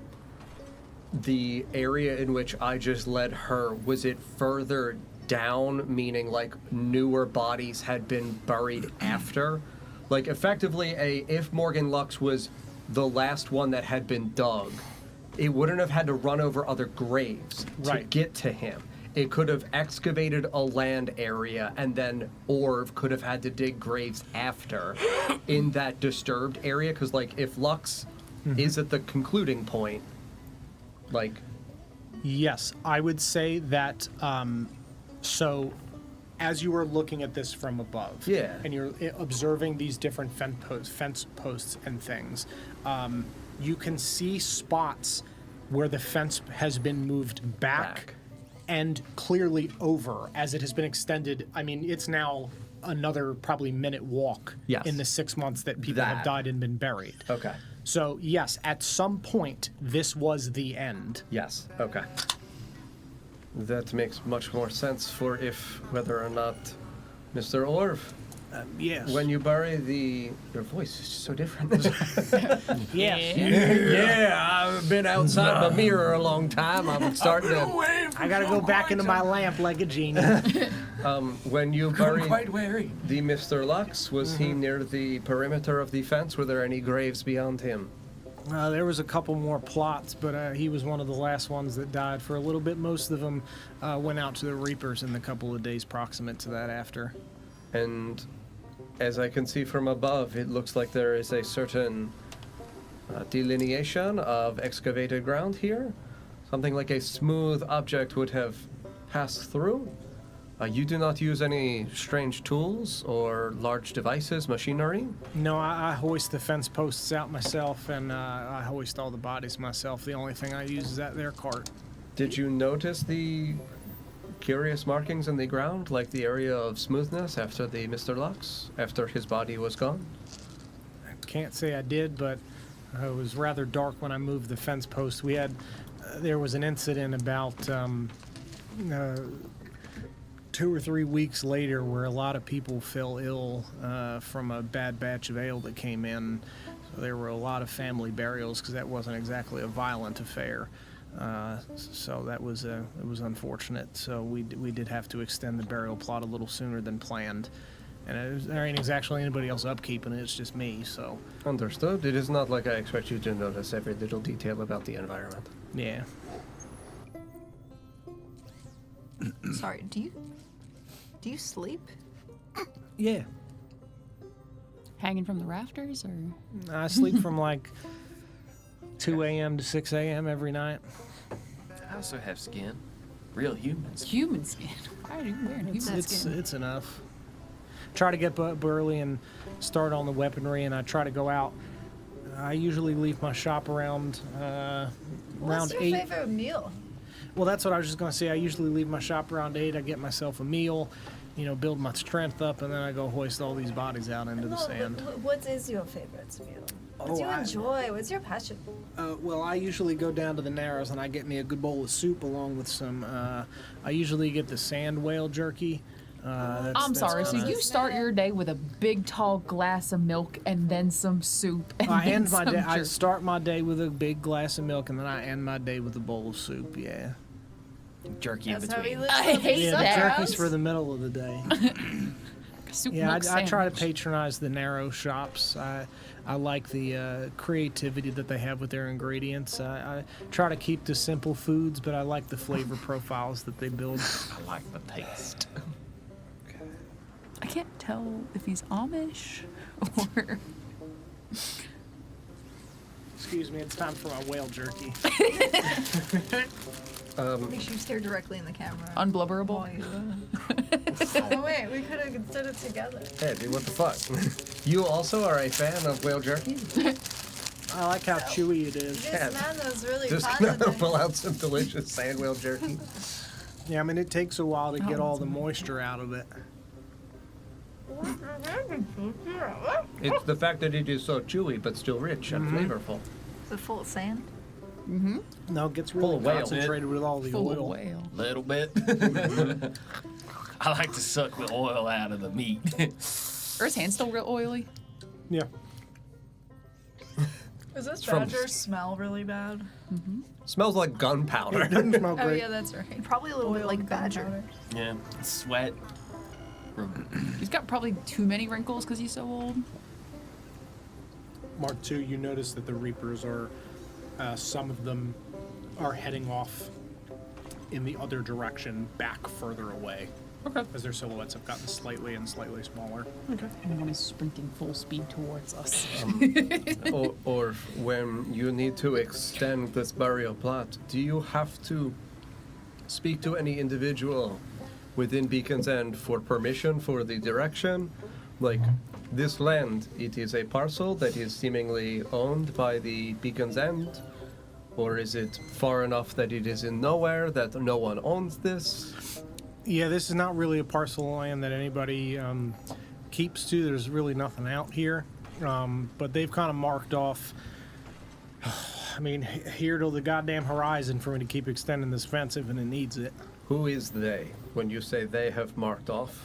Speaker 13: The area in which I just led her, was it further down, meaning like newer bodies had been buried after? Like effectively if Morgan Lux was the last one that had been dug, it wouldn't have had to run over other graves to get to him. It could have excavated a land area, and then Orv could have had to dig graves after in that disturbed area. Because, like, if Lux is at the concluding point, like...
Speaker 12: Yes, I would say that, so as you were looking at this from above, and you're observing these different fence posts and things, you can see spots where the fence has been moved back. And clearly over as it has been extended. I mean, it's now another probably minute walk in the 6 months that people have died and been buried.
Speaker 13: Okay.
Speaker 12: So, yes, at some point, this was the end.
Speaker 13: Yes, okay. That makes much more sense for whether or not Mr. Orv.
Speaker 12: Yes.
Speaker 13: When you bury your voice is just so different.
Speaker 12: Yes.
Speaker 13: Yeah, I've been outside my mirror a long time. I'm starting to.
Speaker 12: I gotta go back into my lamp like a genie.
Speaker 13: When you buried
Speaker 12: quite wary.
Speaker 13: the Mr. Lux, was he near the perimeter of the fence? Were there any graves beyond him?
Speaker 12: There was a couple more plots, but he was one of the last ones that died for a little bit. Most of them went out to the Reapers in the couple of days proximate to that after.
Speaker 13: And as I can see from above, it looks like there is a certain delineation of excavated ground here. Something like a smooth object would have passed through. You do not use any strange tools or large devices, machinery?
Speaker 12: No, I hoist the fence posts out myself, and I hoist all the bodies myself. The only thing I use is that there cart.
Speaker 13: Did you notice the curious markings in the ground, like the area of smoothness after the Mr. Lux, after his body was gone?
Speaker 12: I can't say I did, but it was rather dark when I moved the fence post. We had, there was an incident about 2 or 3 weeks later where a lot of people fell ill from a bad batch of ale that came in. So there were a lot of family burials because that wasn't exactly a violent affair. So that was it was unfortunate. So we did have to extend the burial plot a little sooner than planned, and there ain't exactly anybody else upkeeping it. It's just me. So
Speaker 13: understood. It is not like I expect you to notice every little detail about the environment.
Speaker 12: Yeah.
Speaker 11: Sorry. Do you sleep?
Speaker 12: Yeah.
Speaker 8: Hanging from the rafters, or?
Speaker 12: I sleep from like 2 a.m. to 6 a.m. every night.
Speaker 7: I also have skin. Real humans.
Speaker 8: Human skin. Why are you wearing human skin?
Speaker 12: It's enough. Try to get up early and start on the weaponry, and I try to go out. I usually leave my shop around
Speaker 10: What's your
Speaker 12: 8.
Speaker 10: favorite meal?
Speaker 12: Well, that's what I was just going to say. I usually leave my shop around 8. I get myself a meal, build my strength up, and then I go hoist all these bodies out into the sand.
Speaker 10: What is your favorite meal? What do you enjoy? What's your passion?
Speaker 12: Well, I usually go down to the Narrows and I get me a good bowl of soup along with some, I usually get the sand whale jerky.
Speaker 8: I'm sorry, so you start your day with a big tall glass of milk and then some soup and
Speaker 12: I
Speaker 8: then
Speaker 12: end my
Speaker 8: some
Speaker 12: day. I
Speaker 8: jerky.
Speaker 12: start my day with a big glass of milk, and then I end my day with a bowl of soup. Yeah.
Speaker 7: Jerky in
Speaker 10: That's how he
Speaker 7: between.
Speaker 10: lives.
Speaker 8: I hate
Speaker 12: Yeah,
Speaker 8: that.
Speaker 12: the jerky's for the middle of the day.
Speaker 8: Soup
Speaker 12: Yeah,
Speaker 8: milk
Speaker 12: I try to
Speaker 8: sandwich.
Speaker 12: patronize the Narrow shops. I like the creativity that they have with their ingredients. I try to keep the simple foods, but I like the flavor profiles that they build.
Speaker 7: I like the taste.
Speaker 8: I can't tell if he's Amish or.
Speaker 12: Excuse me, it's time for my whale jerky.
Speaker 11: Make sure you stare directly in the camera.
Speaker 8: Unblubberable.
Speaker 10: Oh wait, we could have did it together.
Speaker 13: Hey, dude, what the fuck? You also are a fan of whale jerky?
Speaker 6: I like how chewy it is.
Speaker 10: This man was really
Speaker 13: Just
Speaker 10: positive.
Speaker 13: gonna pull out some delicious sand whale jerky.
Speaker 6: Yeah, I mean, it takes a while to get all the moisture out of it.
Speaker 13: It's the fact that it is so chewy but still rich and flavorful.
Speaker 11: Is it full of sand?
Speaker 8: Mm-hmm.
Speaker 6: No, it gets
Speaker 13: Full
Speaker 6: really
Speaker 13: of whale.
Speaker 6: concentrated with all the
Speaker 8: Full
Speaker 6: oil.
Speaker 8: of whale.
Speaker 7: Little bit. I like to suck the oil out of the meat.
Speaker 8: Are his hands still real oily?
Speaker 6: Yeah.
Speaker 10: Does this
Speaker 13: From-
Speaker 10: badger smell really bad?
Speaker 13: Smells like gunpowder.
Speaker 6: It doesn't smell
Speaker 10: Oh
Speaker 6: great.
Speaker 10: yeah, that's right.
Speaker 11: Probably a little bit like badger.
Speaker 7: Yeah, sweat.
Speaker 8: He's got probably too many wrinkles because he's so old.
Speaker 6: Mark II, you notice that the Reapers are, some of them are heading off in the other direction, back further away.
Speaker 8: Okay.
Speaker 6: As their silhouettes have gotten slightly and slightly smaller.
Speaker 8: Okay. And one is sprinting full speed towards us.
Speaker 13: Or when you need to extend this burial plot, do you have to speak to any individual within Beacon's End for permission for the direction? Like, this land, it is a parcel that is seemingly owned by the Beacon's End? Or is it far enough that it is in nowhere, that no one owns this?
Speaker 6: Yeah, this is not really a parcel of land that anybody keeps to. There's really nothing out here. But they've kind of marked off, I mean, here till the goddamn horizon for me to keep extending this fence if it needs it.
Speaker 13: Who is they, when you say they have marked off?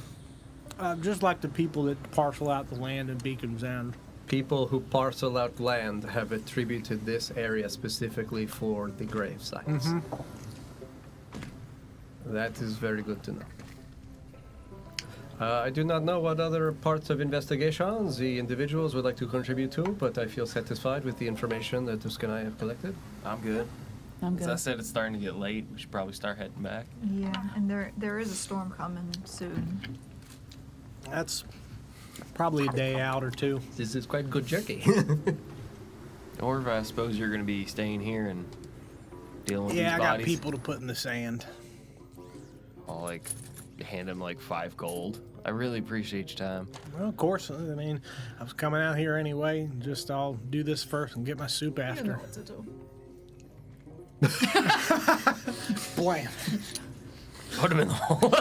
Speaker 6: Just like the people that parcel out the land in Beacon's End.
Speaker 13: People who parcel out land have attributed this area specifically for the grave sites. That is very good to know. I do not know what other parts of investigations the individuals would like to contribute to, but I feel satisfied with the information that Dusk and I have collected.
Speaker 7: I'm good.
Speaker 8: I'm
Speaker 7: As
Speaker 8: good.
Speaker 7: I said, it's starting to get late. We should probably start heading back.
Speaker 11: Yeah, and there is a storm coming soon.
Speaker 6: That's probably a day out or two.
Speaker 13: This is quite good jerky.
Speaker 7: Or if I suppose you're going to be staying here and dealing with
Speaker 6: Yeah,
Speaker 7: these
Speaker 6: I got
Speaker 7: bodies.
Speaker 6: people to put in the sand.
Speaker 7: I'll like hand him like 5 gold. I really appreciate your time.
Speaker 6: Well, of course. I mean, I was coming out here anyway. Just I'll do this first and get my soup
Speaker 10: You know
Speaker 6: after.
Speaker 10: what to do.
Speaker 6: Blam.
Speaker 7: Put him in the hole.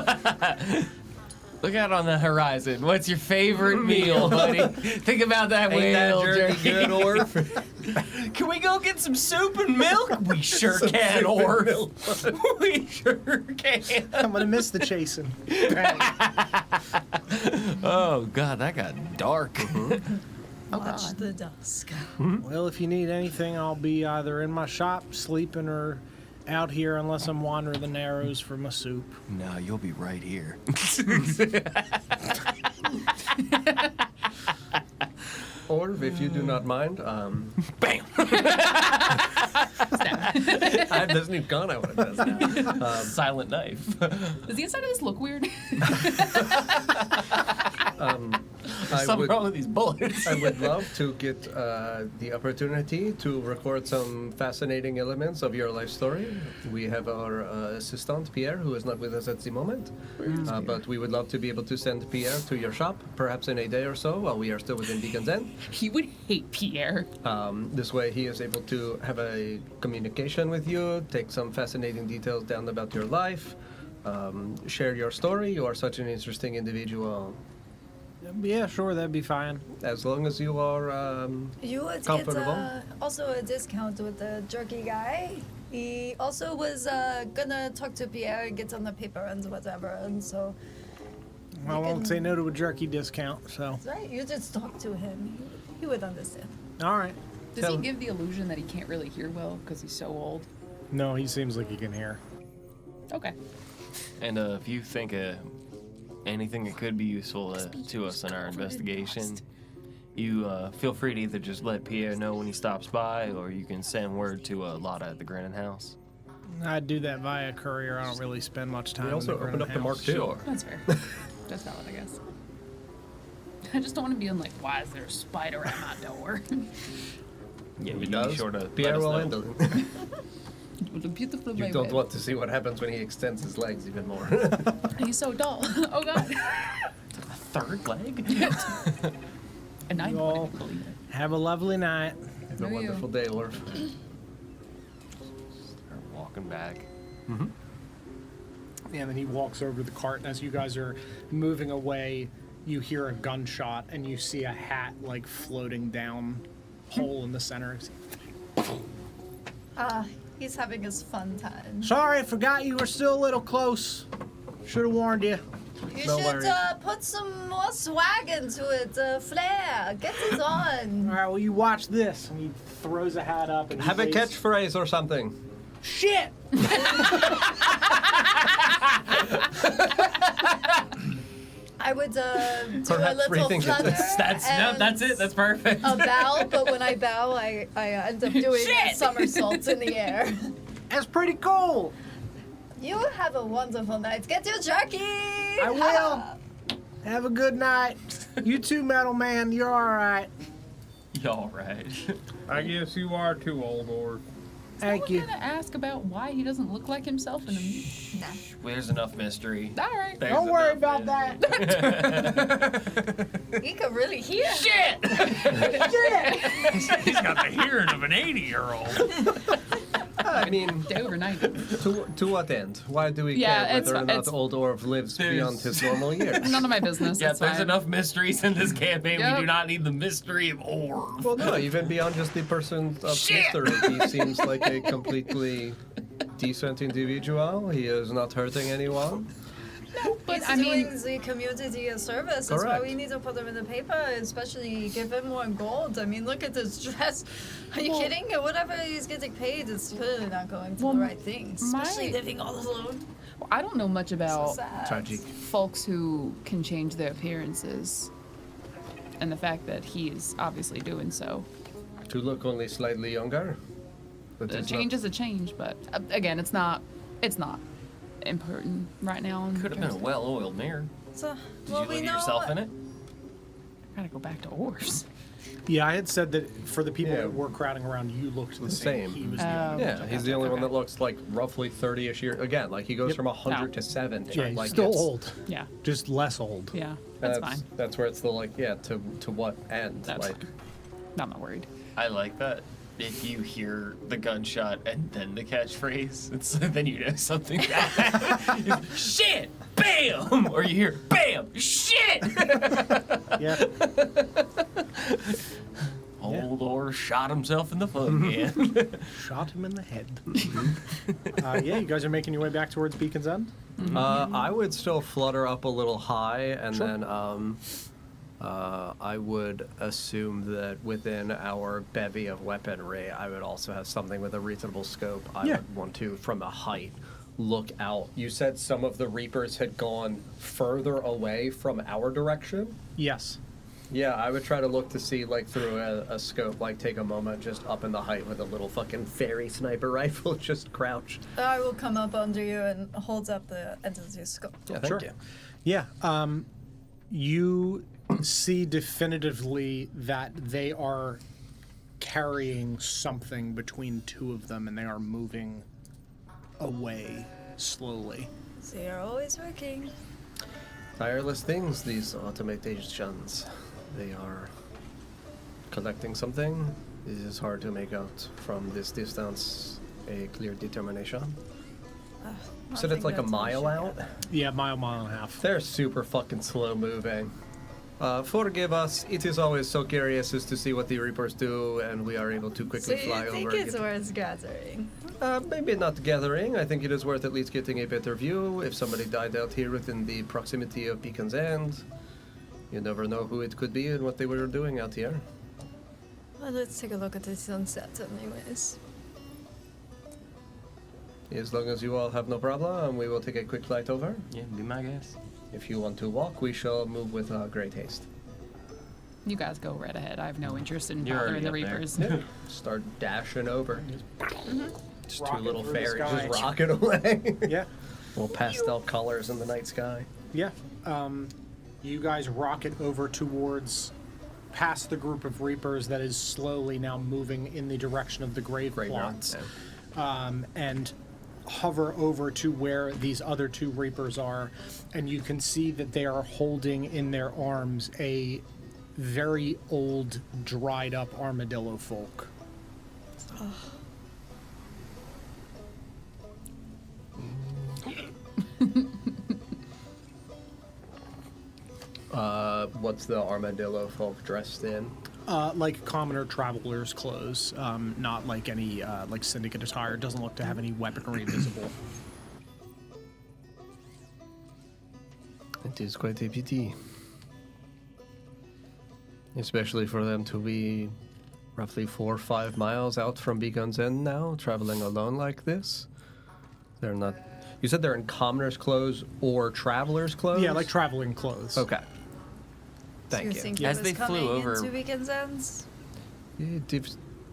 Speaker 7: Look out on the horizon. What's your favorite meal, buddy? Think about that whale jerky.
Speaker 13: Good, Orv?
Speaker 7: Can we go get some soup and milk? We sure can, Orv. We sure can.
Speaker 6: I'm gonna miss the chasing.
Speaker 7: Oh, God, that got dark.
Speaker 10: Watch the dusk.
Speaker 6: Well, if you need anything, I'll be either in my shop, sleeping, or out here unless I'm wandering the Narrows for my soup.
Speaker 7: No, you'll be right here.
Speaker 13: Orv, if you do not mind,
Speaker 7: Bam!
Speaker 13: I doesn't even gone out what it does now.
Speaker 7: Silent knife.
Speaker 8: Does the inside of this look weird?
Speaker 13: I
Speaker 7: Something
Speaker 13: would,
Speaker 7: wrong with these bullets.
Speaker 13: I would love to get the opportunity to record some fascinating elements of your life story. We have our assistant, Pierre, who is not with us at the moment. But we would love to be able to send Pierre to your shop, perhaps in a day or so, while we are still within Beacon's End.
Speaker 8: He would hate Pierre.
Speaker 13: This way he is able to have a communication with you, take some fascinating details down about your life, share your story. You are such an interesting individual.
Speaker 6: Yeah, sure, that'd be fine.
Speaker 13: As long as you are
Speaker 10: You would
Speaker 13: comfortable.
Speaker 10: get also a discount with the jerky guy. He also was gonna talk to Pierre, get on the paper and whatever, and so.
Speaker 6: I won't say no to a jerky discount, so.
Speaker 10: That's right. You just talk to him. He would understand.
Speaker 6: All right.
Speaker 8: Does he give the illusion that he can't really hear well because he's so old?
Speaker 6: No, he seems like he can hear.
Speaker 8: Okay.
Speaker 7: And if you think of anything that could be useful to us in our investigation, you feel free to either just let Pierre know when he stops by, or you can send word to Lotta at the Granite House.
Speaker 6: I'd do that via courier. I don't really spend much time.
Speaker 13: We also
Speaker 6: in the
Speaker 13: opened up the
Speaker 6: Granite
Speaker 13: Mark
Speaker 6: House.
Speaker 13: II.
Speaker 7: Sure.
Speaker 8: That's fair. That's valid, I guess. I just don't want to be like, why is there a spider at my door?
Speaker 7: Yeah,
Speaker 13: He
Speaker 7: you
Speaker 13: does.
Speaker 7: be sure to
Speaker 13: Pierre
Speaker 7: let us
Speaker 13: will
Speaker 7: know.
Speaker 13: handle it.
Speaker 8: With a beautiful
Speaker 13: You don't want to see what happens when he extends his legs even more.
Speaker 8: He's so dull. Oh god.
Speaker 7: A third leg?
Speaker 8: And I
Speaker 12: You all have a lovely night.
Speaker 13: Have a wonderful day, Orv.
Speaker 7: Start walking back.
Speaker 12: And then he walks over to the cart, and as you guys are moving away, you hear a gunshot, and you see a hat like floating down, hole in the center.
Speaker 10: He's having his fun time.
Speaker 6: Sorry, forgot you were still a little close. Should have warned you.
Speaker 10: You
Speaker 6: No
Speaker 10: should
Speaker 6: worries.
Speaker 10: put some more swag into it, flair. Get it on.
Speaker 12: All right, well, you watch this. And he throws a hat up. And he
Speaker 13: Have a
Speaker 12: waves-
Speaker 13: catchphrase or something.
Speaker 12: Shit!
Speaker 10: I would do a
Speaker 13: Perhaps
Speaker 10: little
Speaker 13: rethink it.
Speaker 10: flutter.
Speaker 7: That's it. That's perfect.
Speaker 10: A bow, but when I bow, I end up doing somersaults in the air.
Speaker 6: That's pretty cool.
Speaker 10: You have a wonderful night. Get your jerky.
Speaker 6: I will. Have a good night. You too, Metal Man. You're all right.
Speaker 7: You all right?
Speaker 9: I guess you are too, Old Orv.
Speaker 6: Thank you.
Speaker 8: I'm gonna ask about why he doesn't look like himself in a
Speaker 7: There's enough mystery.
Speaker 8: All right.
Speaker 7: There's
Speaker 6: Don't worry
Speaker 7: enough
Speaker 6: about
Speaker 7: mystery.
Speaker 6: that.
Speaker 10: He could really hear.
Speaker 7: Shit!
Speaker 9: He's got the hearing of an 80-year-old.
Speaker 13: I mean,
Speaker 8: over 90.
Speaker 13: to what end? Why do we
Speaker 8: Yeah,
Speaker 13: care whether or not
Speaker 8: it's-
Speaker 13: Old Orv lives beyond his normal years?
Speaker 8: None of my business.
Speaker 7: Yeah,
Speaker 8: it's
Speaker 7: there's
Speaker 8: fine.
Speaker 7: enough mysteries in this campaign.
Speaker 8: Yep.
Speaker 7: We do not need the mystery of Orv.
Speaker 13: Well, no, even beyond just the person of history, he seems like a completely decent individual. He is not hurting anyone.
Speaker 8: No, but
Speaker 10: He's
Speaker 8: I mean,
Speaker 10: doing the community a service. That's why
Speaker 13: Correct.
Speaker 10: we need to put him in the paper, especially give him more gold. I mean, look at this dress. Are you kidding? Whatever he's getting paid is clearly not going to
Speaker 8: Well,
Speaker 10: the right things, especially
Speaker 8: my-
Speaker 10: living all alone.
Speaker 8: I don't know much about
Speaker 10: sad.
Speaker 13: Tragic.
Speaker 8: folks who can change their appearances, and the fact that he is obviously doing so.
Speaker 13: To look only slightly younger. But
Speaker 8: A
Speaker 13: it's
Speaker 8: change
Speaker 13: not-
Speaker 8: is a change, but again, it's not important right now. in
Speaker 7: Could have been a
Speaker 8: terms of-
Speaker 7: well-oiled mirror.
Speaker 10: So,
Speaker 7: Did
Speaker 10: well,
Speaker 7: you
Speaker 10: we
Speaker 7: look at
Speaker 10: know
Speaker 7: yourself in it?
Speaker 8: Gotta go back to Orv's.
Speaker 12: Yeah, I had said that for the people
Speaker 13: Yeah.
Speaker 12: that were crowding around, you looked the same.
Speaker 13: Same.
Speaker 12: He was the
Speaker 8: Oh.
Speaker 12: only
Speaker 13: Yeah, he's the only one that looks like roughly 30-ish years. Again, like he goes
Speaker 12: Yep.
Speaker 13: from 100
Speaker 8: No.
Speaker 13: to 70.
Speaker 12: Yeah, he's
Speaker 13: like
Speaker 12: still
Speaker 13: it's-
Speaker 12: old.
Speaker 8: Yeah,
Speaker 12: Just less old.
Speaker 8: yeah, that's fine.
Speaker 13: That's where it's the like, yeah, to what end?
Speaker 8: That's
Speaker 13: like,
Speaker 8: fine. I'm not worried.
Speaker 7: I like that. If you hear the gunshot and then the catchphrase, then you know something bad. Shit! Bam! Or you hear bam! Shit!
Speaker 12: Yeah.
Speaker 7: Old Orv shot himself in the foot again.
Speaker 12: Shot him in the head. Yeah, you guys are making your way back towards Beacon's End?
Speaker 13: I would still flutter up a little high, and
Speaker 12: Sure.
Speaker 13: then I would assume that within our bevy of weaponry, I would also have something with a reasonable scope. I
Speaker 12: Yeah.
Speaker 13: would want to, from a height, look out. You said some of the Reapers had gone further away from our direction?
Speaker 12: Yes.
Speaker 13: Yeah, I would try to look to see, like, through a scope, like, take a moment just up in the height with a little fucking fairy sniper rifle, just crouch.
Speaker 10: I will come up under you and hold up the entity scope.
Speaker 13: Yeah, thank
Speaker 12: Sure.
Speaker 13: you.
Speaker 12: Yeah. You see definitively that they are carrying something between two of them, and they are moving away slowly.
Speaker 10: They are always working.
Speaker 13: Tireless things, these automations. They are collecting something. It is hard to make out from this distance a clear determination. You said it's like a mile out?
Speaker 12: Yeah, mile and a half.
Speaker 13: They're super fucking slow moving. Forgive us, it is always so curious as to see what the Reapers do, and we are able to
Speaker 10: So
Speaker 13: quickly
Speaker 10: you
Speaker 13: fly
Speaker 10: think
Speaker 13: over. and
Speaker 10: it's
Speaker 13: get-
Speaker 10: worth gathering?
Speaker 13: Maybe not gathering. I think it is worth at least getting a better view. If somebody died out here within the proximity of Beacon's End, you never know who it could be and what they were doing out here.
Speaker 10: Well, let's take a look at the sunset anyways.
Speaker 13: As long as you all have no problem, we will take a quick flight over.
Speaker 7: Yeah, be my guess.
Speaker 13: If you want to walk, we shall move with great haste.
Speaker 8: You guys go right ahead. I have no interest in
Speaker 7: You're
Speaker 8: bothering the
Speaker 7: already up there.
Speaker 8: Reapers.
Speaker 13: Start dashing over. Just two
Speaker 12: Rocket
Speaker 13: little
Speaker 12: through the
Speaker 13: fairies
Speaker 12: sky.
Speaker 13: just rocket away.
Speaker 12: Yeah.
Speaker 13: Little pastel colors in the night sky.
Speaker 12: Yeah. You guys rocket over towards past the group of Reapers that is slowly now moving in the direction of the grave
Speaker 13: Graveyard,
Speaker 12: plots. and hover over to where these other two Reapers are, and you can see that they are holding in their arms a very old, dried up armadillo folk.
Speaker 13: What's the armadillo folk dressed in?
Speaker 12: Like commoner traveler's clothes, not like any like syndicate attire. It doesn't look to have any weaponry visible.
Speaker 13: It is quite a pity. Especially for them to be roughly 4 or 5 miles out from Beacon's End now, traveling alone like this. They're not... You said they're in commoner's clothes or traveler's clothes?
Speaker 12: Yeah, like traveling clothes.
Speaker 13: Okay.
Speaker 11: So you think he
Speaker 7: As
Speaker 11: was
Speaker 7: they
Speaker 11: coming
Speaker 7: flew over,
Speaker 11: into Weekend's Ends?
Speaker 13: Yeah,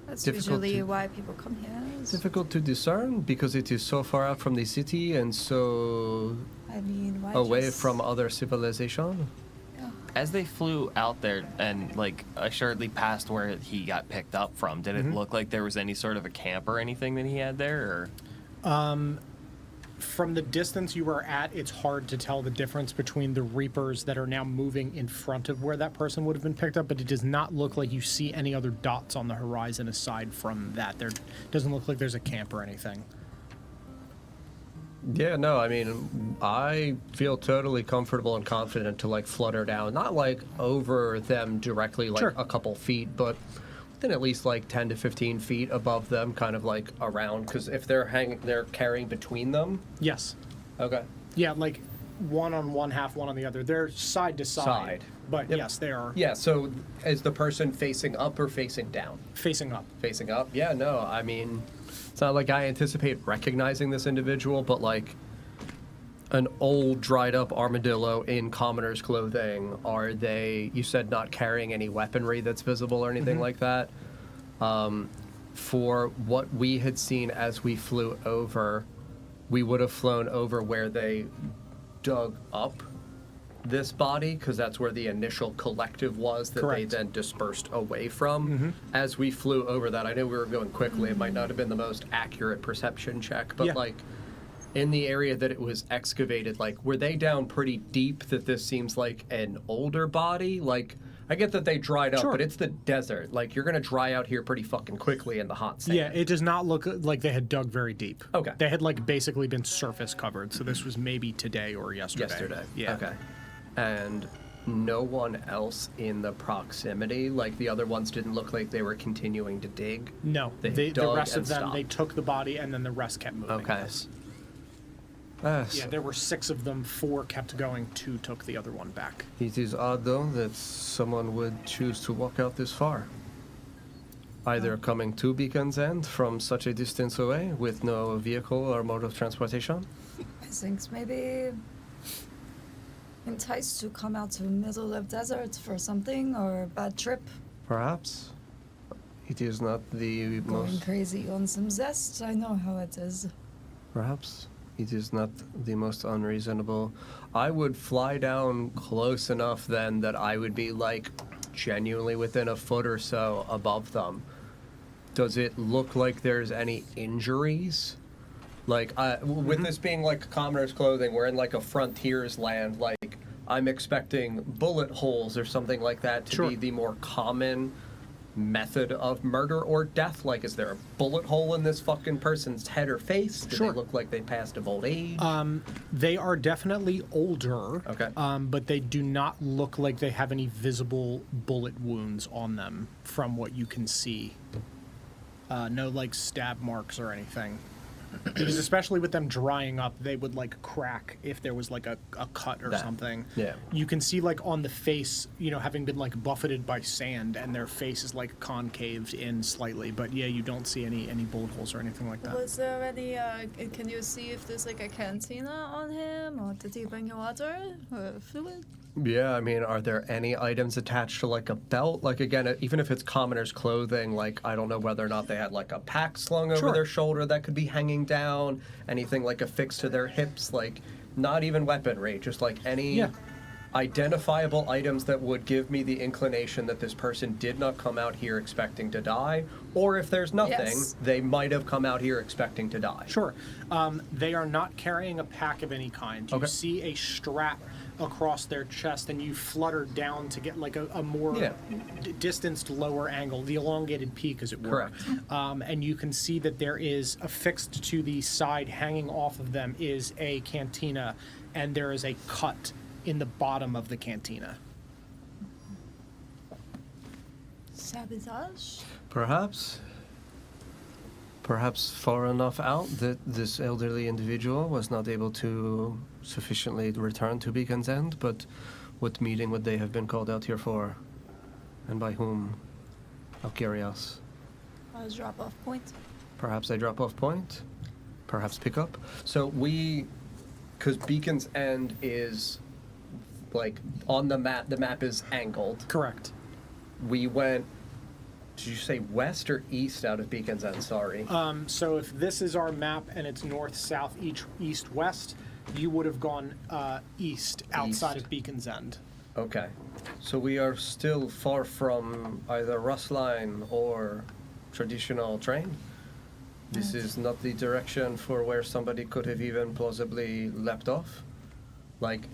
Speaker 11: That's
Speaker 13: difficult
Speaker 11: usually
Speaker 13: to-
Speaker 11: why people come here.
Speaker 13: difficult to discern because it is so far out from the city and so
Speaker 11: I mean, why
Speaker 13: away
Speaker 11: just...
Speaker 13: from other civilization.
Speaker 7: as they flew out there and like assuredly past where he got picked up from, did it look like there was any sort of a camp or anything that he had there? Or?
Speaker 12: From the distance you were at, it's hard to tell the difference between the Reapers that are now moving in front of where that person would have been picked up, but it does not look like you see any other dots on the horizon aside from that. There doesn't look like there's a camp or anything.
Speaker 13: Yeah, no, I mean, I feel totally comfortable and confident to like flutter down, not like over them directly, like a couple feet, but within at least like 10 to 15 feet above them, kind of like around, because if they're carrying between them.
Speaker 12: Yes.
Speaker 13: Okay.
Speaker 12: Yeah, like one on one, half one on the other. They're side to side. But yes, they are.
Speaker 13: Yeah, so is the person facing up or facing down?
Speaker 12: Facing up.
Speaker 13: Facing up? Yeah, no, I mean, it's not like I anticipate recognizing this individual, but like an old dried up armadillo in commoner's clothing. Are they, you said, not carrying any weaponry that's visible or anything like that? For what we had seen as we flew over, we would have flown over where they dug up this body, because that's where the initial collective was that they then dispersed away from. As we flew over that, I know we were going quickly. It might not have been the most accurate perception check, but like in the area that it was excavated, like were they down pretty deep that this seems like an older body? Like I get that they dried up, but it's the desert. Like you're gonna dry out here pretty fucking quickly in the hot sand.
Speaker 12: Yeah, it does not look like they had dug very deep.
Speaker 13: Okay.
Speaker 12: They had like basically been surface covered, so this was maybe today or yesterday.
Speaker 13: Yesterday.
Speaker 12: Yeah.
Speaker 13: Okay. And no one else in the proximity, like the other ones didn't look like they were continuing to dig?
Speaker 12: No,
Speaker 13: They
Speaker 12: the
Speaker 13: dug
Speaker 12: rest
Speaker 13: and
Speaker 12: of them,
Speaker 13: stopped.
Speaker 12: they took the body and then the rest kept moving.
Speaker 13: Okay.
Speaker 12: Yeah, there were 6 of them, 4 kept going, 2 took the other one back.
Speaker 13: It is odd, though, that someone would choose to walk out this far. Either coming to Beacon's End from such a distance away with no vehicle or mode of transportation.
Speaker 11: I think maybe enticed to come out to the middle of desert for something or a bad trip.
Speaker 13: Perhaps. It is not the
Speaker 11: Going
Speaker 13: most...
Speaker 11: crazy on some zest. I know how it is.
Speaker 13: Perhaps. It is not the most unreasonable. I would fly down close enough then that I would be like genuinely within a foot or so above them. Does it look like there's any injuries? Like, with this being like commoner's clothing, we're in like a frontier's land, like I'm expecting bullet holes or something like that to be the more common method of murder or death. Like, is there a bullet hole in this fucking person's head or face? Do they look like they passed of old age?
Speaker 12: They are definitely older.
Speaker 13: Okay.
Speaker 12: But they do not look like they have any visible bullet wounds on them from what you can see. No, like, stab marks or anything. Because especially with them drying up, they would, like, crack if there was, like, a cut or something.
Speaker 13: Yeah.
Speaker 12: You can see, like, on the face, you know, having been, like, buffeted by sand, and their face is, like, concaved in slightly. But, yeah, you don't see any bullet holes or anything like that.
Speaker 10: Was there any, can you see if there's like a cantina on him, or did he bring you water or fluid?
Speaker 13: Yeah, I mean, are there any items attached to like a belt? Like, again, even if it's commoner's clothing, like, I don't know whether or not they had like a pack slung over their shoulder that could be hanging down, anything like affixed to their hips, like, not even weaponry, just like any identifiable items that would give me the inclination that this person did not come out here expecting to die, or if there's nothing, they might have come out here expecting to die.
Speaker 12: Sure. They are not carrying a pack of any kind. You see a strap across their chest, and you flutter down to get like a more distanced lower angle, the elongated peak, as it were.
Speaker 13: Correct.
Speaker 12: And you can see that there is affixed to the side, hanging off of them, is a cantina, and there is a cut in the bottom of the cantina.
Speaker 11: Sabotage?
Speaker 13: Perhaps far enough out that this elderly individual was not able to sufficiently return to Beacon's End, but what meeting would they have been called out here for? And by whom? How curious.
Speaker 11: Drop-off point.
Speaker 13: Perhaps a drop-off point? Perhaps pick up? So because Beacon's End is, like, on the map is angled.
Speaker 12: Correct.
Speaker 13: We went... Did you say west or east out of Beacon's End? Sorry.
Speaker 12: So if this is our map and it's north, south, east, west, you would have gone east outside of Beacon's End.
Speaker 13: Okay. So we are still far from either Rust Line or traditional train. This is not the direction for where somebody could have even plausibly leapt off. Like,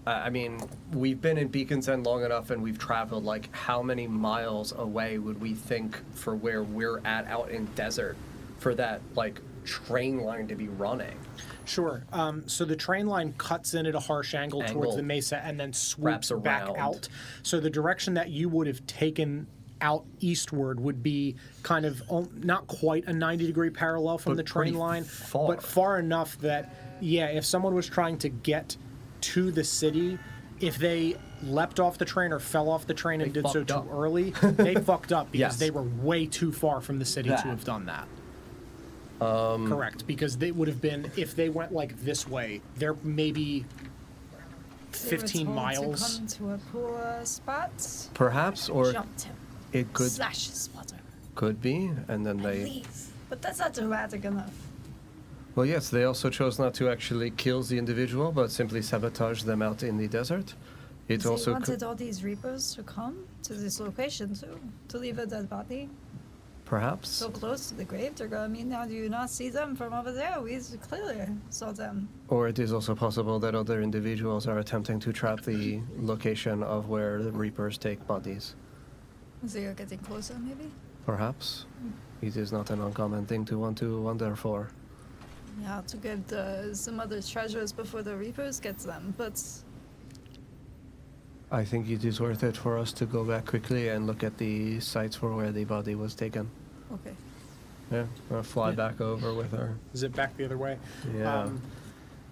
Speaker 13: I mean, we've been in Beacon's End long enough and we've traveled, like, how many miles away would we think for where we're at out in desert for that, like, train line to be running?
Speaker 12: Sure. So the train line cuts in at a harsh angle towards the mesa and then swoops back out. So the direction that you would have taken out eastward would be kind of not quite a 90-degree parallel from the train line, but far enough that, if someone was trying to get to the city, if they leapt off the train or fell off the train and did so too early, they fucked up because they were way too far from the city to have done that. Correct, because they would have been, if they went like this way, they're maybe 15 miles.
Speaker 11: To come to a poor spot.
Speaker 13: Perhaps, or
Speaker 11: Jumped him.
Speaker 13: It could
Speaker 11: Slash his water.
Speaker 13: Could be, and then they
Speaker 11: Leave. But that's not dramatic enough.
Speaker 13: Well, yes, they also chose not to actually kill the individual, but simply sabotage them out in the desert. It also
Speaker 11: They wanted all these reapers to come to this location too, to leave a dead body.
Speaker 13: Perhaps.
Speaker 11: So close to the grave, they're gonna mean, now do you not see them from over there? We clearly saw them.
Speaker 13: Or it is also possible that other individuals are attempting to trap the location of where the reapers take bodies.
Speaker 11: So you're getting closer, maybe?
Speaker 13: Perhaps. It is not an uncommon thing to want to wonder for.
Speaker 11: Yeah, to get some other treasures before the reapers get them, but...
Speaker 13: I think it is worth it for us to go back quickly and look at the sites for where the body was taken.
Speaker 11: Okay.
Speaker 13: Yeah, I'll fly back over with her.
Speaker 12: Is it back the other way?
Speaker 13: Yeah.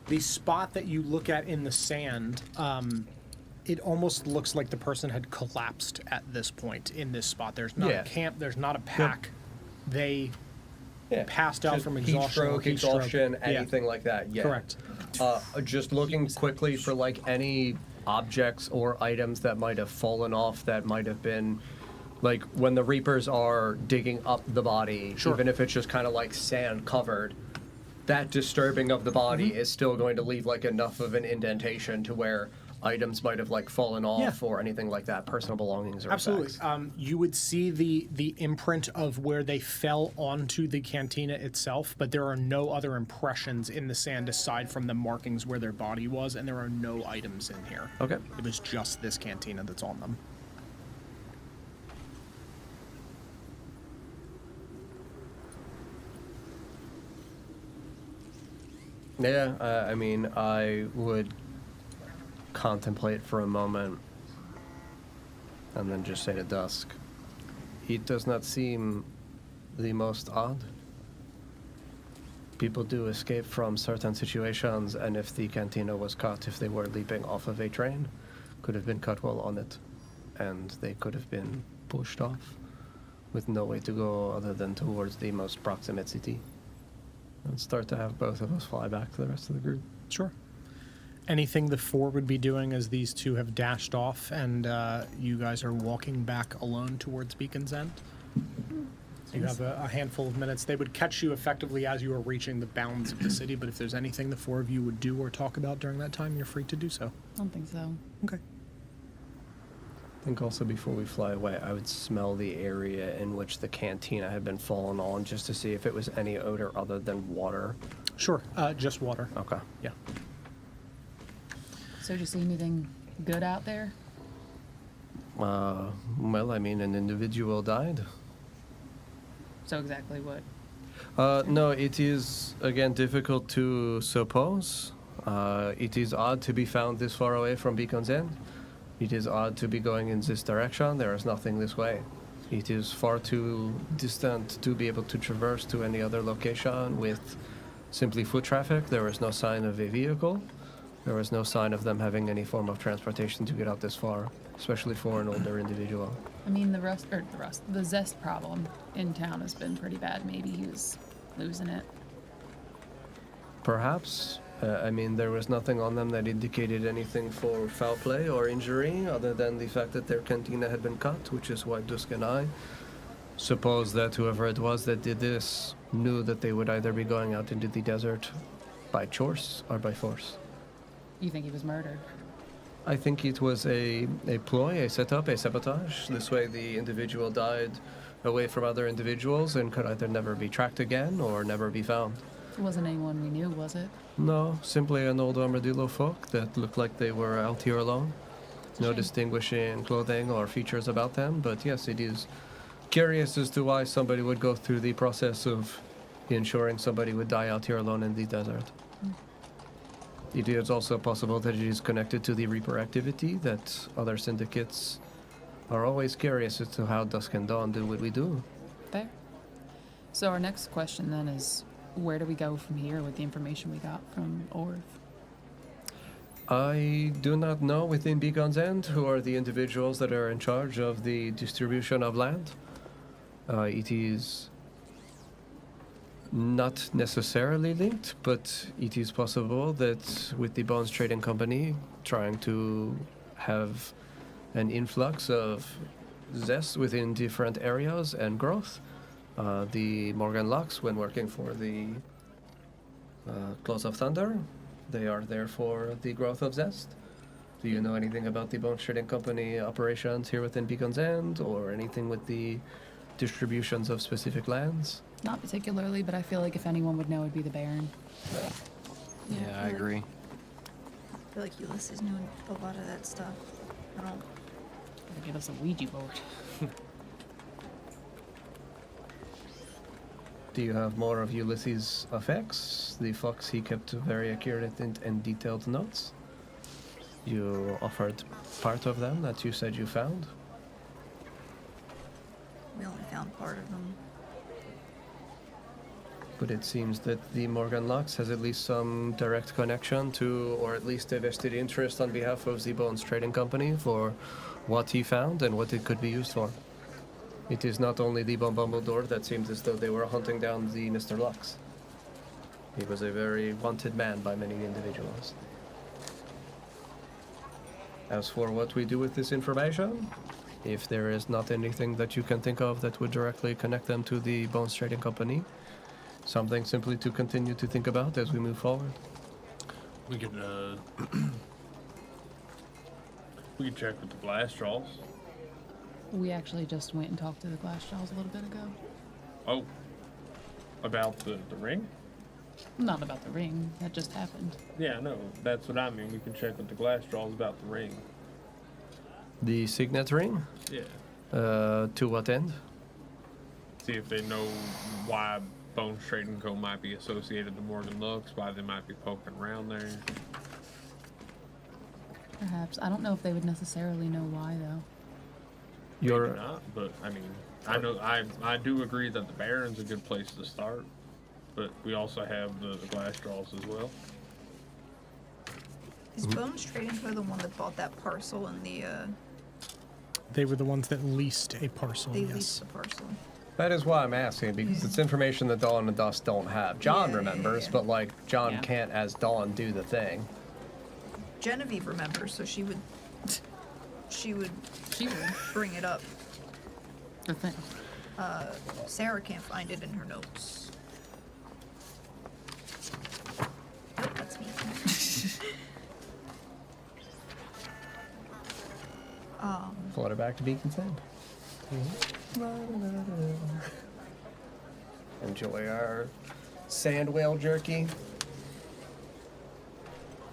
Speaker 12: The spot that you look at in the sand, it almost looks like the person had collapsed at this point in this spot. There's not a camp, there's not a pack. They passed out from exhaustion.
Speaker 13: Heat stroke, anything like that. Yeah.
Speaker 12: Correct.
Speaker 13: Just looking quickly for like any objects or items that might have fallen off, that might have been, like when the Reapers are digging up the body, even if it's just kind of like sand covered, that disturbing of the body is still going to leave like enough of an indentation to where items might have like fallen off or anything like that, personal belongings or
Speaker 12: absolutely. You would see the imprint of where they fell onto the cantina itself, but there are no other impressions in the sand aside from the markings where their body was, and there are no items in here.
Speaker 13: Okay.
Speaker 12: It was just this cantina that's on them.
Speaker 13: Yeah, I mean, I would contemplate for a moment and then just say to Dusk, it does not seem the most odd. People do escape from certain situations, and if the cantina was caught, if they were leaping off of a train, could have been cut while on it, and they could have been pushed off with no way to go other than towards the most proximate city, and start to have both of us fly back to the rest of the group.
Speaker 12: Sure. Anything the four would be doing as these two have dashed off and you guys are walking back alone towards Beacon's End? You have a handful of minutes. They would catch you effectively as you are reaching the bounds of the city, but if there's anything the four of you would do or talk about during that time, you're free to do so.
Speaker 8: I don't think so.
Speaker 12: Okay.
Speaker 13: I think also before we fly away, I would smell the area in which the cantina had been fallen on just to see if it was any odor other than water.
Speaker 12: Sure, just water.
Speaker 13: Okay.
Speaker 12: Yeah.
Speaker 8: So did you see anything good out there?
Speaker 13: Well, I mean, an individual died.
Speaker 8: So exactly what?
Speaker 13: No, it is, again, difficult to suppose. It is odd to be found this far away from Beacon's End. It is odd to be going in this direction. There is nothing this way. It is far too distant to be able to traverse to any other location with simply foot traffic. There is no sign of a vehicle. There is no sign of them having any form of transportation to get out this far, especially for an older individual.
Speaker 8: I mean, the zest problem in town has been pretty bad. Maybe he was losing it.
Speaker 13: Perhaps. I mean, there was nothing on them that indicated anything for foul play or injury, other than the fact that their cantina had been cut, which is why Dusk and I suppose that whoever it was that did this knew that they would either be going out into the desert by choice or by force.
Speaker 8: You think he was murdered?
Speaker 13: I think it was a ploy, a setup, a sabotage. This way the individual died away from other individuals and could either never be tracked again or never be found.
Speaker 8: It wasn't anyone we knew, was it?
Speaker 13: No, simply an old armadillo folk that looked like they were out here alone. No distinguishing clothing or features about them, but yes, it is curious as to why somebody would go through the process of ensuring somebody would die out here alone in the desert. It is also possible that it is connected to the Reaper activity, that other syndicates are always curious as to how Dusk and Dawn do what we do.
Speaker 8: Fair. So our next question then is, where do we go from here with the information we got from Orv?
Speaker 13: I do not know within Beacon's End who are the individuals that are in charge of the distribution of land. It is not necessarily linked, but it is possible that with the Bones Trading Company trying to have an influx of zest within different areas and growth, the Morgan Locks, when working for the Claws of Thunder, they are there for the growth of zest. Do you know anything about the Bones Trading Company operations here within Beacon's End, or anything with the distributions of specific lands?
Speaker 8: Not particularly, but I feel like if anyone would know, it'd be the Baron.
Speaker 7: Yeah, I agree.
Speaker 11: I feel like Ulysses knew a lot of that stuff. I don't.
Speaker 8: Give us a Ouija board.
Speaker 13: Do you have more of Ulysses' effects? The fox, he kept very accurate and detailed notes. You offered part of them that you said you found.
Speaker 11: We only found part of them.
Speaker 13: But it seems that the Morgan Locks has at least some direct connection to, or at least a vested interest on behalf of the Bones Trading Company for what he found and what it could be used for. It is not only the Bombumbledore that seems as though they were hunting down the Mr. Locks. He was a very wanted man by many individuals. As for what we do with this information, if there is not anything that you can think of that would directly connect them to the Bones Trading Company, something simply to continue to think about as we move forward.
Speaker 9: We could we could check with the glass straws.
Speaker 8: We actually just went and talked to the Glass Jaws a little bit ago.
Speaker 9: Oh, about the ring?
Speaker 8: Not about the ring. That just happened.
Speaker 9: Yeah, no, that's what I mean. We can check with the glass straws about the ring.
Speaker 13: The signet ring?
Speaker 9: Yeah.
Speaker 13: To what end?
Speaker 9: See if they know why Bones Trading Co. might be associated to Morgan Lux, why they might be poking around there.
Speaker 8: Perhaps. I don't know if they would necessarily know why, though.
Speaker 9: Maybe not, but I mean, I know I do agree that the Baron's a good place to start, but we also have the glass straws as well.
Speaker 11: Is Bones Trading Co. the one that bought that parcel in the?
Speaker 12: They were the ones that leased a parcel.
Speaker 11: They
Speaker 12: yes.
Speaker 11: leased the parcel.
Speaker 13: That is why I'm asking, because it's information that Dawn and Dust don't have. John remembers, but like John can't, as Dawn, do the thing.
Speaker 11: Genevieve remembers, so she would bring it up.
Speaker 8: The thing.
Speaker 10: Sarah can't find it in her notes. Nope, that's me.
Speaker 13: Flutter back to Beacon's End. Enjoy our sand whale jerky.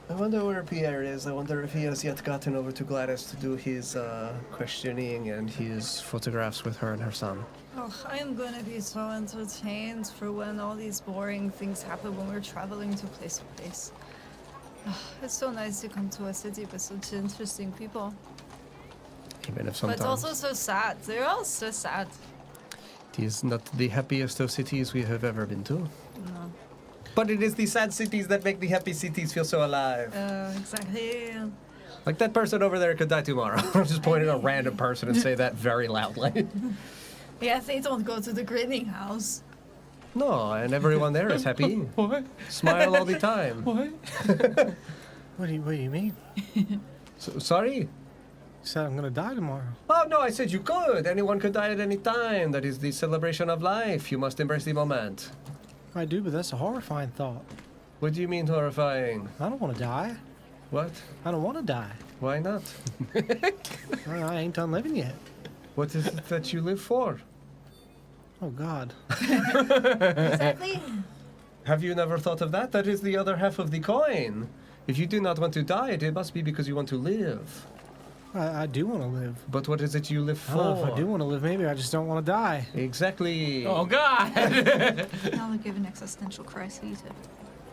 Speaker 13: I wonder where Pierre is. I wonder if he has yet gotten over to Gladys to do his questioning and his photographs with her and her son.
Speaker 11: Oh, I am gonna be so entertained for when all these boring things happen when we're traveling to place to place. It's so nice to come to a city with such interesting people.
Speaker 13: Even if
Speaker 11: But
Speaker 13: sometimes
Speaker 11: it's also so sad. They're all so sad.
Speaker 13: it is not the happiest of cities we have ever been to.
Speaker 11: No.
Speaker 13: But it is the sad cities that make the happy cities feel so alive.
Speaker 11: Exactly.
Speaker 13: Like that person over there could die tomorrow. Just point at a random person and say that very loudly.
Speaker 11: Yeah, they don't go to the grinning house.
Speaker 13: No, and everyone there is happy.
Speaker 5: What?
Speaker 13: Smile all the time.
Speaker 5: What?
Speaker 6: What do you mean?
Speaker 13: Sorry?
Speaker 6: You said I'm gonna die tomorrow.
Speaker 13: Oh, no, I said you could. Anyone could die at any time. That is the celebration of life. You must embrace the moment.
Speaker 6: I do, but that's a horrifying thought.
Speaker 13: What do you mean horrifying?
Speaker 6: I don't want to die.
Speaker 13: What?
Speaker 6: I don't want to die.
Speaker 13: Why not?
Speaker 6: I ain't done living yet.
Speaker 13: What is it that you live for?
Speaker 6: Oh, God.
Speaker 11: Exactly.
Speaker 13: Have you never thought of that? That is the other half of the coin. If you do not want to die, it must be because you want to live.
Speaker 6: I do want to live.
Speaker 13: But what is it you live
Speaker 6: I
Speaker 13: for?
Speaker 6: don't know if I do want to live. Maybe I just don't want to die.
Speaker 13: Exactly.
Speaker 5: Oh, God!
Speaker 10: Now they give an existential crisis to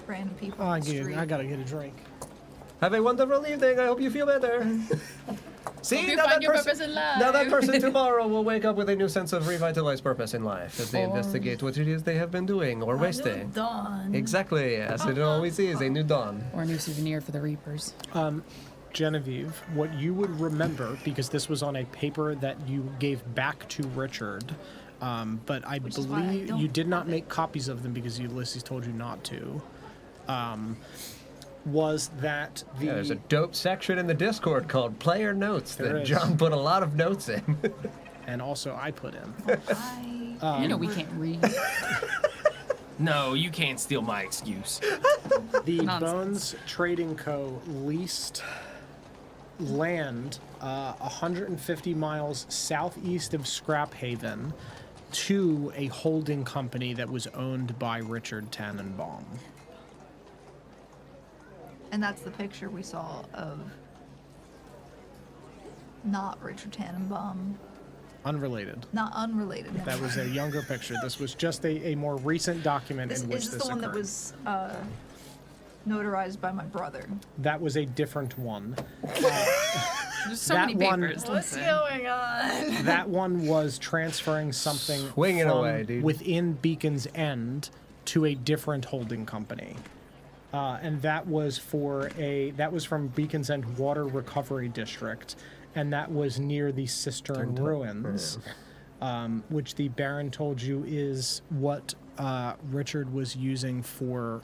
Speaker 10: random people
Speaker 6: Oh,
Speaker 10: on the street.
Speaker 6: I gotta get a drink.
Speaker 13: Have a wonderful evening. I hope you feel better. See,
Speaker 8: Hope you
Speaker 13: now
Speaker 8: find
Speaker 13: that,
Speaker 8: your
Speaker 13: person,
Speaker 8: purpose in life.
Speaker 13: now that person tomorrow will wake up with a new sense of revitalized purpose in life as they investigate what it is they have been doing or wasting.
Speaker 11: Dawn.
Speaker 13: Exactly, as it always is, a new dawn.
Speaker 8: Or a new souvenir for the Reapers.
Speaker 12: Genevieve, what you would remember, because this was on a paper that you gave back to Richard, but I
Speaker 11: Which is why I
Speaker 12: believe
Speaker 11: don't
Speaker 12: you did not
Speaker 11: have it.
Speaker 12: make copies of them because Ulysses told you not to, was that the...
Speaker 13: Yeah, there's a dope section in the Discord called Player Notes
Speaker 12: There
Speaker 13: that
Speaker 12: is.
Speaker 13: John put a lot of notes in.
Speaker 12: And also I put in.
Speaker 8: You know we can't read.
Speaker 7: No, you can't steal my excuse.
Speaker 12: The
Speaker 8: Nonsense.
Speaker 12: Bones Trading Co. leased land 150 miles southeast of Scrap Haven to a holding company that was owned by Richard Tannenbaum.
Speaker 10: And that's the picture we saw of not Richard Tannenbaum.
Speaker 12: Unrelated.
Speaker 10: Not unrelated.
Speaker 12: That was a younger picture. This was just a more recent document in which
Speaker 10: Is
Speaker 12: this
Speaker 10: this the one that
Speaker 12: occurred.
Speaker 10: was notarized by my brother?
Speaker 12: That was a different one.
Speaker 8: There's so
Speaker 12: That
Speaker 8: many
Speaker 12: one-
Speaker 8: papers.
Speaker 11: What's
Speaker 8: listen.
Speaker 11: going on?
Speaker 12: That one was transferring something
Speaker 13: Swing it
Speaker 12: from
Speaker 13: away, dude.
Speaker 12: within Beacon's End to a different holding company. And that was from Beacon's End Water Recovery District, and that was near the Cistern Ruins, which the Baron told you is what Richard was using for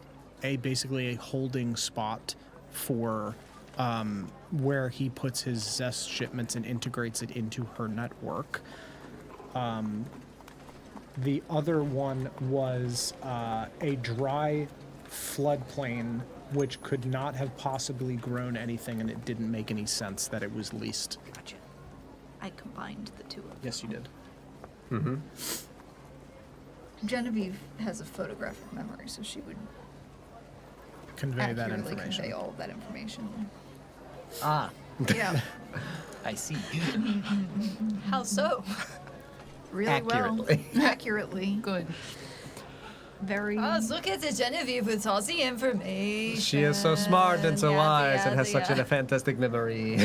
Speaker 12: basically a holding spot for where he puts his Zest shipments and integrates it into her network. The other one was a dry floodplain which could not have possibly grown anything, and it didn't make any sense that it was leased.
Speaker 10: Gotcha. I combined the two of them.
Speaker 12: Yes, you did.
Speaker 13: Mm-hmm.
Speaker 10: Genevieve has a photographic memory, so she would
Speaker 12: Convey that
Speaker 10: accurately
Speaker 12: information.
Speaker 10: convey all of that information.
Speaker 7: Ah,
Speaker 10: Yeah.
Speaker 7: I see.
Speaker 11: How so?
Speaker 10: Really
Speaker 13: Accurately.
Speaker 10: well. Accurately.
Speaker 8: Good.
Speaker 10: Very.
Speaker 11: Oh, look at the Genevieve with all the information.
Speaker 13: She is so smart and so
Speaker 11: Yada,
Speaker 13: wise and
Speaker 11: yada,
Speaker 13: has such a
Speaker 11: yada.
Speaker 13: fantastic memory.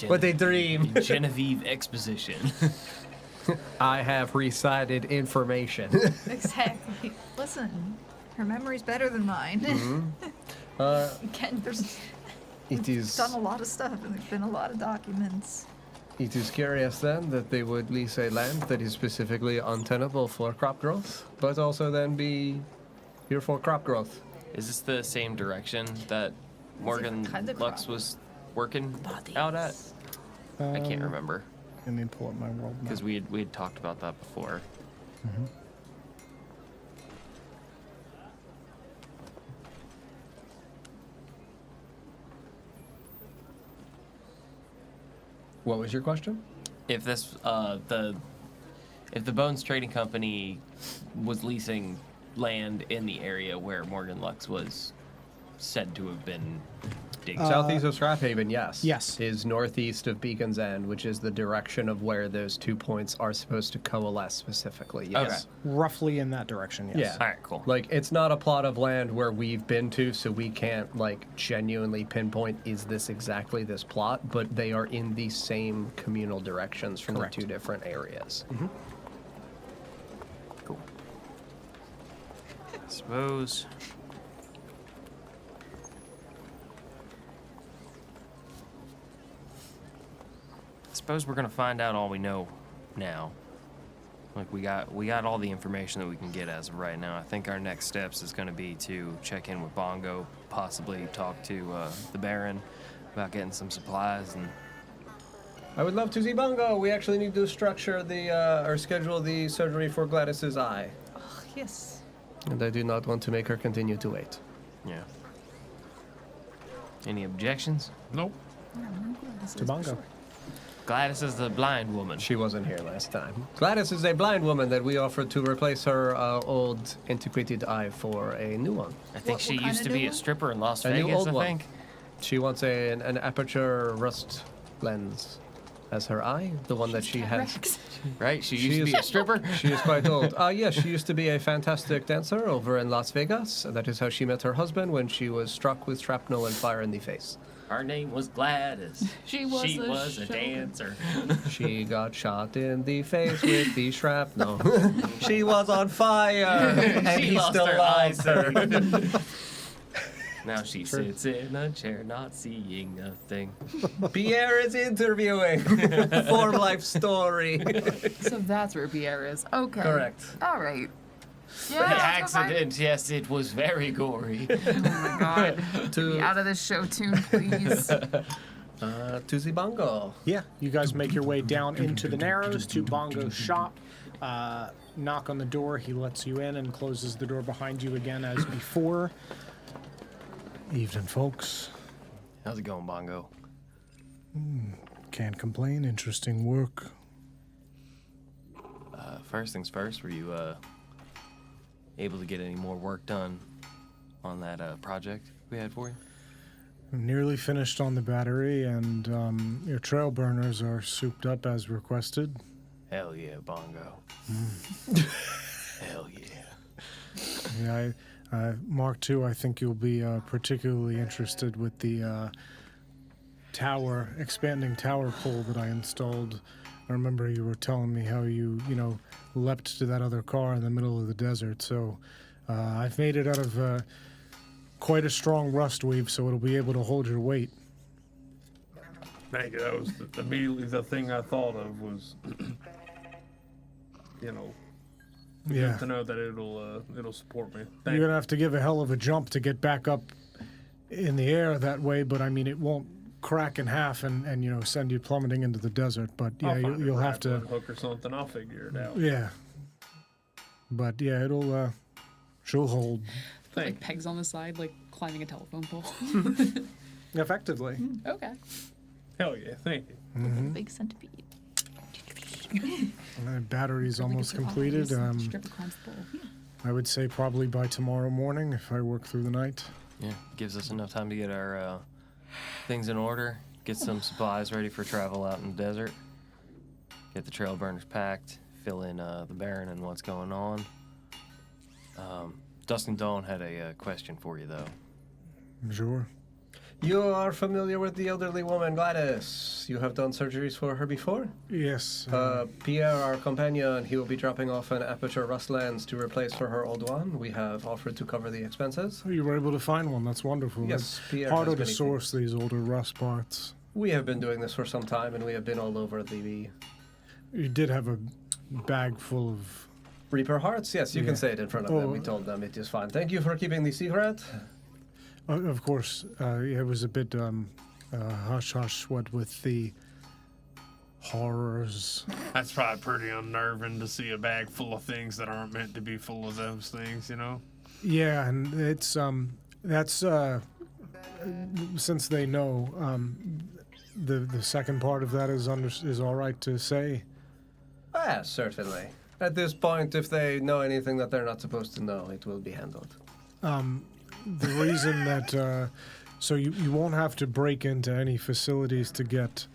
Speaker 13: What a dream.
Speaker 7: Genevieve exposition.
Speaker 13: I have recited information.
Speaker 10: Exactly. Listen, her memory's better than mine.
Speaker 13: Mm-hmm.
Speaker 10: Ken,
Speaker 13: It is.
Speaker 10: done a lot of stuff, and there's been a lot of documents.
Speaker 13: It is curious then that they would lease a land that is specifically untenable for crop growth, but also then be here for crop growth.
Speaker 7: Is this the same direction that Morgan
Speaker 10: kind of
Speaker 7: Lux
Speaker 10: crop.
Speaker 7: was working out at? I can't remember
Speaker 12: Let me pull up my world map.
Speaker 7: because we had talked about that before.
Speaker 13: What was your question?
Speaker 7: If this if the Bones Trading Company was leasing land in the area where Morgan Lux was said to have been digging.
Speaker 13: Southeast of Strathaven, yes.
Speaker 12: Yes.
Speaker 13: Is northeast of Beacon's End, which is the direction of where those 2 points are supposed to coalesce specifically. Yes.
Speaker 12: Roughly in that direction, yes.
Speaker 13: Yeah.
Speaker 7: All right, cool.
Speaker 13: Like, it's not a plot of land where we've been to, so we can't, like, genuinely pinpoint, is this exactly this plot? But they are in the same communal directions from
Speaker 12: Correct.
Speaker 13: the 2 different areas.
Speaker 7: Cool. I suppose. I suppose we're gonna find out all we know now. Like we got all the information that we can get as of right now. I think our next steps is gonna be to check in with Bongo, possibly talk to the Baron about getting some supplies and.
Speaker 13: I would love to see Bongo. We actually need to structure the, or schedule the surgery for Gladys's eye.
Speaker 11: Oh, yes.
Speaker 13: And I do not want to make her continue to wait.
Speaker 7: Yeah. Any objections?
Speaker 9: Nope.
Speaker 12: To Bongo.
Speaker 7: Gladys is the blind woman.
Speaker 13: She wasn't here last time. Gladys is a blind woman that we offered to replace her old antiquated eye for a new one.
Speaker 7: I think she
Speaker 11: what
Speaker 7: used to
Speaker 11: kind of
Speaker 7: be
Speaker 11: new
Speaker 7: a
Speaker 11: one?
Speaker 7: stripper in Las
Speaker 13: A new
Speaker 7: Vegas,
Speaker 13: old
Speaker 7: I
Speaker 13: one.
Speaker 7: think.
Speaker 13: She wants an aperture rust lens as her eye, the one that she has.
Speaker 7: Right? She
Speaker 13: She
Speaker 7: used to be
Speaker 13: is-
Speaker 7: a stripper?
Speaker 13: She is quite old. Yes, she used to be a fantastic dancer over in Las Vegas. That is how she met her husband when she was struck with shrapnel and fire in the face.
Speaker 7: Her name was Gladys.
Speaker 8: She was
Speaker 7: She
Speaker 8: a
Speaker 7: was a
Speaker 8: show.
Speaker 7: dancer.
Speaker 13: She got shot in the face with the shrapnel. She was on fire, and
Speaker 7: She
Speaker 13: he
Speaker 7: lost
Speaker 13: still
Speaker 7: her
Speaker 13: loves her.
Speaker 7: Now she sits in a chair, not seeing a thing.
Speaker 13: Pierre is interviewing for life story.
Speaker 8: So that's where Pierre is. Okay.
Speaker 13: Correct.
Speaker 8: All right.
Speaker 7: The
Speaker 8: Yeah,
Speaker 7: accident, yes, it was very gory.
Speaker 8: Oh my god. Be out of this show tune, please.
Speaker 13: To the Bongo.
Speaker 12: Yeah, you guys make your way down into the Narrows to Bongo's shop. Knock on the door. He lets you in and closes the door behind you again as before. Evening, folks.
Speaker 7: How's it going, Bongo?
Speaker 3: Can't complain. Interesting work.
Speaker 7: First things first, were you able to get any more work done on that project we had for you?
Speaker 3: I'm nearly finished on the battery, and your trail burners are souped up as requested.
Speaker 7: Hell yeah, Bongo. Hell yeah.
Speaker 3: Yeah, Mark II, I think you'll be particularly interested with the expanding tower pole that I installed. I remember you were telling me how you leapt to that other car in the middle of the desert. So I've made it out of quite a strong rust weave, so it'll be able to hold your weight.
Speaker 9: Thank you. That was immediately the thing I thought of was,
Speaker 3: Yeah.
Speaker 9: good to know that it'll support me.
Speaker 3: You're going to have to give a hell of a jump to get back up in the air that way, but I mean, it won't crack in half and send you plummeting into the desert. But yeah,
Speaker 9: I'll find
Speaker 3: you'll
Speaker 9: a
Speaker 3: have to.
Speaker 9: grappling hook or something. I'll figure it out.
Speaker 3: Yeah. But yeah, she'll hold.
Speaker 8: Put like pegs on the side, like climbing a telephone pole.
Speaker 3: Effectively.
Speaker 8: Okay.
Speaker 9: Hell yeah, thank you.
Speaker 3: Mm-hmm.
Speaker 8: Big centipede.
Speaker 3: Battery's almost completed.
Speaker 8: Stripper climbs the pole.
Speaker 3: I would say probably by tomorrow morning if I work through the night.
Speaker 7: Yeah, gives us enough time to get our things in order, get some supplies ready for travel out in the desert, get the trail burners packed, fill in the Baron and what's going on. Dustin Dawn had a question for you, though.
Speaker 3: Sure.
Speaker 13: You are familiar with the elderly woman, Gladys. You have done surgeries for her before?
Speaker 3: Yes.
Speaker 13: Pierre, our companion, he will be dropping off an aperture rust lens to replace for her old one. We have offered to cover the expenses.
Speaker 3: Oh, you were able to find one. That's wonderful.
Speaker 13: Yes,
Speaker 3: It's
Speaker 13: Pierre
Speaker 3: harder
Speaker 13: has
Speaker 3: to
Speaker 13: many
Speaker 3: source these older rust parts.
Speaker 13: We have been doing this for some time, and we have been all over the
Speaker 3: You did have a bag full of...
Speaker 13: Reaper hearts. Yes, you
Speaker 3: Yeah.
Speaker 13: can say it in front of them. We told them it is fine. Thank you for keeping the secret.
Speaker 3: Of course, it was a bit hush-hush what with the horrors.
Speaker 9: That's probably pretty unnerving to see a bag full of things that aren't meant to be full of those things, you know?
Speaker 3: Yeah, and it's that's since they know the second part of that is all right to say.
Speaker 13: Ah, certainly. At this point, if they know anything that they're not supposed to know, it will be handled.
Speaker 3: The reason that so you won't have to break into any facilities to get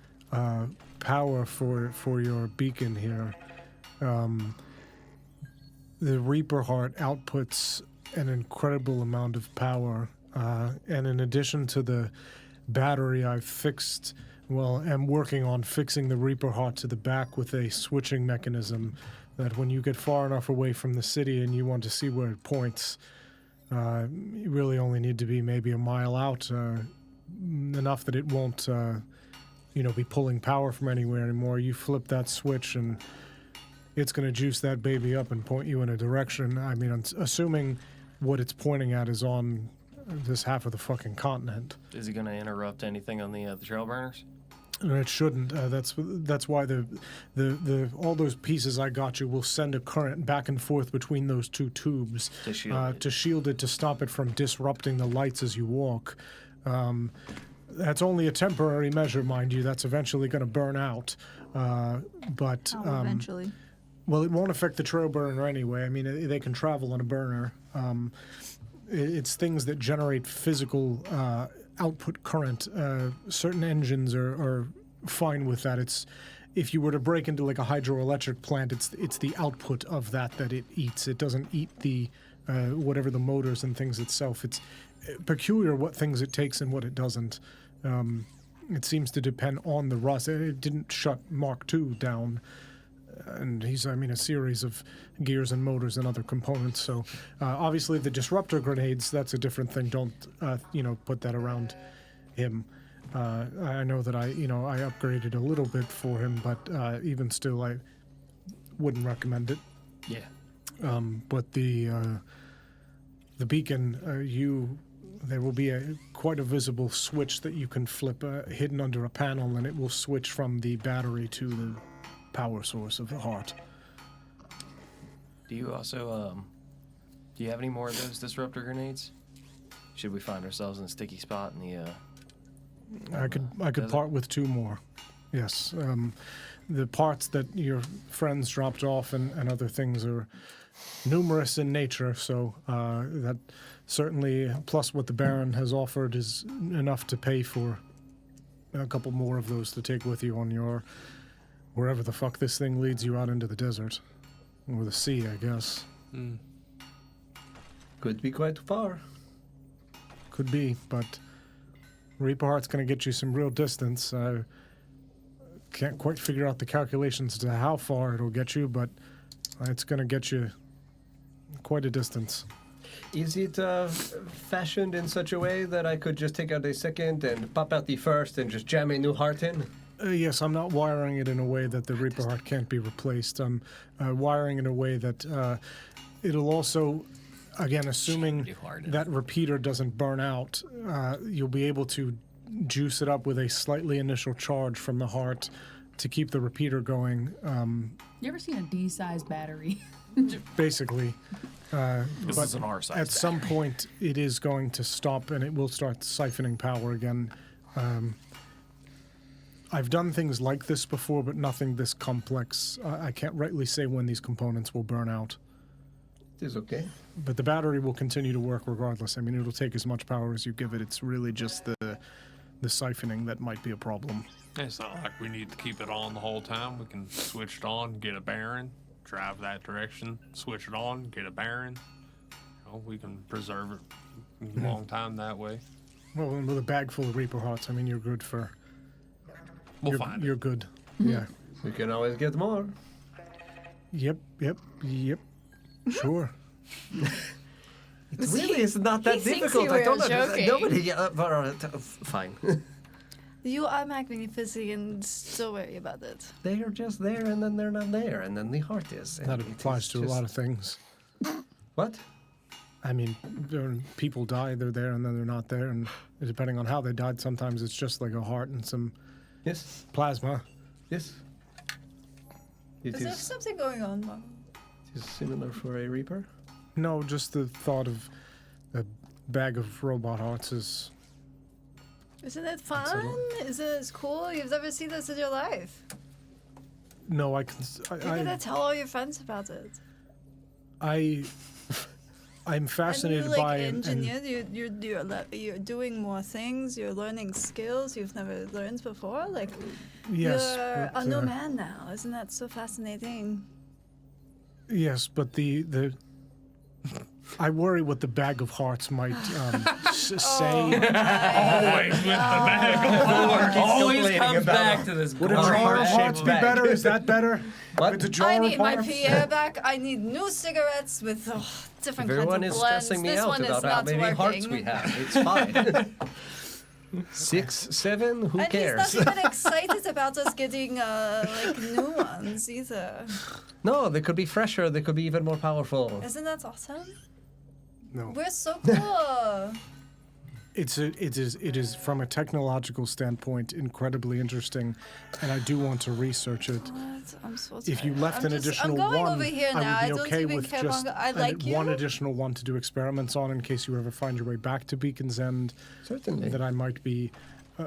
Speaker 3: power for your beacon here. The Reaper Heart outputs an incredible amount of power, and in addition to the battery, I've fixed. Well, I'm working on fixing the Reaper Heart to the back with a switching mechanism that when you get far enough away from the city and you want to see where it points, you really only need to be maybe a mile out, enough that it won't, be pulling power from anywhere anymore. You flip that switch and it's going to juice that baby up and point you in a direction. I mean, assuming what it's pointing at is on this half of the fucking continent.
Speaker 7: Is he going to interrupt anything on the trail burners?
Speaker 3: It shouldn't. That's why the all those pieces I got you will send a current back and forth between those two tubes
Speaker 7: to
Speaker 3: shield it, to stop it from disrupting the lights as you walk. That's only a temporary measure, mind you. That's eventually going to burn out. But
Speaker 11: eventually.
Speaker 3: Well, it won't affect the trail burner anyway. I mean, they can travel on a burner. It's things that generate physical output current. Certain engines are fine with that. It's if you were to break into like a hydroelectric plant, it's the output of that it eats. It doesn't eat the whatever the motors and things itself. It's peculiar what things it takes and what it doesn't. It seems to depend on the rust. It didn't shut Mark II down. And he's, a series of gears and motors and other components. So, obviously, the disruptor grenades, that's a different thing. Don't, put that around him. I know that I upgraded a little bit for him, but even still, I wouldn't recommend it.
Speaker 7: Yeah.
Speaker 3: But the beacon, there will be quite a visible switch that you can flip hidden under a panel, and it will switch from the battery to the power source of the heart.
Speaker 7: Do you also, do you have any more of those disruptor grenades? Should we find ourselves in a sticky spot in the,
Speaker 3: I could part with 2 more. Yes. The parts that your friends dropped off and other things are numerous in nature, so that certainly, plus what the Baron has offered, is enough to pay for a couple more of those to take with you on your wherever the fuck this thing leads you out into the desert. Or the sea, I guess.
Speaker 13: Could be quite far.
Speaker 3: Could be, but Reaper Heart's going to get you some real distance. I can't quite figure out the calculations to how far it'll get you, but it's going to get you quite a distance.
Speaker 13: Is it fashioned in such a way that I could just take out a second and pop out the first and just jam a new heart in?
Speaker 3: Yes, I'm not wiring it in a way that the Reaper Heart can't be replaced. I'm wiring it in a way that it'll also, again, assuming that repeater doesn't burn out, you'll be able to juice it up with a slightly initial charge from the heart to keep the repeater going.
Speaker 8: You ever seen a D-sized battery?
Speaker 3: Basically.
Speaker 7: This
Speaker 3: but
Speaker 7: is an R-sized
Speaker 3: at some point, it is going to stop and it will start siphoning power again. I've done things like this before, but nothing this complex. I can't rightly say when these components will burn out.
Speaker 13: It is okay.
Speaker 3: But the battery will continue to work regardless. I mean, it'll take as much power as you give it. It's really just the siphoning that might be a problem.
Speaker 9: It's not like we need to keep it on the whole time. We can switch it on, get a Baron, drive that direction, switch it on, get a Baron. We can preserve it a long time that way.
Speaker 3: Well, and with a bag full of Reaper Hearts, I mean, you're good for...
Speaker 9: We'll find it.
Speaker 3: You're good. Yeah.
Speaker 13: We can always get more.
Speaker 3: Yep. Sure.
Speaker 13: It's not that difficult. I don't know. Nobody. Fine.
Speaker 11: You are magnificent and so worry about it.
Speaker 13: They are just there and then they're not there, and then the heart is.
Speaker 3: That applies to a lot of things.
Speaker 13: What?
Speaker 3: I mean, people die, they're there, and then they're not there, and depending on how they died, sometimes it's just like a heart and some
Speaker 13: yes
Speaker 3: plasma.
Speaker 13: Yes. It
Speaker 10: Is there something going on, Mom?
Speaker 13: It is similar for a Reaper.
Speaker 3: No, just the thought of a bag of robot hearts is.
Speaker 10: Isn't it fun? Isn't it cool? You've never seen this in your life.
Speaker 3: No, I can.
Speaker 10: You're gonna tell all your friends about it.
Speaker 3: I'm fascinated
Speaker 10: and you,
Speaker 3: by
Speaker 10: engineer. You're doing more things. You're learning skills you've never learned before. Like
Speaker 3: yes,
Speaker 10: you're
Speaker 3: but,
Speaker 10: a new man now. Isn't that so fascinating?
Speaker 3: Yes, but the I worry what the bag of hearts might say.
Speaker 9: Always with the bag of hearts.
Speaker 7: Always comes back to this.
Speaker 3: Would a jar of hearts be better? Is that better?
Speaker 13: What?
Speaker 3: It's a jar
Speaker 10: I
Speaker 3: of
Speaker 10: need my
Speaker 3: hearts?
Speaker 10: Pierre back. I need new cigarettes with different
Speaker 13: Everyone
Speaker 10: kinds
Speaker 13: is
Speaker 10: of blends.
Speaker 13: stressing me
Speaker 10: This
Speaker 13: out
Speaker 10: one is
Speaker 13: about how
Speaker 10: not
Speaker 13: many
Speaker 10: working.
Speaker 13: hearts we have. It's fine. 6, 7, who
Speaker 10: And
Speaker 13: cares?
Speaker 10: he's not even excited about us getting new ones either.
Speaker 13: No, they could be fresher. They could be even more powerful.
Speaker 10: Isn't that awesome?
Speaker 3: No.
Speaker 10: We're so cool.
Speaker 3: It is from a technological standpoint incredibly interesting, and I do want to research it.
Speaker 10: What? I'm so tired.
Speaker 3: If you left an additional
Speaker 10: I'm going
Speaker 3: one,
Speaker 10: over here now.
Speaker 3: I
Speaker 10: I
Speaker 3: would be
Speaker 10: don't
Speaker 3: okay
Speaker 10: even
Speaker 3: with
Speaker 10: care
Speaker 3: just
Speaker 10: about. I like you.
Speaker 3: one additional one to do experiments on in case you ever find your way back to Beacon's End.
Speaker 13: Certainly.
Speaker 3: That I might be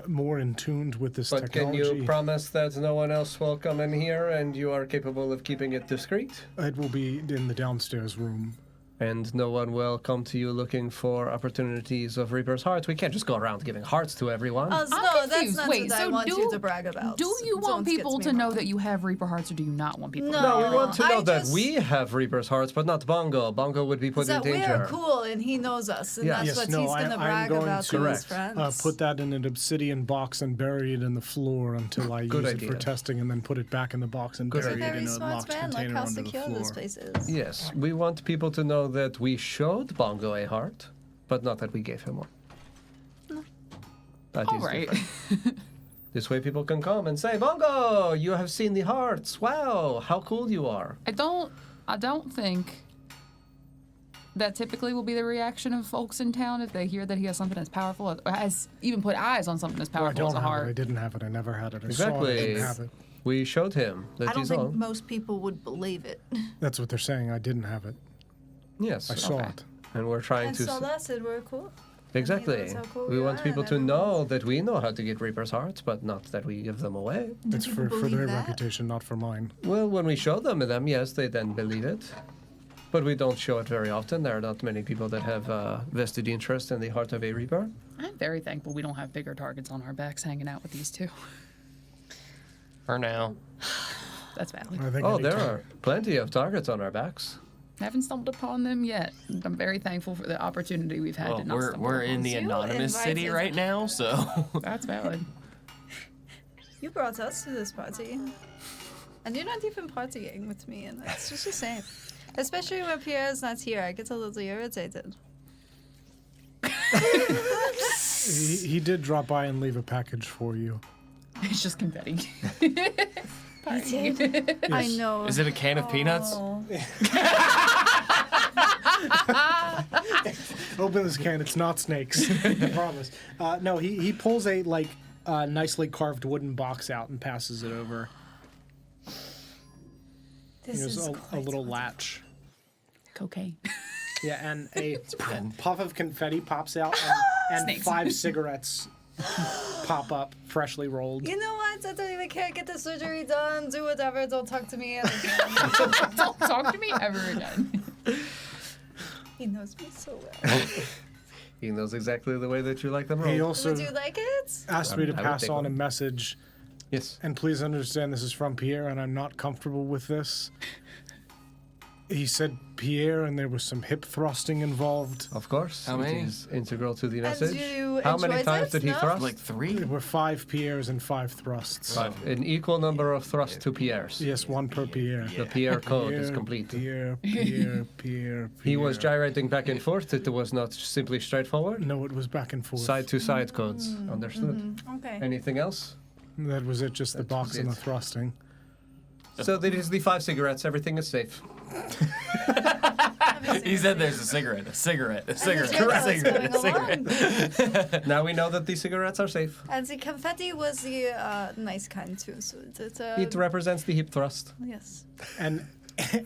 Speaker 3: more in tuned with this
Speaker 13: But can
Speaker 3: technology.
Speaker 13: you promise that no one else will come in here and you are capable of keeping it discreet?
Speaker 3: It will be in the downstairs room.
Speaker 13: And no one will come to you looking for opportunities of Reaper's Hearts. We can't just go around giving hearts to everyone.
Speaker 10: No, that's
Speaker 8: confused.
Speaker 10: not
Speaker 8: Wait,
Speaker 10: what I
Speaker 8: so
Speaker 10: want
Speaker 8: do-
Speaker 10: you to brag about.
Speaker 8: Do you want
Speaker 10: Don't get
Speaker 8: people
Speaker 10: me
Speaker 8: to know
Speaker 10: wrong.
Speaker 8: that you have Reaper hearts, or do you not want people to
Speaker 10: No.
Speaker 8: know?
Speaker 13: No, we want to know
Speaker 10: I
Speaker 13: that
Speaker 10: just-
Speaker 13: we have Reaper's Hearts, but not Bongo. Bongo would be put in
Speaker 10: that
Speaker 13: danger.
Speaker 10: we're cool and he knows us, and that's what he's gonna brag
Speaker 3: I'm going
Speaker 10: about to his
Speaker 3: to
Speaker 10: friends.
Speaker 3: put that in an obsidian box and bury it in the floor until I
Speaker 13: Good
Speaker 3: use
Speaker 13: idea.
Speaker 3: it for testing, and then put it back in the box and
Speaker 13: Good
Speaker 3: bury
Speaker 10: He's a
Speaker 3: it
Speaker 10: very
Speaker 3: in a
Speaker 10: smart
Speaker 3: locked
Speaker 10: man. Look
Speaker 3: container
Speaker 10: how
Speaker 3: under the
Speaker 10: secure
Speaker 3: floor.
Speaker 10: this place is.
Speaker 13: Yes, we want people to know that we showed Bongo a heart, but not that we gave him one. That
Speaker 8: All
Speaker 13: is
Speaker 8: right.
Speaker 13: different. This way people can come and say, Bongo, you have seen the hearts. Wow, how cool you are.
Speaker 8: I don't think that typically will be the reaction of folks in town if they hear that he has something as powerful, or has even put eyes on something as
Speaker 3: No, I
Speaker 8: powerful as
Speaker 3: don't
Speaker 8: a
Speaker 3: have it. I
Speaker 8: heart.
Speaker 3: didn't have it. I never had it. I saw it. I
Speaker 13: Exactly.
Speaker 3: didn't have it.
Speaker 13: We showed him that
Speaker 11: I don't
Speaker 13: he's
Speaker 11: think
Speaker 13: on.
Speaker 11: most people would believe it.
Speaker 3: That's what they're saying. I didn't have it.
Speaker 13: Yes.
Speaker 3: I saw it.
Speaker 13: And we're trying
Speaker 10: And
Speaker 13: to...
Speaker 10: so that's it. We're cool.
Speaker 13: Exactly.
Speaker 10: That's how cool
Speaker 13: We
Speaker 10: we
Speaker 13: want
Speaker 10: are,
Speaker 13: people
Speaker 10: and
Speaker 13: to
Speaker 10: everyone's-
Speaker 13: know that we know how to get Reaper's Hearts, but not that we give them away.
Speaker 3: It's for
Speaker 11: believe
Speaker 3: their
Speaker 11: that?
Speaker 3: reputation, not for mine.
Speaker 13: Well, when we show them, yes, they then believe it. But we don't show it very often. There are not many people that have vested interest in the heart of a Reaper.
Speaker 8: I'm very thankful we don't have bigger targets on our backs hanging out with these two.
Speaker 7: For now.
Speaker 8: That's valid.
Speaker 3: I think
Speaker 13: Oh,
Speaker 3: anytime-
Speaker 13: there are plenty of targets on our backs.
Speaker 8: Haven't stumbled upon them yet. I'm very thankful for the opportunity we've had
Speaker 7: Well,
Speaker 8: to not
Speaker 7: we're
Speaker 8: stumble
Speaker 7: in
Speaker 8: upon
Speaker 7: the
Speaker 8: them.
Speaker 7: anonymous city
Speaker 10: invited-
Speaker 7: right now, so
Speaker 8: That's valid.
Speaker 10: You brought us to this party. And you're not even partying with me, and it's just the same. Especially when Pierre's not here, I get a little irritated.
Speaker 3: He did drop by and leave a package for you.
Speaker 8: It's just confetti.
Speaker 10: He did? I know.
Speaker 7: is it a can of peanuts?
Speaker 10: Oh.
Speaker 3: Open this can. It's not snakes. I promise. No, he pulls a nicely carved wooden box out and passes it over.
Speaker 10: This
Speaker 3: There's
Speaker 10: is
Speaker 3: a
Speaker 10: quite
Speaker 3: little
Speaker 10: what-
Speaker 3: latch.
Speaker 8: Cocaine.
Speaker 3: Yeah, and a puff of confetti pops out, and
Speaker 8: Snakes.
Speaker 3: 5 cigarettes pop up, freshly rolled.
Speaker 10: You know what? I don't even care. Get the surgery done. Do whatever. Don't talk to me ever again.
Speaker 8: Don't talk to me ever again.
Speaker 10: He knows me so well.
Speaker 13: He knows exactly the way that you like them
Speaker 3: He
Speaker 13: rolled.
Speaker 3: also
Speaker 10: Would you like it?
Speaker 3: asked me to
Speaker 13: I would
Speaker 3: pass
Speaker 13: take
Speaker 3: on a
Speaker 13: one.
Speaker 3: message,
Speaker 13: Yes.
Speaker 3: and please understand this is from Pierre, and I'm not comfortable with this. He said Pierre, and there was some hip thrusting involved.
Speaker 13: Of course.
Speaker 7: How many?
Speaker 13: It is integral to the
Speaker 10: And
Speaker 13: message.
Speaker 10: you
Speaker 13: How many
Speaker 10: enjoyed
Speaker 13: times
Speaker 10: it?
Speaker 13: did he
Speaker 10: No?
Speaker 13: thrust?
Speaker 7: Like 3?
Speaker 3: There were 5 Pierres and 5 thrusts.
Speaker 13: An equal number of thrusts to Pierres.
Speaker 3: Yes, 1 per Pierre.
Speaker 13: The Pierre code is
Speaker 3: Pierre,
Speaker 13: complete.
Speaker 3: Pierre, Pierre, Pierre.
Speaker 13: He was
Speaker 3: Pierre.
Speaker 13: gyrating back and forth. It was not simply straightforward.
Speaker 3: No, it was back and forth.
Speaker 13: Side to side codes. Understood.
Speaker 10: Okay.
Speaker 13: Anything else?
Speaker 3: That was it, just the
Speaker 13: That
Speaker 3: box
Speaker 13: was
Speaker 3: and the
Speaker 13: it.
Speaker 3: thrusting.
Speaker 13: So that is the 5 cigarettes. Everything is safe.
Speaker 10: Have
Speaker 7: He said there's a cigarette, a cigarette, a cigarette,
Speaker 11: that's
Speaker 7: a
Speaker 11: how it's
Speaker 7: cigarette, a
Speaker 11: going
Speaker 7: cigarette.
Speaker 13: Now we know that the cigarettes are safe.
Speaker 11: And the confetti was the nice kind too. So
Speaker 13: It represents the hip thrust.
Speaker 11: yes.
Speaker 12: And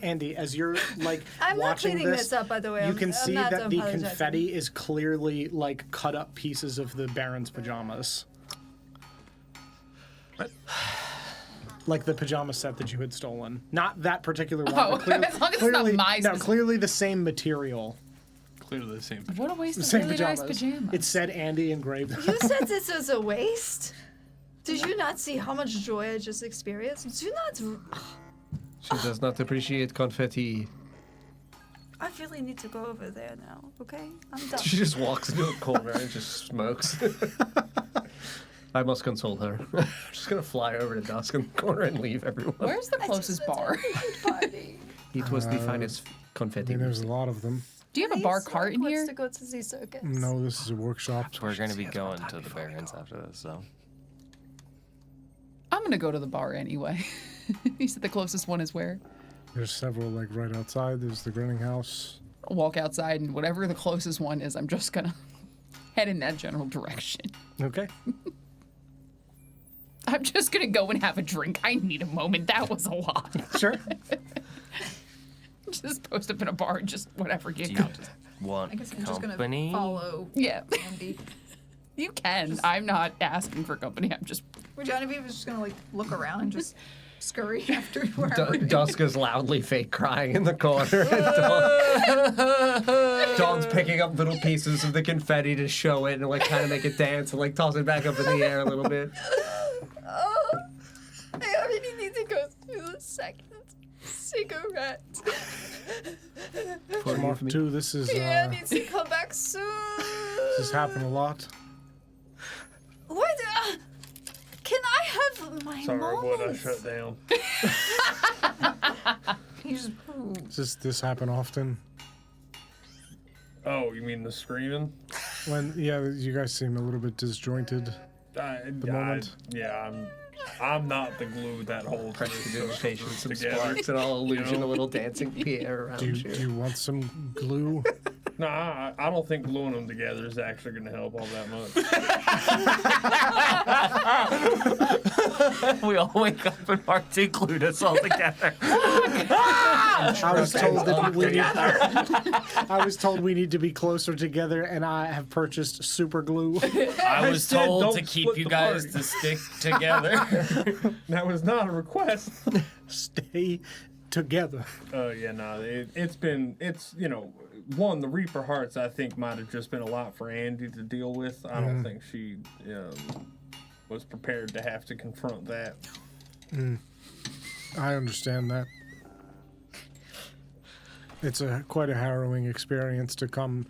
Speaker 12: Andy, as you're like
Speaker 11: I'm not
Speaker 12: watching
Speaker 11: cleaning
Speaker 12: this,
Speaker 11: this up, by the way.
Speaker 12: you
Speaker 11: I'm
Speaker 12: can see
Speaker 11: not
Speaker 12: that the
Speaker 11: apologizing.
Speaker 12: confetti is clearly like cut up pieces of the Baron's pajamas. Like the pajama set that you had stolen. Not that particular one.
Speaker 8: Oh,
Speaker 12: but clearly,
Speaker 8: as long as it's not my
Speaker 12: no,
Speaker 8: specific-
Speaker 12: clearly the same material.
Speaker 9: Clearly the same.
Speaker 8: What a waste
Speaker 12: The
Speaker 8: of
Speaker 12: same
Speaker 8: really nice
Speaker 12: pajamas.
Speaker 8: pajamas.
Speaker 12: It said Andy engraved.
Speaker 11: You said this was a waste? Did you not see how much joy I just experienced? Do not.
Speaker 13: She does not appreciate confetti.
Speaker 11: I really need to go over there now, okay? I'm done.
Speaker 13: She just walks into a corner and just smokes. I must console her. I'm just gonna fly over to Dusk in the corner and leave everyone.
Speaker 8: Where's the closest bar?
Speaker 13: It was the finest
Speaker 3: I
Speaker 13: confetti.
Speaker 3: mean, there's a lot of them.
Speaker 8: Do you have a bar cart in
Speaker 11: Wants
Speaker 8: here?
Speaker 11: to go to the circus.
Speaker 3: No, this is a workshop.
Speaker 7: We're gonna be going to the Barrens after this, so.
Speaker 8: I'm gonna go to the bar anyway. You said the closest one is where?
Speaker 3: There's several like right outside. There's the Grinning House.
Speaker 8: I'll walk outside and whatever the closest one is, I'm just gonna head in that general direction.
Speaker 12: Okay.
Speaker 8: I'm just gonna go and have a drink. I need a moment. That was a lot.
Speaker 12: Sure.
Speaker 8: Just post up in a bar and just whatever
Speaker 7: Do
Speaker 8: get
Speaker 7: you
Speaker 8: out.
Speaker 7: want
Speaker 10: I guess I'm just
Speaker 7: company?
Speaker 10: gonna follow
Speaker 8: Yeah.
Speaker 10: Andy.
Speaker 8: You can. I'm not asking for company. I'm just.
Speaker 10: Genevieve is just gonna like look around and just scurry after wherever.
Speaker 13: Dusk is loudly fake crying in the corner. Dawn's picking up little pieces of the confetti to show it and like kind of make it dance and like toss it back up in the air a little bit.
Speaker 11: Oh, I already need to go through the second cigarette.
Speaker 3: Mark 2, this is
Speaker 11: Pierre needs to come back soon.
Speaker 3: this has happened a lot.
Speaker 11: What? Can I have my
Speaker 9: Sorry,
Speaker 11: moment?
Speaker 9: what I shut down.
Speaker 3: Does this happen often?
Speaker 9: Oh, you mean the screaming?
Speaker 3: When you guys seem a little bit disjointed.
Speaker 9: The
Speaker 3: moment?
Speaker 9: I'm not the glue that holds
Speaker 13: Prestidigitation, some
Speaker 9: together.
Speaker 13: sparks and all illusion,
Speaker 9: You know?
Speaker 13: a little dancing Pierre around
Speaker 3: Do you want some glue?
Speaker 9: No, I don't think gluing them together is actually going to help all that much.
Speaker 7: We all wake up and Mark 2 glued us all together.
Speaker 12: I was told that I was told we need to be closer together, and I have purchased super glue.
Speaker 7: I was
Speaker 9: said
Speaker 7: told
Speaker 9: don't
Speaker 7: to keep
Speaker 9: split
Speaker 7: you
Speaker 9: the
Speaker 7: guys
Speaker 9: party.
Speaker 7: to stick together.
Speaker 9: That was not a request.
Speaker 12: Stay together.
Speaker 9: Yeah, no, it's one, the Reaper Hearts I think might have just been a lot for Andy to deal with. I don't think she was prepared to have to confront that.
Speaker 3: I understand that. It's quite a harrowing experience to come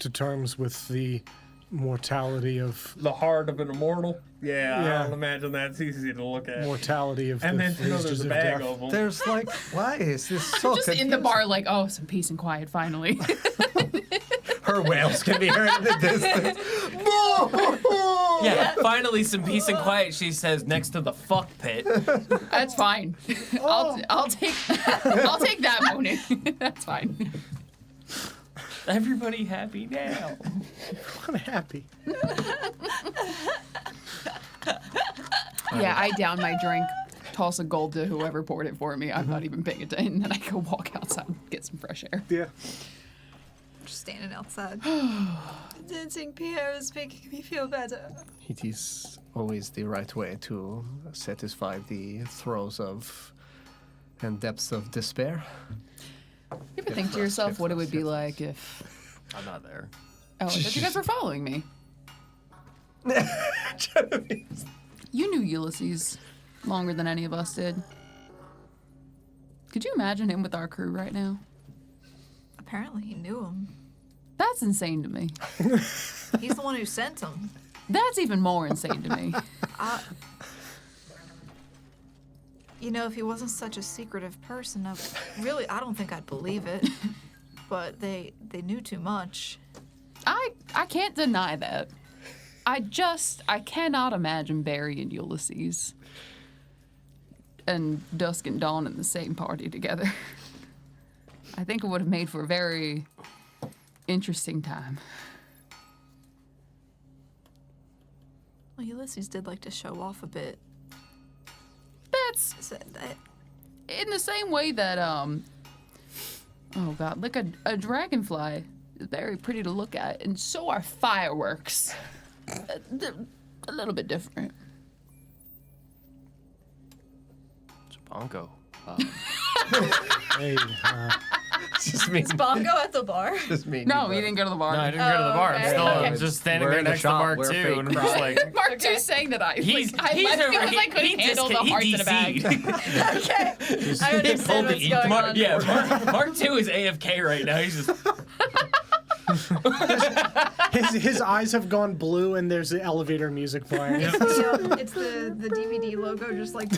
Speaker 3: to terms with the mortality of
Speaker 9: The heart of an immortal? Yeah,
Speaker 3: Yeah.
Speaker 9: I don't imagine that's easy to look at.
Speaker 3: mortality of
Speaker 9: And
Speaker 3: the
Speaker 9: then to know
Speaker 3: visitors
Speaker 9: there's a
Speaker 3: of
Speaker 9: bag
Speaker 3: death.
Speaker 9: of them.
Speaker 13: There's like, why is this so
Speaker 8: Just in the
Speaker 13: confusing?
Speaker 8: bar, like, oh, some peace and quiet, finally.
Speaker 13: Her wails can be heard in the distance.
Speaker 7: Yeah, finally some peace and quiet, she says, next to the fuck pit.
Speaker 8: That's fine. I'll take that moaning. That's fine.
Speaker 7: Everybody happy now.
Speaker 12: I'm happy.
Speaker 8: Yeah, I down my drink, toss a gold to whoever poured it for me. I'm not even paying attention. And then I go walk outside and get some fresh air.
Speaker 12: Yeah.
Speaker 10: Just standing outside.
Speaker 11: Dancing Pierre is making me feel better.
Speaker 13: It is always the right way to satisfy the throes of and depths of despair.
Speaker 8: You ever think to yourself what it would be like if...
Speaker 7: I'm not there.
Speaker 8: Oh, I thought you guys were following me. You knew Ulysses longer than any of us did. Could you imagine him with our crew right now?
Speaker 10: Apparently he knew him.
Speaker 8: That's insane to me.
Speaker 10: He's the one who sent him.
Speaker 8: That's even more insane to me.
Speaker 10: You know, if he wasn't such a secretive person, I don't think I'd believe it. But they knew too much.
Speaker 8: I can't deny that. I cannot imagine Barry and Ulysses and Dusk and Dawn in the same party together. I think it would have made for a very interesting time.
Speaker 14: Well, Ulysses did like to show off a bit.
Speaker 8: That's in the same way that oh god, like a dragonfly is very pretty to look at, and so are fireworks. They're a little bit different.
Speaker 7: It's Bongo.
Speaker 3: Hey,
Speaker 7: Just me.
Speaker 10: Is Bongo at the bar?
Speaker 13: Just me.
Speaker 8: No, he didn't go to the bar.
Speaker 7: No, I didn't go to the bar. I'm just standing
Speaker 13: We're
Speaker 7: there
Speaker 13: in the
Speaker 7: next to
Speaker 13: shop.
Speaker 7: Mark
Speaker 13: We're
Speaker 7: II,
Speaker 13: fake
Speaker 7: and I'm just like,
Speaker 8: Mark II's saying that I
Speaker 7: he's
Speaker 8: left because I couldn't handle the hearts in a bag.
Speaker 10: Okay. I understand what's going on.
Speaker 7: Yeah, Mark II is AFK right now. He's just.
Speaker 12: His eyes have gone blue, and there's the elevator music playing.
Speaker 10: It's the DVD logo, just like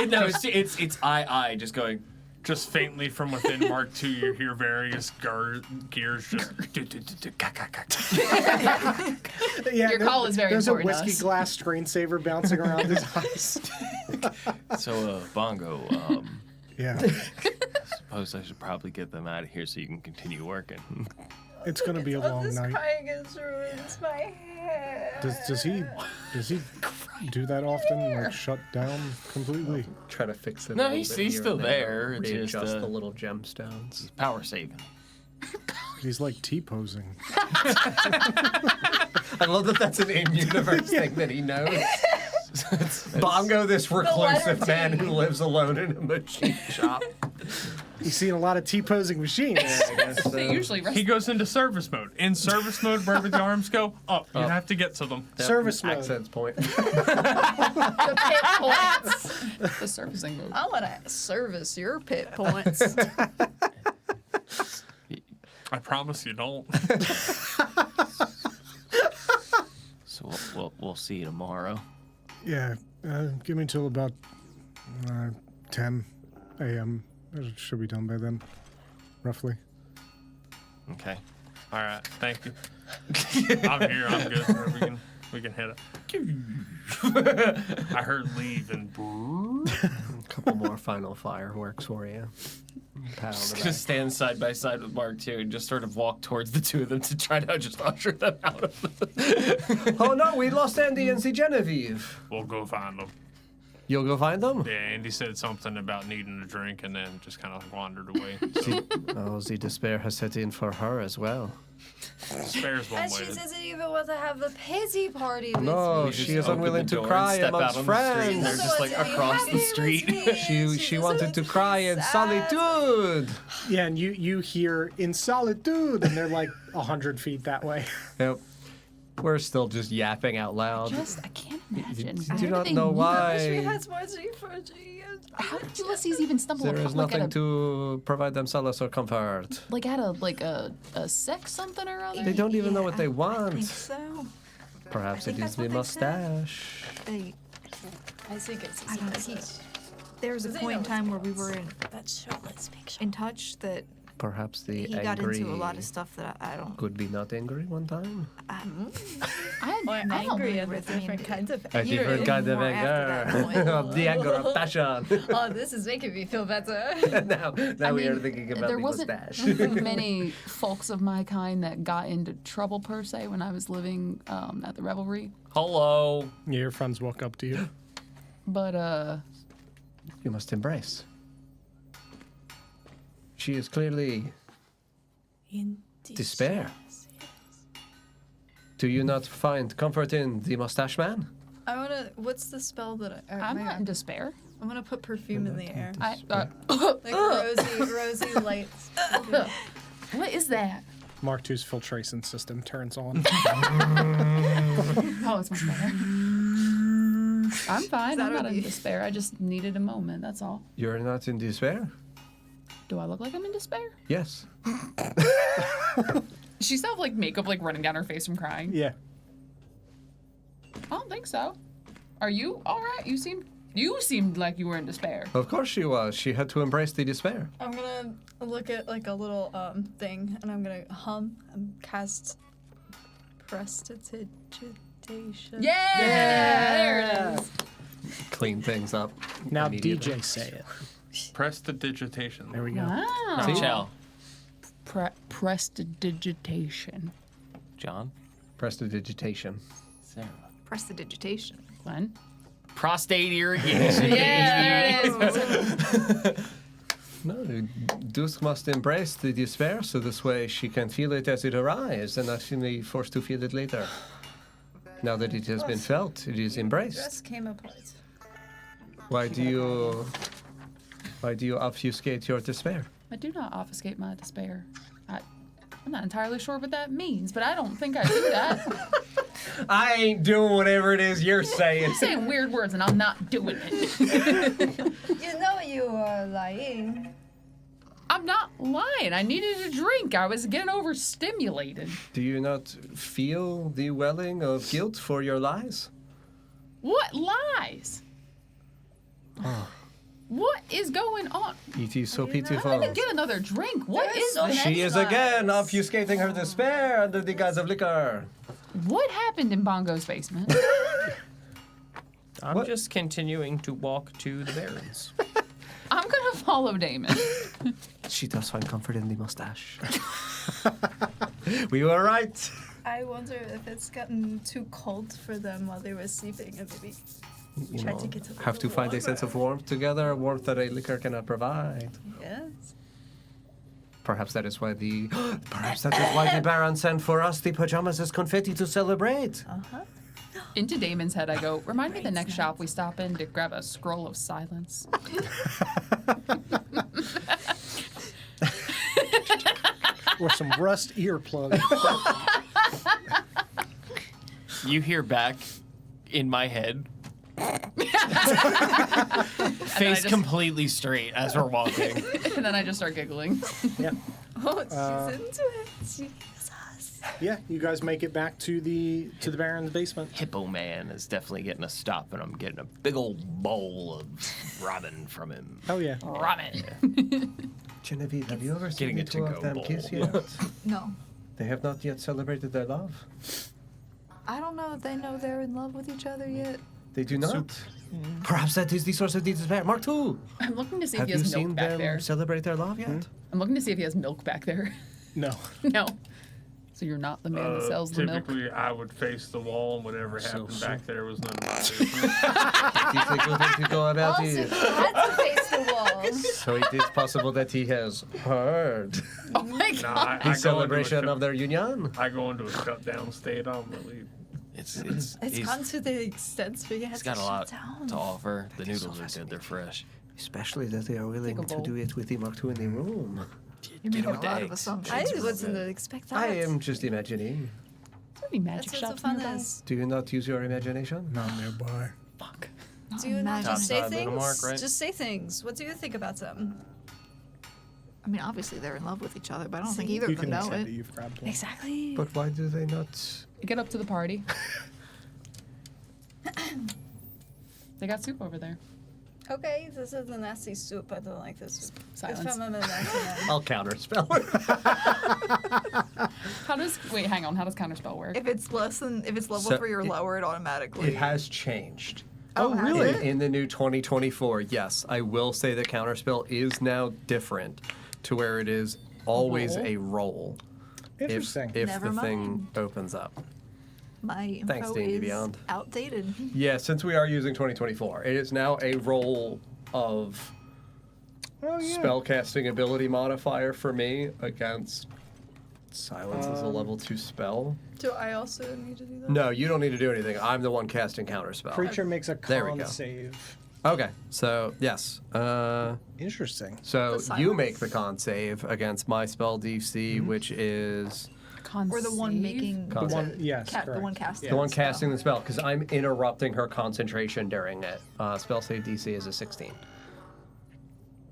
Speaker 7: No, it's I just going.
Speaker 9: Just faintly from within Mark II, you hear various gears just.
Speaker 12: Yeah,
Speaker 8: Your call is very
Speaker 12: There's
Speaker 8: important
Speaker 12: a
Speaker 8: to
Speaker 12: whiskey
Speaker 8: us.
Speaker 12: glass screensaver bouncing around his eyes.
Speaker 7: So, Bongo,
Speaker 12: Yeah,
Speaker 7: suppose I should probably get them out of here so you can continue working.
Speaker 12: it's gonna be a long
Speaker 10: this
Speaker 12: night.
Speaker 10: crying has ruins my hair.
Speaker 12: Does he do that often? Like shut down completely?
Speaker 13: Try to fix it.
Speaker 7: No,
Speaker 13: a little
Speaker 7: he's
Speaker 13: bit here
Speaker 7: still
Speaker 13: and
Speaker 7: there. It's
Speaker 13: Readjust
Speaker 7: just,
Speaker 13: the little gemstones.
Speaker 7: Power saving.
Speaker 12: He's like T-posing.
Speaker 13: I love that that's an in-universe thing that he knows. Bongo, this reclusive man who lives alone in a machine shop.
Speaker 12: He's seen a lot of T-posing machines.
Speaker 13: I guess so.
Speaker 8: They usually rest.
Speaker 9: He goes into service mode. In service mode, wherever the arms go, up. You have to get to them.
Speaker 13: Yep,
Speaker 12: Service mode.
Speaker 13: Accents point.
Speaker 8: The pit points. The servicing mode.
Speaker 10: I want to service your pit points.
Speaker 9: I promise you don't.
Speaker 7: So we'll see you tomorrow.
Speaker 3: Yeah, give me till about 10 a.m. It should be done by then, roughly.
Speaker 7: Okay.
Speaker 9: All right, thank you. I'm here. I'm good. We can hit it. I heard leave and.
Speaker 13: A couple more final fireworks for you. Pat on the back.
Speaker 7: Just stand side by side with Mark II and just sort of walk towards the two of them to try to just usher them out of the.
Speaker 13: Oh no, we lost Andy and see Genevieve.
Speaker 9: We'll go find them.
Speaker 13: You'll go find them?
Speaker 9: Yeah, Andy said something about needing a drink and then just kind of wandered away. So
Speaker 13: The despair has set in for her as well.
Speaker 9: spares one
Speaker 10: And
Speaker 9: way
Speaker 10: she
Speaker 9: to.
Speaker 10: doesn't even want to have the pity party with
Speaker 13: No,
Speaker 10: me.
Speaker 13: she is unwilling to cry amongst friends.
Speaker 7: They're just like across the street.
Speaker 13: She wanted to cry in solitude.
Speaker 12: Yeah, and you hear in solitude, and they're like 100 feet that way.
Speaker 13: Yep. We're still just yapping out loud.
Speaker 8: I can't imagine.
Speaker 13: You do not know
Speaker 10: I wish we
Speaker 13: why.
Speaker 10: had more G4G.
Speaker 8: How did Ulysses even stumble
Speaker 13: There is
Speaker 8: upon like,
Speaker 13: nothing to provide them solace or comfort.
Speaker 8: like at a sex something or other?
Speaker 13: They don't even know what they
Speaker 14: I
Speaker 13: want.
Speaker 14: think so.
Speaker 13: Perhaps
Speaker 14: I think
Speaker 13: it is
Speaker 14: that's
Speaker 13: the
Speaker 14: what they said.
Speaker 13: mustache.
Speaker 10: I think it's
Speaker 14: I don't know. There was a point in time where we were in touch that
Speaker 13: Perhaps the
Speaker 14: he
Speaker 13: angry
Speaker 14: got into a lot of stuff that I don't.
Speaker 13: could be not angry one time.
Speaker 8: I'm
Speaker 10: I'm angry at
Speaker 14: with
Speaker 10: the different kinds of
Speaker 13: A different kind of
Speaker 14: more after that
Speaker 13: anger. The anger of passion.
Speaker 10: Oh, this is making me feel better.
Speaker 13: now we are thinking about
Speaker 8: there
Speaker 13: the
Speaker 8: wasn't
Speaker 13: mustache.
Speaker 8: many folks of my kind that got into trouble per se when I was living at the Revelry.
Speaker 7: Hello.
Speaker 12: Yeah, your friends walk up to you.
Speaker 8: But
Speaker 13: You must embrace. She is clearly
Speaker 14: In
Speaker 13: despair. Do you not find comfort in the mustache man?
Speaker 10: I wanna. What's the spell that
Speaker 8: I'm not in despair.
Speaker 10: I'm gonna put perfume in the air.
Speaker 8: Like
Speaker 10: rosy lights.
Speaker 8: What is that?
Speaker 12: Mark II's filtration system turns on.
Speaker 8: Oh, it's much better. I'm fine. I'm not in despair. I just needed a moment. That's all.
Speaker 13: You're not in despair?
Speaker 8: Do I look like I'm in despair?
Speaker 13: Yes.
Speaker 8: She still have like makeup like running down her face from crying.
Speaker 12: Yeah.
Speaker 8: I don't think so. Are you all right? You seemed like you were in despair.
Speaker 13: Of course she was. She had to embrace the despair.
Speaker 10: I'm gonna look at like a little thing, and I'm gonna hum and cast prestidigitation.
Speaker 8: Yeah, there it is.
Speaker 13: Clean things up.
Speaker 12: Now
Speaker 13: immediately.
Speaker 12: DJ say it.
Speaker 9: Prestidigitation.
Speaker 3: There we go.
Speaker 8: Wow.
Speaker 7: Michelle.
Speaker 8: Prestidigitation.
Speaker 7: John.
Speaker 13: Prestidigitation.
Speaker 7: Sarah.
Speaker 14: Prestidigitation.
Speaker 8: Glenn.
Speaker 7: Prostate irrigation.
Speaker 8: Yeah, there it is.
Speaker 13: No, Dusk must embrace the despair, so this way she can feel it as it arrives and not be forced to feel it later. Now that it has been felt, it is embraced.
Speaker 10: Dress came apart.
Speaker 13: Why do you obfuscate your despair?
Speaker 8: I do not obfuscate my despair. I'm not entirely sure what that means, but I don't think I do that.
Speaker 13: I ain't doing whatever it is you're saying.
Speaker 8: You're saying weird words and I'm not doing it.
Speaker 10: You know you are lying.
Speaker 8: I'm not lying. I needed a drink. I was getting overstimulated.
Speaker 13: Do you not feel the welling of guilt for your lies?
Speaker 8: What lies? What is going on?
Speaker 13: It is so pitiful.
Speaker 8: I'm gonna get another drink. What is this?
Speaker 13: She is again obfuscating her despair under the guise of liquor.
Speaker 8: What happened in Bongo's basement?
Speaker 7: I'm just continuing to walk to the Barrens.
Speaker 8: I'm gonna follow Damon.
Speaker 13: She does find comfort in the mustache. We were right.
Speaker 10: I wonder if it's gotten too cold for them while they were sleeping and maybe
Speaker 13: You
Speaker 10: try
Speaker 13: know,
Speaker 10: to get a
Speaker 13: have to
Speaker 10: little
Speaker 13: find a sense of warmth together, warmth that a liquor cannot provide.
Speaker 10: Yes.
Speaker 13: Perhaps that is why the Baron sent for us the pajamas as confetti to celebrate.
Speaker 10: Uh-huh.
Speaker 8: Into Damon's head, I go, remind me the next shop we stop in to grab a scroll of silence.
Speaker 3: Or some rust earplugs.
Speaker 7: You hear back in my head. Face completely straight as we're walking.
Speaker 8: And then I just start giggling.
Speaker 3: Yeah.
Speaker 10: Oh, she's into it. She
Speaker 3: Yeah, you guys make it back to the Baron's basement.
Speaker 7: Hippo Man is definitely getting a stop, and I'm getting a big old bowl of ramen from him.
Speaker 3: Oh yeah.
Speaker 8: Ramen.
Speaker 13: Genevieve, have you ever seen
Speaker 7: Getting
Speaker 13: the
Speaker 7: a
Speaker 13: two of
Speaker 7: to-go
Speaker 13: them
Speaker 7: bowl.
Speaker 13: kiss yet?
Speaker 14: No.
Speaker 13: They have not yet celebrated their love.
Speaker 14: I don't know if they know they're in love with each other yet.
Speaker 13: They do not. Perhaps that is the source of the despair. Mark II.
Speaker 8: I'm looking to see
Speaker 13: Have
Speaker 8: if he
Speaker 13: you
Speaker 8: has milk
Speaker 13: seen
Speaker 8: back
Speaker 13: them
Speaker 8: there.
Speaker 13: celebrate their love yet?
Speaker 8: I'm looking to see if he has milk back there.
Speaker 3: No.
Speaker 8: No. So you're not the man that sells the milk?
Speaker 9: Typically, I would face the wall, and whatever happened back there was none of my business.
Speaker 13: It's a good way to go about
Speaker 10: also
Speaker 13: it.
Speaker 10: had to face the wall.
Speaker 13: So it is possible that he has heard
Speaker 8: Oh my god.
Speaker 9: No, I
Speaker 13: the
Speaker 9: go into a
Speaker 13: celebration of their union.
Speaker 9: I go into a shutdown state. I'm really.
Speaker 10: It's
Speaker 7: he's
Speaker 10: gone to the extent where you have
Speaker 7: got
Speaker 10: to
Speaker 7: a lot
Speaker 10: shut down.
Speaker 7: to offer. The noodles are good. They're fresh.
Speaker 13: Especially that they are willing
Speaker 8: Take a
Speaker 13: to
Speaker 8: bowl.
Speaker 13: do it with the Mark II in the room.
Speaker 14: You're making a
Speaker 7: with the
Speaker 14: lot of
Speaker 7: eggs.
Speaker 14: assumptions.
Speaker 10: I wasn't expect that.
Speaker 13: I am just imagining.
Speaker 8: Is there any magic
Speaker 10: That's what
Speaker 8: shops
Speaker 10: the fun
Speaker 8: nearby?
Speaker 10: is.
Speaker 13: Do you not use your imagination?
Speaker 3: Not nearby.
Speaker 8: Fuck.
Speaker 10: Do you not just say
Speaker 7: Outside Little
Speaker 10: things?
Speaker 7: Mark, right?
Speaker 10: Just say things. What do you think about them?
Speaker 14: I mean, obviously they're in love with each other, but I don't think
Speaker 10: See?
Speaker 14: either
Speaker 3: You
Speaker 14: of them
Speaker 3: can
Speaker 14: know
Speaker 3: accept
Speaker 14: it.
Speaker 3: that you've grabbed one.
Speaker 10: Exactly.
Speaker 13: But why do they not?
Speaker 8: Get up to the party. They got soup over there.
Speaker 10: Okay, this is a nasty soup. I don't like this soup.
Speaker 8: Silence.
Speaker 10: It's from a Mexican.
Speaker 13: I'll counterspell it.
Speaker 8: How does hang on, how does counterspell work?
Speaker 14: If it's level
Speaker 13: So
Speaker 14: 3 or lower, it automatically.
Speaker 13: It has changed.
Speaker 14: Oh, really?
Speaker 13: In the new 2024, yes, I will say the counterspell is now different to where it is always
Speaker 8: Roll?
Speaker 13: a roll.
Speaker 3: Interesting.
Speaker 13: If
Speaker 14: Never
Speaker 13: the thing
Speaker 14: mind.
Speaker 13: opens up.
Speaker 14: My
Speaker 13: Thanks,
Speaker 14: info
Speaker 13: D&D
Speaker 14: is
Speaker 13: Beyond.
Speaker 14: outdated.
Speaker 13: Yeah, since we are using 2024, it is now a roll of spellcasting ability modifier for me against silence as a level 2 spell.
Speaker 10: Do I also need to do that?
Speaker 13: No, you don't need to do anything. I'm the one casting counterspell.
Speaker 3: Creature makes a
Speaker 13: There we
Speaker 3: con
Speaker 13: go.
Speaker 3: save.
Speaker 13: Okay, so yes.
Speaker 3: Interesting.
Speaker 13: So
Speaker 10: The
Speaker 13: you
Speaker 10: silence?
Speaker 13: make the con save against my spell DC, which is
Speaker 14: Or the one making
Speaker 13: The
Speaker 3: one- yes,
Speaker 14: the
Speaker 3: correct.
Speaker 14: one casting.
Speaker 13: the one casting the spell, because I'm interrupting her concentration during it. Spell save DC is a 16.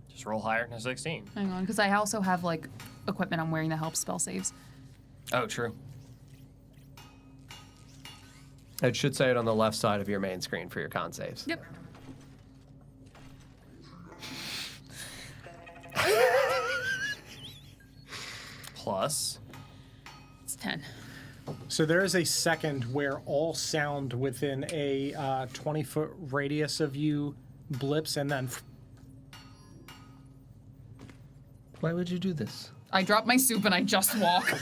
Speaker 7: Just roll higher than a 16.
Speaker 8: Hang on, because I also have like equipment I'm wearing that helps spell saves.
Speaker 7: Oh, true.
Speaker 13: It should say it on the left side of your main screen for your con saves.
Speaker 8: Yep.
Speaker 7: Plus.
Speaker 8: It's 10.
Speaker 3: So there is a second where all sound within a 20-foot radius of you blips and then
Speaker 13: Why would you do this?
Speaker 8: I drop my soup and I just walk.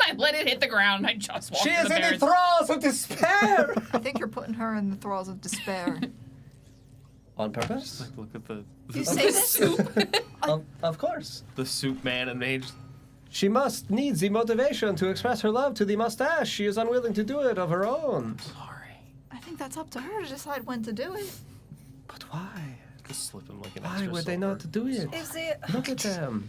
Speaker 8: I let it hit the ground and I just walk.
Speaker 13: She
Speaker 8: to
Speaker 13: is
Speaker 8: the
Speaker 13: in the
Speaker 8: bears.
Speaker 13: thralls of despair!
Speaker 14: I think you're putting her in the thralls of despair.
Speaker 13: On purpose?
Speaker 7: Like, look at the
Speaker 14: You say this?
Speaker 13: Of course.
Speaker 7: the soup man and they just
Speaker 13: She needs the motivation to express her love to the mustache. She is unwilling to do it of her own.
Speaker 14: I think that's up to her to decide when to do it.
Speaker 13: But why?
Speaker 7: just slip him like an
Speaker 13: Why
Speaker 7: extra
Speaker 13: would they
Speaker 7: silver.
Speaker 13: not do it?
Speaker 11: Is it?
Speaker 13: Look at them.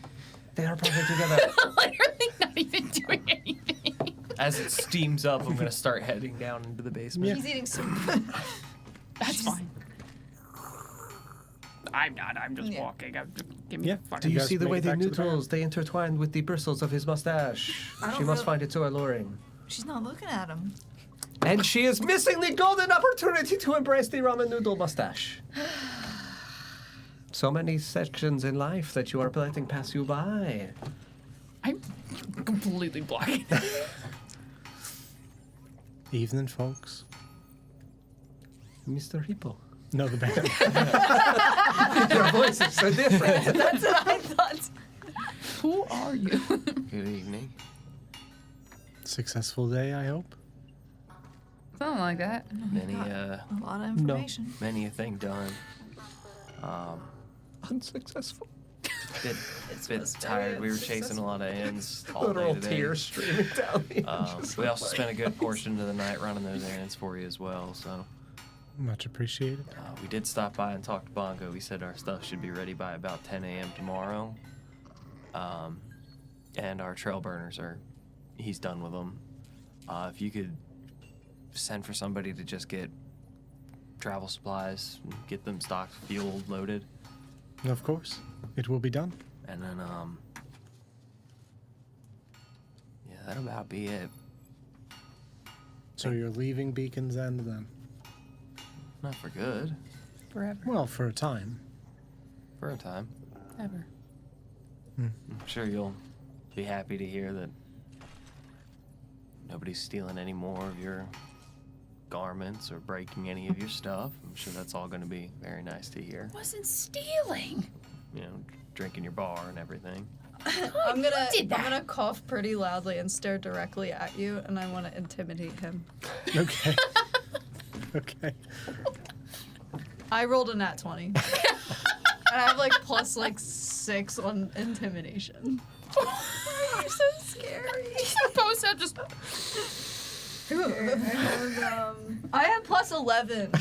Speaker 13: They are perfect together.
Speaker 8: Literally not even doing anything.
Speaker 7: As it steams up, I'm gonna start heading down into the basement.
Speaker 14: He's eating soup.
Speaker 8: That's fine. I'm not. I'm just
Speaker 14: Yeah.
Speaker 8: walking. Give me a
Speaker 13: Do
Speaker 8: fucking.
Speaker 13: you
Speaker 3: guys
Speaker 13: see the
Speaker 3: make
Speaker 13: way
Speaker 3: it
Speaker 13: the
Speaker 3: back to the barn?
Speaker 13: neutrals, they intertwined with the bristles of his mustache?
Speaker 14: I don't
Speaker 13: She must
Speaker 14: really-
Speaker 13: find it so alluring.
Speaker 14: She's not looking at him.
Speaker 13: And she is missing the golden opportunity to embrace the ramen noodle mustache. So many sections in life that you are letting pass you by.
Speaker 8: I'm completely blocking.
Speaker 3: Evening, folks.
Speaker 13: Mr. Hippo.
Speaker 3: No, the band.
Speaker 13: Your voice is so different.
Speaker 11: That's what I thought.
Speaker 8: Who are you?
Speaker 7: Good evening.
Speaker 3: Successful day, I hope.
Speaker 8: Something like that.
Speaker 7: Many
Speaker 14: A lot of information.
Speaker 7: many a thing done.
Speaker 13: Unsuccessful.
Speaker 7: Bit tired. We were chasing a lot of ends all day
Speaker 13: Literal
Speaker 7: today.
Speaker 13: tears streaming down the
Speaker 7: We also spent a good portion of the night running those errands for you as well. So
Speaker 3: Much appreciated.
Speaker 7: we did stop by and talk to Bongo. He said our stuff should be ready by about 10 a.m. tomorrow. And our trail burners he's done with them. If you could send for somebody to just get travel supplies, and get them stocked, fueled, loaded.
Speaker 3: Of course. It will be done.
Speaker 7: And then, yeah, that'll about be it.
Speaker 3: So you're leaving Beacon's End then?
Speaker 7: Not for good.
Speaker 8: Forever.
Speaker 3: Well, for a time.
Speaker 7: For a time.
Speaker 8: Ever.
Speaker 7: I'm sure you'll be happy to hear that nobody's stealing any more of your garments or breaking any of your stuff. I'm sure that's all going to be very nice to hear.
Speaker 8: Wasn't stealing.
Speaker 7: You know, drinking your bar and everything.
Speaker 11: I'm gonna cough pretty loudly and stare directly at you, and I want to intimidate him.
Speaker 3: Okay. Okay.
Speaker 11: I rolled a nat 20. And I have like plus like 6 on intimidation.
Speaker 14: You're so scary.
Speaker 8: Supposed to just.
Speaker 11: I have plus 11,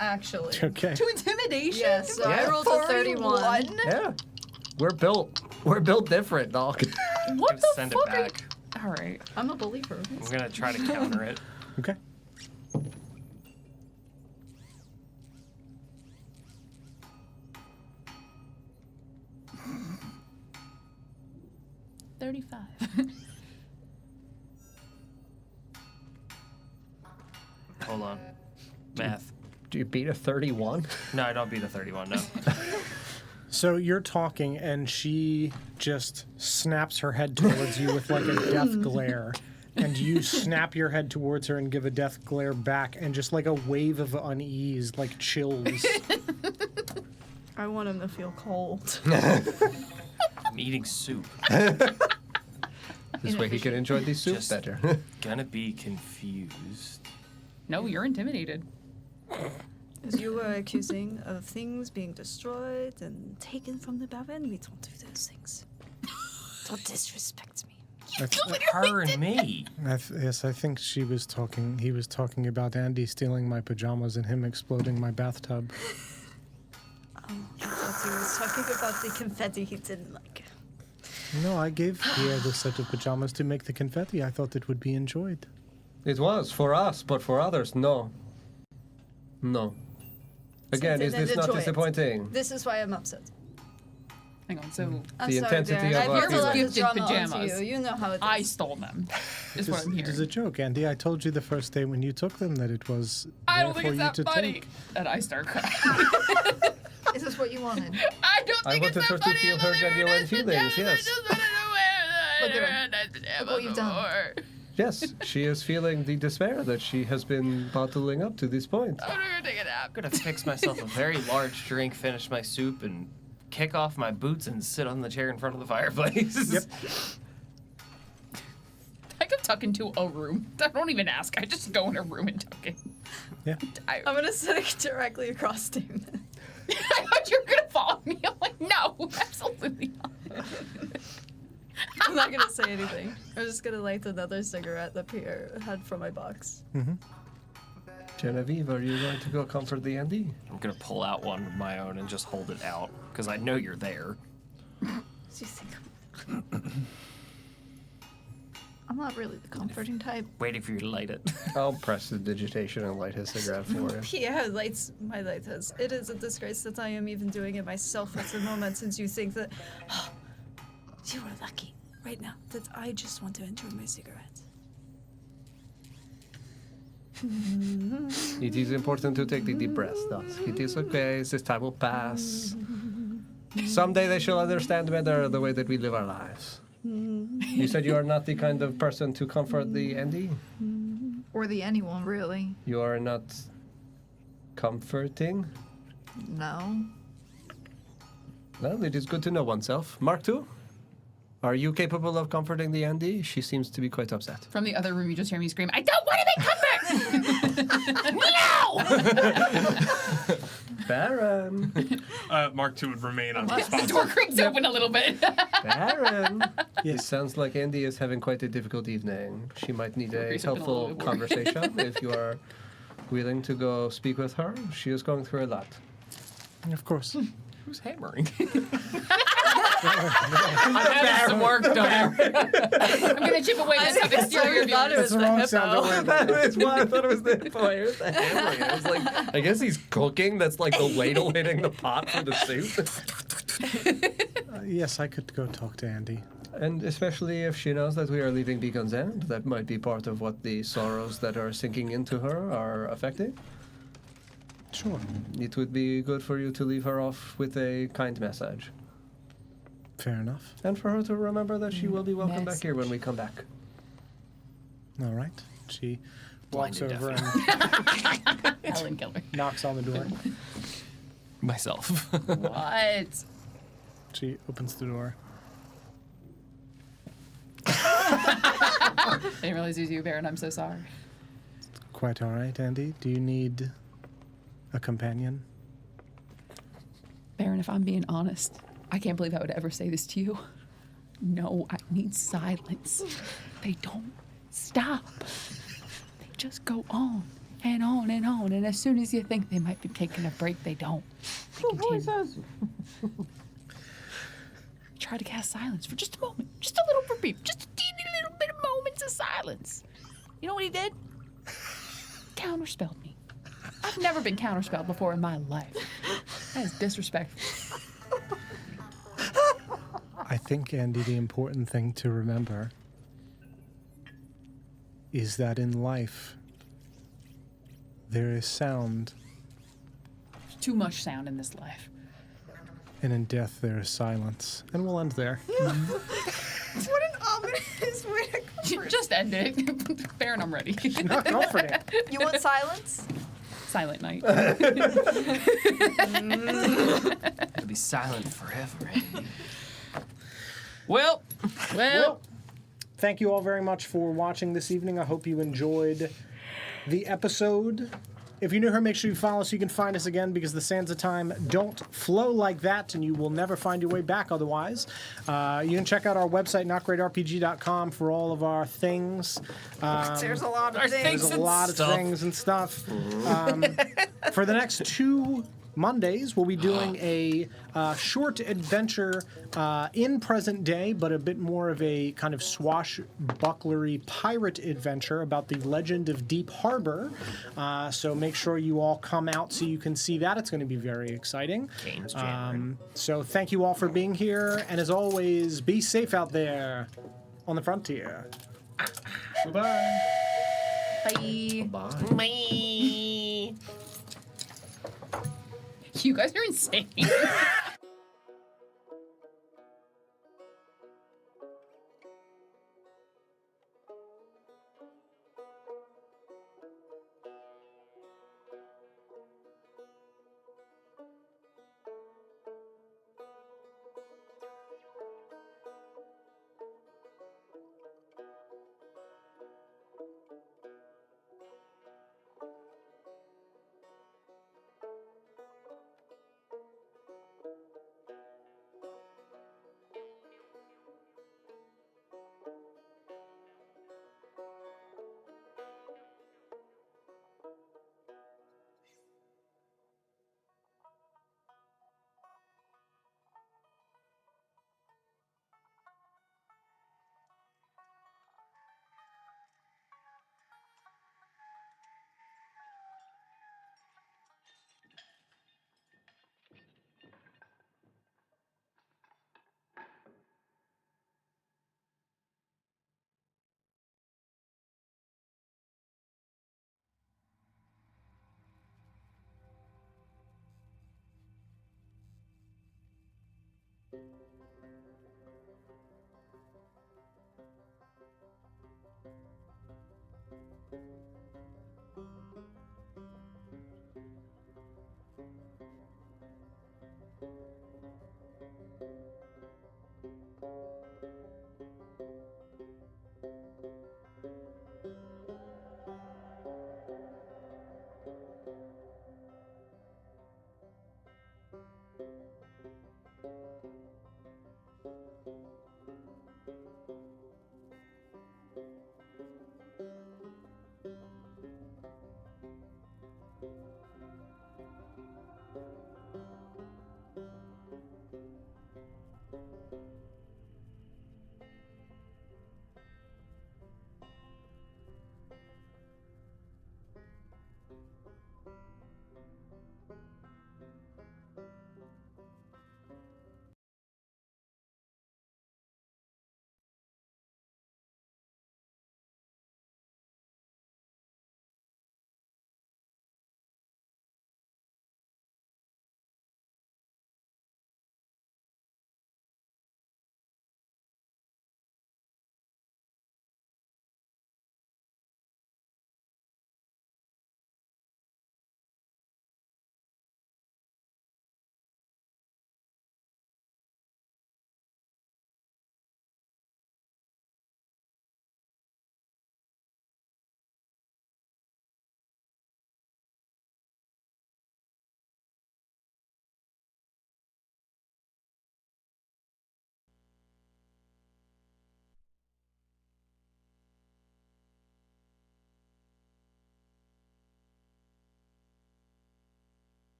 Speaker 11: actually.
Speaker 3: Okay.
Speaker 14: To intimidation?
Speaker 11: Yeah, so I rolled a 31.
Speaker 13: Yeah. We're built different, dog.
Speaker 8: What the
Speaker 7: Send
Speaker 8: fuck
Speaker 7: it
Speaker 8: are you?
Speaker 7: back.
Speaker 8: All right.
Speaker 11: I'm a believer.
Speaker 7: I'm going to try to counter it.
Speaker 3: Okay.
Speaker 7: Hold on. Math.
Speaker 13: Do you beat a 31?
Speaker 7: No, I don't beat a 31, no.
Speaker 3: So you're talking, and she just snaps her head towards you with like a death glare. And you snap your head towards her and give a death glare back, and just like a wave of unease, like chills.
Speaker 11: I want him to feel cold.
Speaker 7: I'm eating soup.
Speaker 13: This way he can enjoy the soup
Speaker 7: Just
Speaker 13: better.
Speaker 7: Gonna be confused.
Speaker 8: No, you're intimidated.
Speaker 11: As you were accusing of things being destroyed and taken from the Baron, we don't do those things. Don't disrespect me.
Speaker 7: Her and me.
Speaker 3: Yes, I think she was talking. He was talking about Andy stealing my pajamas and him exploding my bathtub.
Speaker 11: I thought he was talking about the confetti he didn't like.
Speaker 3: No, I gave Pierre the set of pajamas to make the confetti. I thought it would be enjoyed.
Speaker 13: It was for us, but for others, no. No. Again,
Speaker 11: So
Speaker 13: is
Speaker 11: then
Speaker 13: this not
Speaker 11: enjoy it.
Speaker 13: disappointing?
Speaker 11: This is why I'm upset.
Speaker 8: Hang on. So
Speaker 11: I'm
Speaker 13: The
Speaker 11: sorry,
Speaker 13: intensity
Speaker 11: Darren.
Speaker 13: of
Speaker 11: I
Speaker 13: our
Speaker 11: brought a lot
Speaker 8: feelings.
Speaker 11: of drama onto
Speaker 8: Pajamas.
Speaker 11: you. You know how it is.
Speaker 8: I stole them. Is what I'm
Speaker 3: It is
Speaker 8: hearing.
Speaker 3: a joke, Andy. I told you the first day when you took them that it was
Speaker 8: I
Speaker 3: there
Speaker 8: don't think
Speaker 3: for
Speaker 8: it's
Speaker 3: you
Speaker 8: that
Speaker 3: to
Speaker 8: funny.
Speaker 3: take.
Speaker 8: And I start crying.
Speaker 14: Is this what you wanted?
Speaker 8: I don't
Speaker 13: I
Speaker 8: think it's
Speaker 13: wanted her
Speaker 8: that
Speaker 13: to
Speaker 8: funny.
Speaker 13: feel her genuine feelings, yes.
Speaker 14: Look at her. Look what you've done.
Speaker 13: Yes, she is feeling the despair that she has been bottling up to this point.
Speaker 7: I'm gonna take a nap. I'm gonna fix myself a very large drink, finish my soup, and kick off my boots and sit on the chair in front of the fireplace.
Speaker 12: Yep.
Speaker 8: I go tuck into a room. I don't even ask. I just go in a room and tuck in.
Speaker 12: Yeah.
Speaker 10: I'm gonna sit directly across Damon.
Speaker 8: I thought you were gonna follow me. I'm like, no, absolutely not.
Speaker 10: I'm not gonna say anything. I'm just gonna light another cigarette up here, head from my box.
Speaker 12: Mm-hmm.
Speaker 13: Genevieve, are you going to go comfort the Andy?
Speaker 7: I'm gonna pull out one of my own and just hold it out because I know you're there.
Speaker 14: I'm not really the comforting type.
Speaker 7: Waiting for you to light it.
Speaker 13: I'll press the digitation and light his cigarette for him.
Speaker 10: Yeah, my light has. It is a disgrace that I am even doing it myself at the moment, since you think that you are lucky right now that I just want to enjoy my cigarette.
Speaker 13: It is important to take the deep breaths, thus. It is okay, this time will pass. Someday they shall understand better the way that we live our lives. You said you are not the kind of person to comfort the Andy?
Speaker 14: Or the anyone, really.
Speaker 13: You are not comforting?
Speaker 14: No.
Speaker 13: Well, it is good to know oneself. Mark II, are you capable of comforting the Andy? She seems to be quite upset.
Speaker 8: From the other room, you just hear me scream, I don't want to be comfort! No!
Speaker 13: Baron!
Speaker 9: Mark II would remain on his
Speaker 8: The
Speaker 9: spot.
Speaker 8: door creaks open a little bit.
Speaker 13: Baron! It sounds like Andy is having quite a difficult evening. She might need a
Speaker 8: Creaks open a
Speaker 13: helpful
Speaker 8: little bit more.
Speaker 13: conversation if you are willing to go speak with her. She is going through a lot.
Speaker 12: Of course.
Speaker 7: Who's hammering? I'm having some work done.
Speaker 8: I'm gonna chip away this stuff exterior
Speaker 10: thought it
Speaker 8: view.
Speaker 10: was the hippo.
Speaker 13: That's why I thought it was the hippo. I heard the hammering. I was like, I guess he's cooking. That's like the ladle hitting the pot for the soup.
Speaker 12: Yes, I could go talk to Andy.
Speaker 13: And especially if she knows that we are leaving Beacon's End, that might be part of what the sorrows that are sinking into her are affecting.
Speaker 12: Sure.
Speaker 13: It would be good for you to leave her off with a kind message.
Speaker 12: Fair enough.
Speaker 13: And for her to remember that she will be welcome back here when we come back.
Speaker 12: All right. She walks
Speaker 7: Blinded
Speaker 12: over
Speaker 7: deaf.
Speaker 12: and
Speaker 8: Helen Keller.
Speaker 12: knocks on the door.
Speaker 7: Myself.
Speaker 8: What?
Speaker 12: She opens the door.
Speaker 8: I didn't realize it was you, Baron. I'm so sorry.
Speaker 12: Quite all right, Andy. Do you need a companion?
Speaker 8: Baron, if I'm being honest, I can't believe I would ever say this to you. No, I need silence. They don't stop. They just go on and on and on. And as soon as you think they might be taking a break, they don't. They continue. Try to cast silence for just a moment. Just a little brief. Just a teeny little bit of moments of silence. You know what he did? Counterspelled me. I've never been counterspelled before in my life. That is disrespectful.
Speaker 12: I think, Andy, the important thing to remember is that in life, there is sound,
Speaker 8: Too much sound in this life.
Speaker 12: and in death, there is silence. And we'll end there.
Speaker 14: What an ominous way to comfort.
Speaker 8: Just end it. Baron, I'm ready.
Speaker 12: Not comforting.
Speaker 14: You want silence?
Speaker 8: Silent night.
Speaker 7: To be silent forever.
Speaker 8: Well.
Speaker 12: Thank you all very much for watching this evening. I hope you enjoyed the episode. If you're new here, make sure you follow us so you can find us again, because the sands of time don't flow like that, and you will never find your way back otherwise. You can check out our website, NotGreatRPG.com, for all of our things.
Speaker 14: There's a lot of things.
Speaker 12: There's a lot of things and stuff. For the next 2 Mondays, we'll be doing a short adventure in present day, but a bit more of a kind of swashbucklery pirate adventure about the legend of Deep Harbor. So make sure you all come out so you can see that. It's going to be very exciting. So thank you all for being here, and as always, be safe out there on the frontier.
Speaker 13: Goodbye.
Speaker 8: Bye.
Speaker 7: Bye.
Speaker 8: You guys are insane.